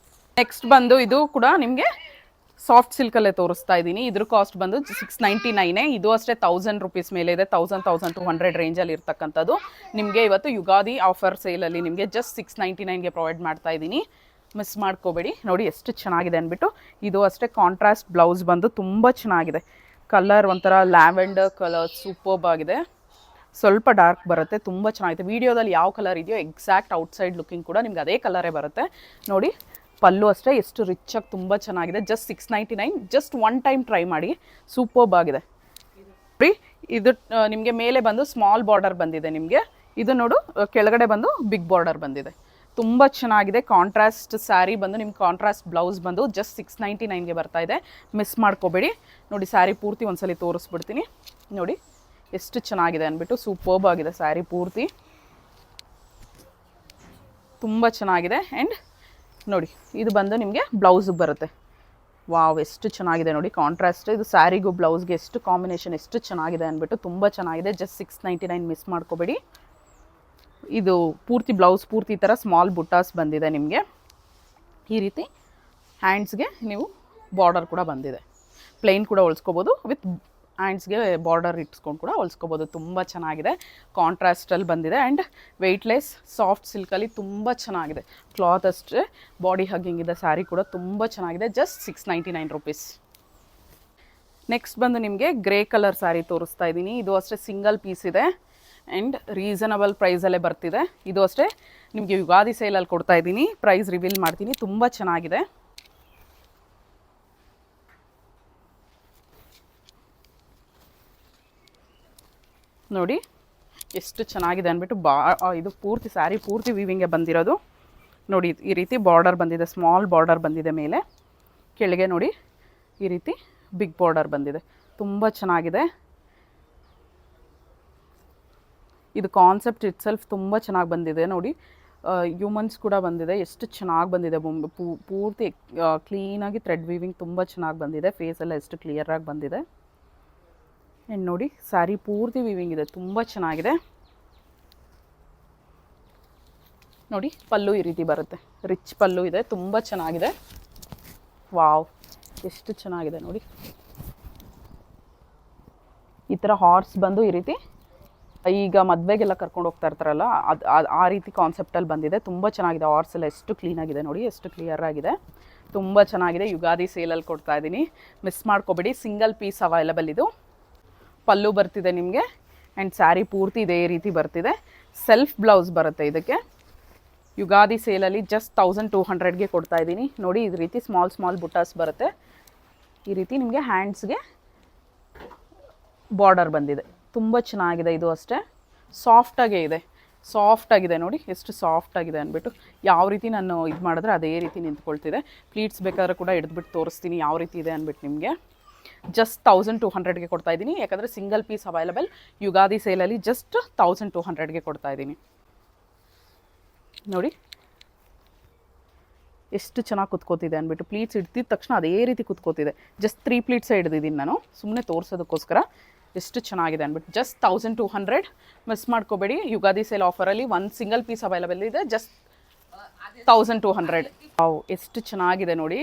Next ಬಂದು ಇದು ಕೂಡ ನಿಮಗೆ ಸಾಫ್ಟ್ ಸಿಲ್ಕಲ್ಲೇ ತೋರಿಸ್ತಾ ಇದ್ದೀನಿ. ಇದ್ರ ಕಾಸ್ಟ್ ಬಂದು 699. ಇದು ಅಷ್ಟೇ 1000 ರುಪೀಸ್ ಮೇಲೆ ಇದೆ. 1200 ರೇಂಜಲ್ಲಿ ಇರ್ತಕ್ಕಂಥದ್ದು. ನಿಮಗೆ ಇವತ್ತು ಯುಗಾದಿ ಆಫರ್ ಸೇಲಲ್ಲಿ ನಿಮಗೆ ಜಸ್ಟ್ 699ಗೆ ಪ್ರೊವೈಡ್ ಮಾಡ್ತಾ ಇದ್ದೀನಿ. ಮಿಸ್ ಮಾಡ್ಕೋಬೇಡಿ. ನೋಡಿ ಎಷ್ಟು ಚೆನ್ನಾಗಿದೆ ಅಂದ್ಬಿಟ್ಟು. ಇದು ಅಷ್ಟೇ ಕಾಂಟ್ರಾಸ್ಟ್ ಬ್ಲೌಸ್ ಬಂದು ತುಂಬ ಚೆನ್ನಾಗಿದೆ. ಕಲರ್ ಒಂಥರ ಲ್ಯಾವೆಂಡರ್ ಕಲರ್ ಸೂಪರ್ಬ್ ಆಗಿದೆ. ಸ್ವಲ್ಪ ಡಾರ್ಕ್ ಬರುತ್ತೆ, ತುಂಬ ಚೆನ್ನಾಗಿದೆ. ವೀಡಿಯೋದಲ್ಲಿ ಯಾವ ಕಲರ್ ಇದೆಯೋ ಎಕ್ಸಾಕ್ಟ್ ಔಟ್ಸೈಡ್ ಲುಕಿಂಗ್ ಕೂಡ ನಿಮ್ಗೆ ಅದೇ ಕಲರೇ ಬರುತ್ತೆ. ನೋಡಿ ಪಲ್ಲು ಅಷ್ಟೇ ಎಷ್ಟು ರಿಚಾಗಿ ತುಂಬ ಚೆನ್ನಾಗಿದೆ. Just 699. Just one time try ಮಾಡಿ, ಸೂಪರ್ಬ್ ಆಗಿದೆ. ಇದು ನಿಮಗೆ ಮೇಲೆ ಬಂದು ಸ್ಮಾಲ್ ಬಾರ್ಡರ್ ಬಂದಿದೆ. ನಿಮಗೆ ಇದು ನೋಡು ಕೆಳಗಡೆ ಬಂದು ಬಿಗ್ ಬಾರ್ಡರ್ ಬಂದಿದೆ. ತುಂಬ ಚೆನ್ನಾಗಿದೆ. ಕಾಂಟ್ರಾಸ್ಟ್ ಸ್ಯಾರಿ ಬಂದು ನಿಮ್ಗೆ ಕಾಂಟ್ರಾಸ್ಟ್ ಬ್ಲೌಸ್ ಬಂದು ಜಸ್ಟ್ 699ಗೆ ಬರ್ತಾ ಇದೆ. ಮಿಸ್ ಮಾಡ್ಕೋಬೇಡಿ. ನೋಡಿ ಸ್ಯಾರಿ ಪೂರ್ತಿ ಒಂದ್ಸಲಿ ತೋರಿಸ್ಬಿಡ್ತೀನಿ. ನೋಡಿ ಎಷ್ಟು ಚೆನ್ನಾಗಿದೆ ಅಂದ್ಬಿಟ್ಟು. ಸೂಪರ್ಬ್ ಆಗಿದೆ ಸ್ಯಾರಿ ಪೂರ್ತಿ, ತುಂಬ ಚೆನ್ನಾಗಿದೆ. ಆ್ಯಂಡ್ ನೋಡಿ ಇದು ಬಂದು ನಿಮಗೆ ಬ್ಲೌಸಿಗೆ ಬರುತ್ತೆ. ವಾವ್ ಎಷ್ಟು ಚೆನ್ನಾಗಿದೆ ನೋಡಿ ಕಾಂಟ್ರಾಸ್ಟ್. ಇದು ಸ್ಯಾರಿಗೂ ಬ್ಲೌಸ್ಗೆ ಎಷ್ಟು ಕಾಂಬಿನೇಷನ್ ಎಷ್ಟು ಚೆನ್ನಾಗಿದೆ ಅಂದ್ಬಿಟ್ಟು. ತುಂಬ ಚೆನ್ನಾಗಿದೆ. ಜಸ್ಟ್ 699. ಮಿಸ್ ಮಾಡ್ಕೋಬೇಡಿ. ಇದು ಪೂರ್ತಿ ಬ್ಲೌಸ್ ಪೂರ್ತಿ ಈ ಥರ ಸ್ಮಾಲ್ ಬುಟ್ಟಾಸ್ ಬಂದಿದೆ ನಿಮಗೆ. ಈ ರೀತಿ ಹ್ಯಾಂಡ್ಸ್ಗೆ ನೀವು ಬಾರ್ಡರ್ ಕೂಡ ಬಂದಿದೆ. ಪ್ಲೈನ್ ಕೂಡ ಹೊಲ್ಸ್ಕೋಬೋದು, ವಿತ್ ಹ್ಯಾಂಡ್ಸ್ಗೆ ಬಾರ್ಡರ್ ಇಟ್ಸ್ಕೊಂಡು ಕೂಡ ಹೊಲ್ಸ್ಕೋಬೋದು. ತುಂಬ ಚೆನ್ನಾಗಿದೆ. ಕಾಂಟ್ರಾಸ್ಟಲ್ಲಿ ಬಂದಿದೆ ಆ್ಯಂಡ್ ವೆಯ್ಟ್ಲೆಸ್ ಸಾಫ್ಟ್ ಸಿಲ್ಕಲ್ಲಿ ತುಂಬ ಚೆನ್ನಾಗಿದೆ. ಕ್ಲಾತ್ ಅಷ್ಟೇ ಬಾಡಿ ಹಗ್ಗಿಂಗ್ ಇದೆ. ಸ್ಯಾರಿ ಕೂಡ ತುಂಬ ಚೆನ್ನಾಗಿದೆ. Just 699 rupees. ನೆಕ್ಸ್ಟ್ ಬಂದು ನಿಮಗೆ ಗ್ರೇ ಕಲರ್ ಸ್ಯಾರಿ ತೋರಿಸ್ತಾ ಇದ್ದೀನಿ. ಇದು ಅಷ್ಟೇ ಸಿಂಗಲ್ ಪೀಸ್ ಇದೆ ಆ್ಯಂಡ್ ರೀಸನಬಲ್ ಪ್ರೈಸಲ್ಲೇ ಬರ್ತಿದೆ. ಇದು ಅಷ್ಟೇ ನಿಮಗೆ ಯುಗಾದಿ ಸೇಲಲ್ಲಿ ಕೊಡ್ತಾ ಇದ್ದೀನಿ. ಪ್ರೈಸ್ ರಿವೀಲ್ ಮಾಡ್ತೀನಿ. ತುಂಬ ಚೆನ್ನಾಗಿದೆ. ನೋಡಿ ಎಷ್ಟು ಚೆನ್ನಾಗಿದೆ ಅಂದ್ಬಿಟ್ಟು. ಇದು ಪೂರ್ತಿ ಸ್ಯಾರಿ ಪೂರ್ತಿ ವೀವಿಂಗ್ಗೆ ಬಂದಿರೋದು. ನೋಡಿ ಈ ರೀತಿ ಬಾರ್ಡರ್ ಬಂದಿದೆ. ಸ್ಮಾಲ್ ಬಾರ್ಡರ್ ಬಂದಿದೆ ಮೇಲೆ. ಕೆಳಗೆ ನೋಡಿ ಈ ರೀತಿ ಬಿಗ್ ಬಾರ್ಡರ್ ಬಂದಿದೆ. ತುಂಬ ಚೆನ್ನಾಗಿದೆ. ಇದು ಕಾನ್ಸೆಪ್ಟ್ ಇಟ್ ಸೆಲ್ಫ್ ತುಂಬ ಚೆನ್ನಾಗಿ ಬಂದಿದೆ. ನೋಡಿ ಹ್ಯೂಮನ್ಸ್ ಕೂಡ ಬಂದಿದೆ. ಎಷ್ಟು ಚೆನ್ನಾಗಿ ಬಂದಿದೆ. ಪೂರ್ತಿ ಕ್ಲೀನಾಗಿ ಥ್ರೆಡ್ ವೀವಿಂಗ್ ತುಂಬ ಚೆನ್ನಾಗಿ ಬಂದಿದೆ. ಫೇಸೆಲ್ಲ ಎಷ್ಟು ಕ್ಲಿಯರಾಗಿ ಬಂದಿದೆ. ಆ್ಯಂಡ್ ನೋಡಿ ಸ್ಯಾರಿ ಪೂರ್ತಿ ವೀವಿಂಗ್ ಇದೆ. ತುಂಬ ಚೆನ್ನಾಗಿದೆ. ನೋಡಿ ಪಲ್ಲು ಈ ರೀತಿ ಬರುತ್ತೆ. ರಿಚ್ ಪಲ್ಲು ಇದೆ. ತುಂಬ ಚೆನ್ನಾಗಿದೆ. ವಾವ್ ಎಷ್ಟು ಚೆನ್ನಾಗಿದೆ ನೋಡಿ. ಈ ಥರ ಹಾರ್ಸ್ ಬಂದು ಈ ರೀತಿ ಈಗ ಮದುವೆಗೆಲ್ಲ ಕರ್ಕೊಂಡು ಹೋಗ್ತಾ ಇರ್ತಾರಲ್ಲ ಆ ರೀತಿ ಕಾನ್ಸೆಪ್ಟಲ್ಲಿ ಬಂದಿದೆ. ತುಂಬ ಚೆನ್ನಾಗಿದೆ. ಹಾರ್ಸ್ ಎಲ್ಲ ಎಷ್ಟು ಕ್ಲೀನಾಗಿದೆ ನೋಡಿ, ಎಷ್ಟು ಕ್ಲಿಯರ್ ಆಗಿದೆ. ತುಂಬ ಚೆನ್ನಾಗಿದೆ. ಯುಗಾದಿ ಸೇಲಲ್ಲಿ ಕೊಡ್ತಾ ಇದ್ದೀನಿ. ಮಿಸ್ ಮಾಡ್ಕೋಬೇಡಿ. Single piece available. ಇದು ಪಲ್ಲು ಬರ್ತಿದೆ ನಿಮಗೆ ಆ್ಯಂಡ್ ಸ್ಯಾರಿ ಪೂರ್ತಿ ಇದೇ ರೀತಿ ಬರ್ತಿದೆ. ಸೆಲ್ಫ್ ಬ್ಲೌಸ್ ಬರುತ್ತೆ ಇದಕ್ಕೆ. ಯುಗಾದಿ ಸೇಲಲ್ಲಿ ಜಸ್ಟ್ 1200ಗೆ ಕೊಡ್ತಾ ಇದ್ದೀನಿ. ನೋಡಿ ಈ ರೀತಿ ಸ್ಮಾಲ್ ಬುಟ್ಟಾಸ್ ಬರುತ್ತೆ. ಈ ರೀತಿ ನಿಮಗೆ ಹ್ಯಾಂಡ್ಸ್ಗೆ ಬಾರ್ಡರ್ ಬಂದಿದೆ. ತುಂಬ ಚೆನ್ನಾಗಿದೆ. ಇದು ಅಷ್ಟೇ ಸಾಫ್ಟಾಗೇ ಇದೆ. ಸಾಫ್ಟಾಗಿದೆ ನೋಡಿ ಎಷ್ಟು ಸಾಫ್ಟಾಗಿದೆ ಅಂದ್ಬಿಟ್ಟು. ಯಾವ ರೀತಿ ನಾನು ಇದು ಮಾಡಿದ್ರೆ ಅದೇ ರೀತಿ ನಿಂತ್ಕೊಳ್ತಿದೆ. ಪ್ಲೀಟ್ಸ್ ಬೇಕಾದ್ರೆ ಕೂಡ ಹಿಡಿದ್ಬಿಟ್ಟು ತೋರಿಸ್ತೀನಿ ಯಾವ ರೀತಿ ಇದೆ ಅಂದ್ಬಿಟ್ಟು. ನಿಮಗೆ ಜಸ್ಟ್ 1200ಗೆ ಕೊಡ್ತಾ ಇದ್ದೀನಿ. ಯಾಕಂದರೆ ಸಿಂಗಲ್ ಪೀಸ್ ಅವೈಲಬಲ್. ಯುಗಾದಿ ಸೇಲಲ್ಲಿ ಜಸ್ಟ್ 1200ಗೆ ಕೊಡ್ತಾ ಇದ್ದೀನಿ. ನೋಡಿ ಎಷ್ಟು ಚೆನ್ನಾಗಿ ಕುತ್ಕೋತಿದೆ ಅಂದ್ಬಿಟ್ಟು. ಪ್ಲೀಟ್ಸ್ ಹಿಡ್ದಿದ ತಕ್ಷಣ ಅದೇ ರೀತಿ ಕುತ್ಕೋತಿದೆ. ಜಸ್ಟ್ 3 ಪ್ಲೀಟ್ಸೇ ಹಿಡ್ದಿದ್ದೀನಿ ನಾನು ಸುಮ್ಮನೆ ತೋರಿಸೋದಕ್ಕೋಸ್ಕರ. ಎಷ್ಟು ಚೆನ್ನಾಗಿದೆ ಅಂದ್ಬಿಟ್ಟು. ಜಸ್ಟ್ 1200. ಮಿಸ್ ಮಾಡ್ಕೋಬೇಡಿ. ಯುಗಾದಿ ಸೇಲ್ ಆಫರಲ್ಲಿ ಒಂದು ಸಿಂಗಲ್ ಪೀಸ್ ಅವೈಲಬಲ್ ಇದೆ. ಜಸ್ಟ್ 1200. ಎಷ್ಟು ಚೆನ್ನಾಗಿದೆ ನೋಡಿ.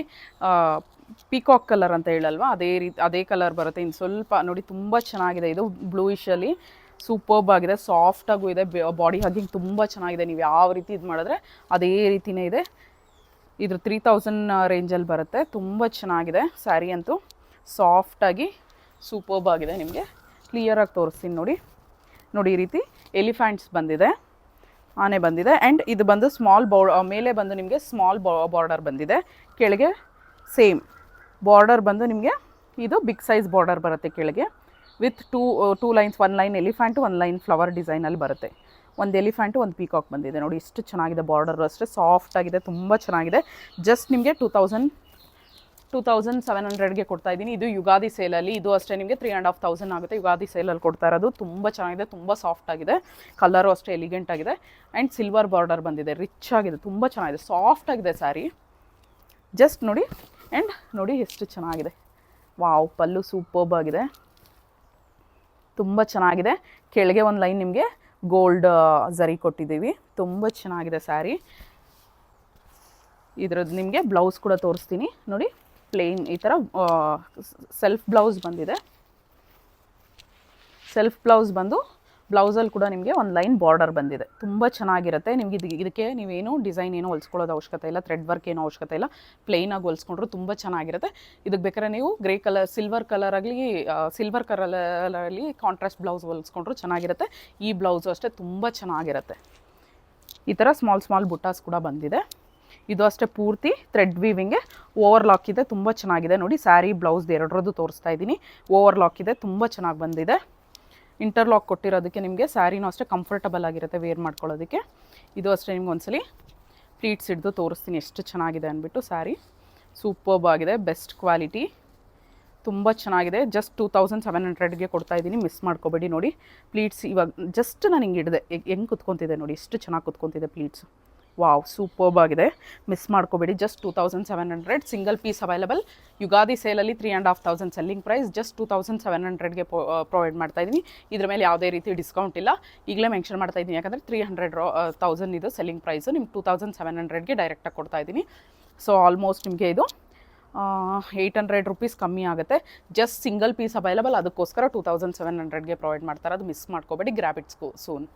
ಪೀಕಾಕ್ ಕಲರ್ ಅಂತ ಹೇಳಲ್ವಾ, ಅದೇ ಕಲರ್ ಬರುತ್ತೆ. ಇನ್ನು ಸ್ವಲ್ಪ ನೋಡಿ ತುಂಬ ಚೆನ್ನಾಗಿದೆ. ಇದು ಬ್ಲೂಯಿಶಲ್ಲಿ ಸೂಪರ್ಬ್ ಆಗಿದೆ. ಸಾಫ್ಟಾಗೂ ಇದೆ. ಬಾಡಿ ಹಗ್ಗಿಂಗ್ ತುಂಬ ಚೆನ್ನಾಗಿದೆ. ನೀವು ಯಾವ ರೀತಿ ಇದು ಮಾಡಿದ್ರೆ ಅದೇ ರೀತಿಯೇ ಇದೆ. ಇದು 3000 ರೇಂಜಲ್ಲಿ ಬರುತ್ತೆ. ತುಂಬ ಚೆನ್ನಾಗಿದೆ ಸ್ಯಾರಿ ಅಂತೂ. ಸಾಫ್ಟಾಗಿ ಸೂಪರ್ಬ್ ಆಗಿದೆ. ನಿಮಗೆ ಕ್ಲಿಯರಾಗಿ ತೋರಿಸ್ತೀನಿ ನೋಡಿ. ನೋಡಿ ಈ ರೀತಿ ಎಲಿಫೆಂಟ್ಸ್ ಬಂದಿದೆ, ಆನೆ ಬಂದಿದೆ. ಆ್ಯಂಡ್ ಇದು ಬಂದು ಸ್ಮಾಲ್ ಮೇಲೆ ಬಂದು ನಿಮಗೆ ಸ್ಮಾಲ್ ಬಾರ್ಡರ್ ಬಂದಿದೆ. ಕೆಳಗೆ ಸೇಮ್ ಬಾರ್ಡರ್ ಬಂದು ನಿಮಗೆ ಇದು ಬಿಗ್ ಸೈಜ್ ಬಾರ್ಡರ್ ಬರುತ್ತೆ ಕೆಳಗೆ. With two lines, 1 line elephant 1 line flower ಡಿಸೈನಲ್ಲಿ ಬರುತ್ತೆ. ಒಂದು ಎಲಿಫೆಂಟು ಒಂದು ಪೀಕಾಕ್ ಬಂದಿದೆ. ನೋಡಿ ಎಷ್ಟು ಚೆನ್ನಾಗಿದೆ. ಬಾರ್ಡರ್ ಅಷ್ಟೇ ಸಾಫ್ಟಾಗಿದೆ. ತುಂಬ ಚೆನ್ನಾಗಿದೆ. ಜಸ್ಟ್ ನಿಮಗೆ 2700ಗೆ ಕೊಡ್ತಾ ಇದ್ದೀನಿ. ಇದು ಯುಗಾದಿ ಸೇಲಲ್ಲಿ. ಇದು ಅಷ್ಟೇ ನಿಮಗೆ 3500 ಆಗುತ್ತೆ. ಯುಗಾದಿ ಸೇಲಲ್ಲಿ ಕೊಡ್ತಾ ಇರೋದು. ತುಂಬ ಚೆನ್ನಾಗಿದೆ. ತುಂಬ ಸಾಫ್ಟ್ ಆಗಿದೆ. ಕಲರು ಅಷ್ಟೇ ಎಲಿಗೆಂಟ್ ಆಗಿದೆ. ಆ್ಯಂಡ್ ಸಿಲ್ವರ್ ಬಾರ್ಡರ್ ಬಂದಿದೆ. ರಿಚ್ ಆಗಿದೆ. ತುಂಬ ಚೆನ್ನಾಗಿದೆ. ಸಾಫ್ಟ್ ಆಗಿದೆ ಸ್ಯಾರಿ. ಜಸ್ಟ್ ನೋಡಿ. ಆ್ಯಂಡ್ ನೋಡಿ ಎಷ್ಟು ಚೆನ್ನಾಗಿದೆ. ವಾವ್ ಪಲ್ಲು ಸೂಪರ್ಬ್ ಆಗಿದೆ. ತುಂಬ ಚೆನ್ನಾಗಿದೆ. ಕೆಳಗೆ ಒಂದು ಲೈನ್ ನಿಮಗೆ ಗೋಲ್ಡ್ ಝರಿ ಕೊಟ್ಟಿದ್ದೀವಿ. ತುಂಬ ಚೆನ್ನಾಗಿದೆ ಸ್ಯಾರಿ. ಇದ್ರದ್ದು ನಿಮಗೆ ಬ್ಲೌಸ್ ಕೂಡ ತೋರಿಸ್ತೀನಿ ನೋಡಿ. ಪ್ಲೇನ್ ಈ ಥರ ಸೆಲ್ಫ್ ಬ್ಲೌಸ್ ಬಂದಿದೆ. ಸೆಲ್ಫ್ ಬ್ಲೌಸ್ ಬಂದು ಬ್ಲೌಸಲ್ಲಿ ಕೂಡ ನಿಮಗೆ ಒಂದು ಲೈನ್ ಬಾರ್ಡರ್ ಬಂದಿದೆ. ತುಂಬ ಚೆನ್ನಾಗಿರುತ್ತೆ. ನಿಮಗೆ ಇದಕ್ಕೆ ನೀವೇನು ಡಿಸೈನ್ ಏನೋ ಹೊಲ್ಸ್ಕೊಳ್ಳೋದು ಅವಶ್ಯಕತೆ ಇಲ್ಲ, ಥ್ರೆಡ್ ವರ್ಕ್ ಏನೋ ಅವಶ್ಯಕತೆ ಇಲ್ಲ, ಪ್ಲೇನಾಗಿ ಹೊಲ್ಸ್ಕೊಂಡ್ರು ತುಂಬ ಚೆನ್ನಾಗಿರುತ್ತೆ. ಇದಕ್ಕೆ ಬೇಕಾದ್ರೆ ನೀವು ಗ್ರೇ ಕಲರ್ ಸಿಲ್ವರ್ ಕಲರಲ್ಲಿ ಕಾಂಟ್ರಾಸ್ಟ್ ಬ್ಲೌಸ್ ಹೊಲ್ಸ್ಕೊಂಡ್ರು ಚೆನ್ನಾಗಿರುತ್ತೆ. ಈ ಬ್ಲೌಸು ಅಷ್ಟೇ ತುಂಬ ಚೆನ್ನಾಗಿರುತ್ತೆ. ಈ ಥರ ಸ್ಮಾಲ್ ಬುಟ್ಟಾಸ್ ಕೂಡ ಬಂದಿದೆ. ಇದು ಅಷ್ಟೇ ಪೂರ್ತಿ ಥ್ರೆಡ್ ವೀವಿಂಗ್ಗೆ ಓವರ್ಲಾಕ್ ಇದೆ, ತುಂಬ ಚೆನ್ನಾಗಿದೆ. ನೋಡಿ ಸ್ಯಾರಿ ಬ್ಲೌಸ್ ಎರಡರದ್ದು ತೋರಿಸ್ತಾ ಇದ್ದೀನಿ. ಓವರ್ಲಾಕ್ ಇದೆ, ತುಂಬ ಚೆನ್ನಾಗಿ ಬಂದಿದೆ. ಇಂಟರ್ಲಾಕ್ ಕೊಟ್ಟಿರೋದಕ್ಕೆ ನಿಮಗೆ ಸ್ಯಾರಿನೂ ಅಷ್ಟೇ ಕಂಫರ್ಟಬಲ್ ಆಗಿರುತ್ತೆ ವೇರ್ ಮಾಡ್ಕೊಳ್ಳೋದಕ್ಕೆ. ಇದು ಅಷ್ಟೇ ನಿಮ್ಗೆ ಒಂದ್ಸಲಿ ಪ್ಲೀಟ್ಸ್ ಹಿಡಿದು ತೋರಿಸ್ತೀನಿ ಎಷ್ಟು ಚೆನ್ನಾಗಿದೆ ಅಂದ್ಬಿಟ್ಟು. ಸ್ಯಾರಿ ಸೂಪರ್ಬ್ ಆಗಿದೆ, ಬೆಸ್ಟ್ ಕ್ವಾಲಿಟಿ, ತುಂಬ ಚೆನ್ನಾಗಿದೆ. ಜಸ್ಟ್ 2700ಗೆ ಕೊಡ್ತಾ ಇದ್ದೀನಿ, ಮಿಸ್ ಮಾಡ್ಕೋಬೇಡಿ. ನೋಡಿ ಪ್ಲೀಟ್ಸ್ ಇವಾಗ ಜಸ್ಟ್ ನಾನು ಹಿಂಗೆ ಹಿಡಿದೆ, ಹೆಂಗೆ ಕುತ್ಕೊತಿದೆ ನೋಡಿ, ಎಷ್ಟು ಚೆನ್ನಾಗಿ ಕುತ್ಕೊತಿದೆ ಪ್ಲೀಟ್ಸು. ವಾವ್, ಸೂಪರ್ಬ್ ಆಗಿದೆ, ಮಿಸ್ ಮಾಡ್ಕೋಬೇಡಿ. Just 2700, single piece available. Yugadi ಸೇಲಲ್ಲಿ 3500 ಸೆಲ್ಲಿಂಗ್ ಪ್ರೈಸ್, ಜಸ್ಟ್ 2700ಗೆ ಪ್ರೊವೈಡ್ ಮಾಡ್ತಾ ಇದ್ದೀನಿ. ಇದ್ರ ಮೇಲೆ ಯಾವುದೇ ರೀತಿ ಡಿಸ್ಕೌಂಟ್ ಇಲ್ಲ, ಈಗಲೇ ಮೆನ್ಷನ್ ಮಾಡ್ತಾ ಇದ್ದೀನಿ. ಯಾಕಂದರೆ 300,000 ಇದು ಸೆಲ್ಲಿಂಗ್ ಪ್ರೈಸು, ನಿಮ್ಗೆ 2700ಗೆ ಡೈರೆಕ್ಟಾಗಿ ಕೊಡ್ತಾ ಇದ್ದೀನಿ. ಸೊ ಆಲ್ಮೋಸ್ಟ್ ನಿಮಗೆ ಇದು 800 ರುಪೀಸ್ ಕಮ್ಮಿ ಆಗುತ್ತೆ. ಜಸ್ಟ್ ಸಿಂಗಲ್ ಪೀಸ್ ಅವೈಲಬಲ್, ಅದಕ್ಕೋಸ್ಕರ 2700ಗೆ ಪ್ರೊವೈಡ್ ಮಾಡ್ತಾರೆ. ಅದು ಮಿಸ್ ಮಾಡ್ಕೋಬೇಡಿ, grab it soon.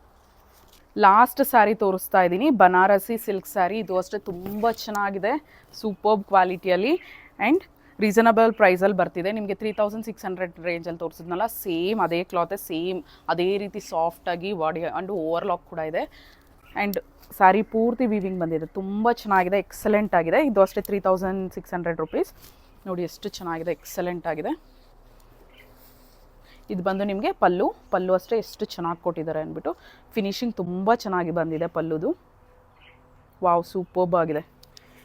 Last sari ತೋರಿಸ್ತಾ ಇದ್ದೀನಿ, ಬನಾರಸಿ ಸಿಲ್ಕ್ ಸ್ಯಾರಿ. ಇದು ಅಷ್ಟೇ ತುಂಬ ಚೆನ್ನಾಗಿದೆ, ಸೂಪರ್ಬ್ ಕ್ವಾಲಿಟಿಯಲ್ಲಿ ಆ್ಯಂಡ್ ರೀಸನಬಲ್ ಪ್ರೈಸಲ್ಲಿ ಬರ್ತಿದೆ. ನಿಮಗೆ 3600 ರೇಂಜಲ್ಲಿ ತೋರಿಸಿದ್ನಲ್ಲ, ಸೇಮ್ ಅದೇ ಕ್ಲಾತೆ, ಸೇಮ್ ಅದೇ ರೀತಿ ಸಾಫ್ಟಾಗಿ ಬಾಡಿ ಆ್ಯಂಡ್ ಓವರ್ಲಾಕ್ ಕೂಡ ಇದೆ. ಆ್ಯಂಡ್ ಸ್ಯಾರಿ ಪೂರ್ತಿ ವೀವಿಂಗ್ ಬಂದಿದೆ, ತುಂಬ ಚೆನ್ನಾಗಿದೆ, ಎಕ್ಸಲೆಂಟ್ ಆಗಿದೆ. ಇದು ಅಷ್ಟೇ 3600 ರುಪೀಸ್. ನೋಡಿ ಎಷ್ಟು ಚೆನ್ನಾಗಿದೆ, ಎಕ್ಸಲೆಂಟ್ ಆಗಿದೆ. ಇದು ಬಂದು ನಿಮಗೆ ಪಲ್ಲು ಅಷ್ಟೇ ಎಷ್ಟು ಚೆನ್ನಾಗಿ ಕೊಟ್ಟಿದ್ದಾರೆ ಅಂದ್ಬಿಟ್ಟು. ಫಿನಿಶಿಂಗ್ ತುಂಬ ಚೆನ್ನಾಗಿ ಬಂದಿದೆ ಪಲ್ಲುದು. ವಾವ್, ಸೂಪರ್ಬ್ ಆಗಿದೆ.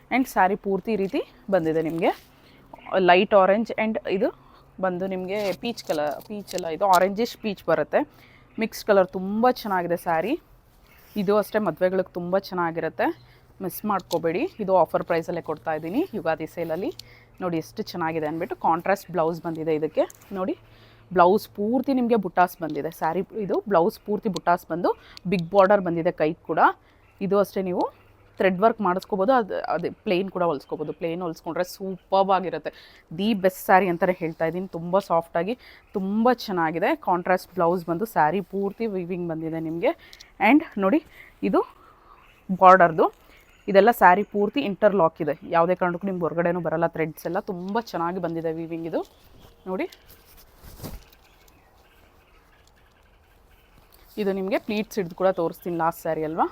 ಆ್ಯಂಡ್ ಸ್ಯಾರಿ ಪೂರ್ತಿ ಈ ರೀತಿ ಬಂದಿದೆ ನಿಮಗೆ, ಲೈಟ್ ಆರೆಂಜ್ ಆ್ಯಂಡ್ ಇದು ಬಂದು ನಿಮಗೆ ಪೀಚ್ ಎಲ್ಲ ಇದು ಆರೆಂಜಿಶ್ ಪೀಚ್ ಬರುತ್ತೆ, ಮಿಕ್ಸ್ ಕಲರ್. ತುಂಬ ಚೆನ್ನಾಗಿದೆ ಸ್ಯಾರಿ. ಇದು ಅಷ್ಟೇ ಮದುವೆಗಳಿಗೆ ತುಂಬ ಚೆನ್ನಾಗಿರುತ್ತೆ, ಮಿಸ್ ಮಾಡ್ಕೋಬೇಡಿ. ಇದು ಆಫರ್ ಪ್ರೈಸಲ್ಲೇ ಕೊಡ್ತಾ ಇದ್ದೀನಿ ಯುಗಾದಿ ಸೇಲಲ್ಲಿ. ನೋಡಿ ಎಷ್ಟು ಚೆನ್ನಾಗಿದೆ ಅಂದ್ಬಿಟ್ಟು. ಕಾಂಟ್ರಾಸ್ಟ್ ಬ್ಲೌಸ್ ಬಂದಿದೆ ಇದಕ್ಕೆ. ನೋಡಿ ಬ್ಲೌಸ್ ಪೂರ್ತಿ ನಿಮಗೆ ಬುಟ್ಟಾಸ್ ಬಂದಿದೆ. ಸ್ಯಾರಿ ಇದು ಬ್ಲೌಸ್ ಪೂರ್ತಿ ಬುಟ್ಟಾಸ್ ಬಂದು ಬಿಗ್ ಬಾರ್ಡರ್ ಬಂದಿದೆ ಕೈ ಕೂಡ. ಇದು ಅಷ್ಟೇ ನೀವು ಥ್ರೆಡ್ ವರ್ಕ್ ಮಾಡಿಸ್ಕೋಬೋದು, ಅದು ಪ್ಲೇನ್ ಕೂಡ ಹೊಲ್ಸ್ಕೋಬೋದು. ಪ್ಲೇನ್ ಹೊಲ್ಸ್ಕೊಂಡ್ರೆ ಸೂಪರ್ಬ್ ಆಗಿರುತ್ತೆ. ದಿ ಬೆಸ್ಟ್ ಸ್ಯಾರಿ ಅಂತಲೇ ಹೇಳ್ತಾ ಇದ್ದೀನಿ. ತುಂಬ ಸಾಫ್ಟಾಗಿ ತುಂಬ ಚೆನ್ನಾಗಿದೆ. ಕಾಂಟ್ರಾಸ್ಟ್ ಬ್ಲೌಸ್ ಬಂದು ಸ್ಯಾರಿ ಪೂರ್ತಿ ವೀವಿಂಗ್ ಬಂದಿದೆ ನಿಮಗೆ. ಆ್ಯಂಡ್ ನೋಡಿ ಇದು ಬಾರ್ಡರ್ದು, ಇದೆಲ್ಲ ಸ್ಯಾರಿ ಪೂರ್ತಿ ಇಂಟರ್ಲಾಕ್ ಇದೆ, ಯಾವುದೇ ಕಾರಣಕ್ಕೂ ನಿಮ್ಗೆ ಹೊರಗಡೆನೂ ಬರಲ್ಲ. ಥ್ರೆಡ್ಸ್ ಎಲ್ಲ ತುಂಬ ಚೆನ್ನಾಗಿ ಬಂದಿದೆ ವೀವಿಂಗ್. ಇದು ನೋಡಿ, ಇದು ನಿಮಗೆ ಪ್ಲೀಟ್ಸ್ ಹಿಡಿದು ಕೂಡ ತೋರಿಸ್ತೀನಿ. ಲಾಸ್ಟ್ ಸ್ಯಾರಿ ಅಲ್ವಾ,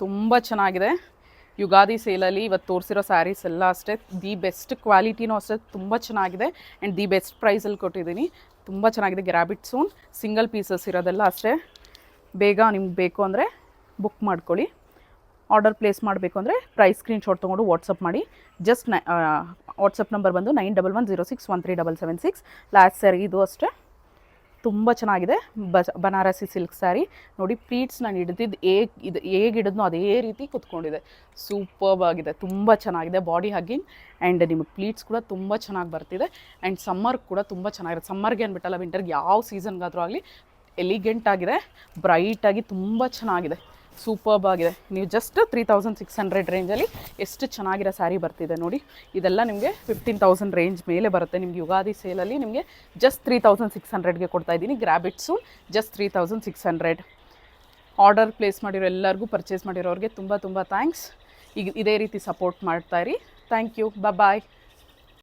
ತುಂಬ ಚೆನ್ನಾಗಿದೆ. ಯುಗಾದಿ ಸೇಲಲ್ಲಿ ಇವತ್ತು ತೋರಿಸಿರೋ ಸ್ಯಾರೀಸ್ ಎಲ್ಲ ಅಷ್ಟೇ ದಿ ಬೆಸ್ಟ್ ಕ್ವಾಲಿಟಿನೂ ಅಷ್ಟೇ ತುಂಬ ಚೆನ್ನಾಗಿದೆ. ಆ್ಯಂಡ್ ದಿ ಬೆಸ್ಟ್ ಪ್ರೈಸಲ್ಲಿ ಕೊಟ್ಟಿದ್ದೀನಿ, ತುಂಬ ಚೆನ್ನಾಗಿದೆ. Grab it soon. Single pieces ಇರೋದೆಲ್ಲ ಅಷ್ಟೇ. ಬೇಗ ನಿಮ್ಗೆ ಬೇಕು ಅಂದರೆ ಬುಕ್ ಮಾಡ್ಕೊಳ್ಳಿ. ಆರ್ಡರ್ ಪ್ಲೇಸ್ ಮಾಡಬೇಕು ಅಂದರೆ ಪ್ರೈಸ್ ಸ್ಕ್ರೀನ್ಶಾಟ್ ತೊಗೊಂಡು ವಾಟ್ಸಪ್ ಮಾಡಿ. ಜಸ್ಟ್ ವಾಟ್ಸಪ್ ನಂಬರ್ ಬಂದು 9106137776. ಲಾಸ್ಟ್ ಸ್ಯಾರಿ ಇದು ಅಷ್ಟೇ ತುಂಬ ಚೆನ್ನಾಗಿದೆ. ಬನಾರಸಿ ಸಿಲ್ಕ್ ಸ್ಯಾರಿ. ನೋಡಿ ಪ್ಲೀಟ್ಸ್ ನಾನು ಹಿಡಿದಿದ್ದು ಹೇಗೆ ಹಿಡಿದ್ನೋ ಅದೇ ರೀತಿ ಕುತ್ಕೊಂಡಿದೆ. ಸೂಪರ್ಬ್ ಆಗಿದೆ, ತುಂಬ ಚೆನ್ನಾಗಿದೆ. ಬಾಡಿ ಹಗ್ಗಿಂಗ್ ಆ್ಯಂಡ್ ನಿಮಗೆ ಪ್ಲೀಟ್ಸ್ ಕೂಡ ತುಂಬ ಚೆನ್ನಾಗಿ ಬರ್ತಿದೆ. ಆ್ಯಂಡ್ ಸಮ್ಮರ್ ಕೂಡ ತುಂಬ ಚೆನ್ನಾಗಿರುತ್ತೆ. ಸಮ್ಮರ್ಗೆ ಅಂದ್ಬಿಟ್ಟಲ್ಲ, ವಿಂಟರ್ಗೆ ಯಾವ ಸೀಸನ್ಗಾದರೂ ಆಗಲಿ ಎಲಿಗೆಂಟ್ ಆಗಿದೆ, ಬ್ರೈಟಾಗಿ ತುಂಬ ಚೆನ್ನಾಗಿದೆ, ಸೂಪರ್ಬ್ ಆಗಿದೆ. ನೀವು ಜಸ್ಟ್ 3600 ರೇಂಜಲ್ಲಿ ಎಷ್ಟು ಚೆನ್ನಾಗಿರೋ ಸ್ಯಾರಿ ಬರ್ತಿದೆ ನೋಡಿ. ಇದೆಲ್ಲ ನಿಮಗೆ 15,000 ರೇಂಜ್ ಮೇಲೆ ಬರುತ್ತೆ. ನಿಮ್ಗೆ ಯುಗಾದಿ ಸೇಲಲ್ಲಿ ನಿಮಗೆ ಜಸ್ಟ್ 3600ಗೆ ಕೊಡ್ತಾ ಇದ್ದೀನಿ. Grab it soon. Just 3600. Order place ಮಾಡಿರೋ ಎಲ್ಲರಿಗೂ, ಪರ್ಚೇಸ್ ಮಾಡಿರೋರಿಗೆ ತುಂಬ ಥ್ಯಾಂಕ್ಸ್. ಈಗ ಇದೇ ರೀತಿ ಸಪೋರ್ಟ್ ಮಾಡ್ತಾಯಿರಿ. Thank you. ಬಾಯ್.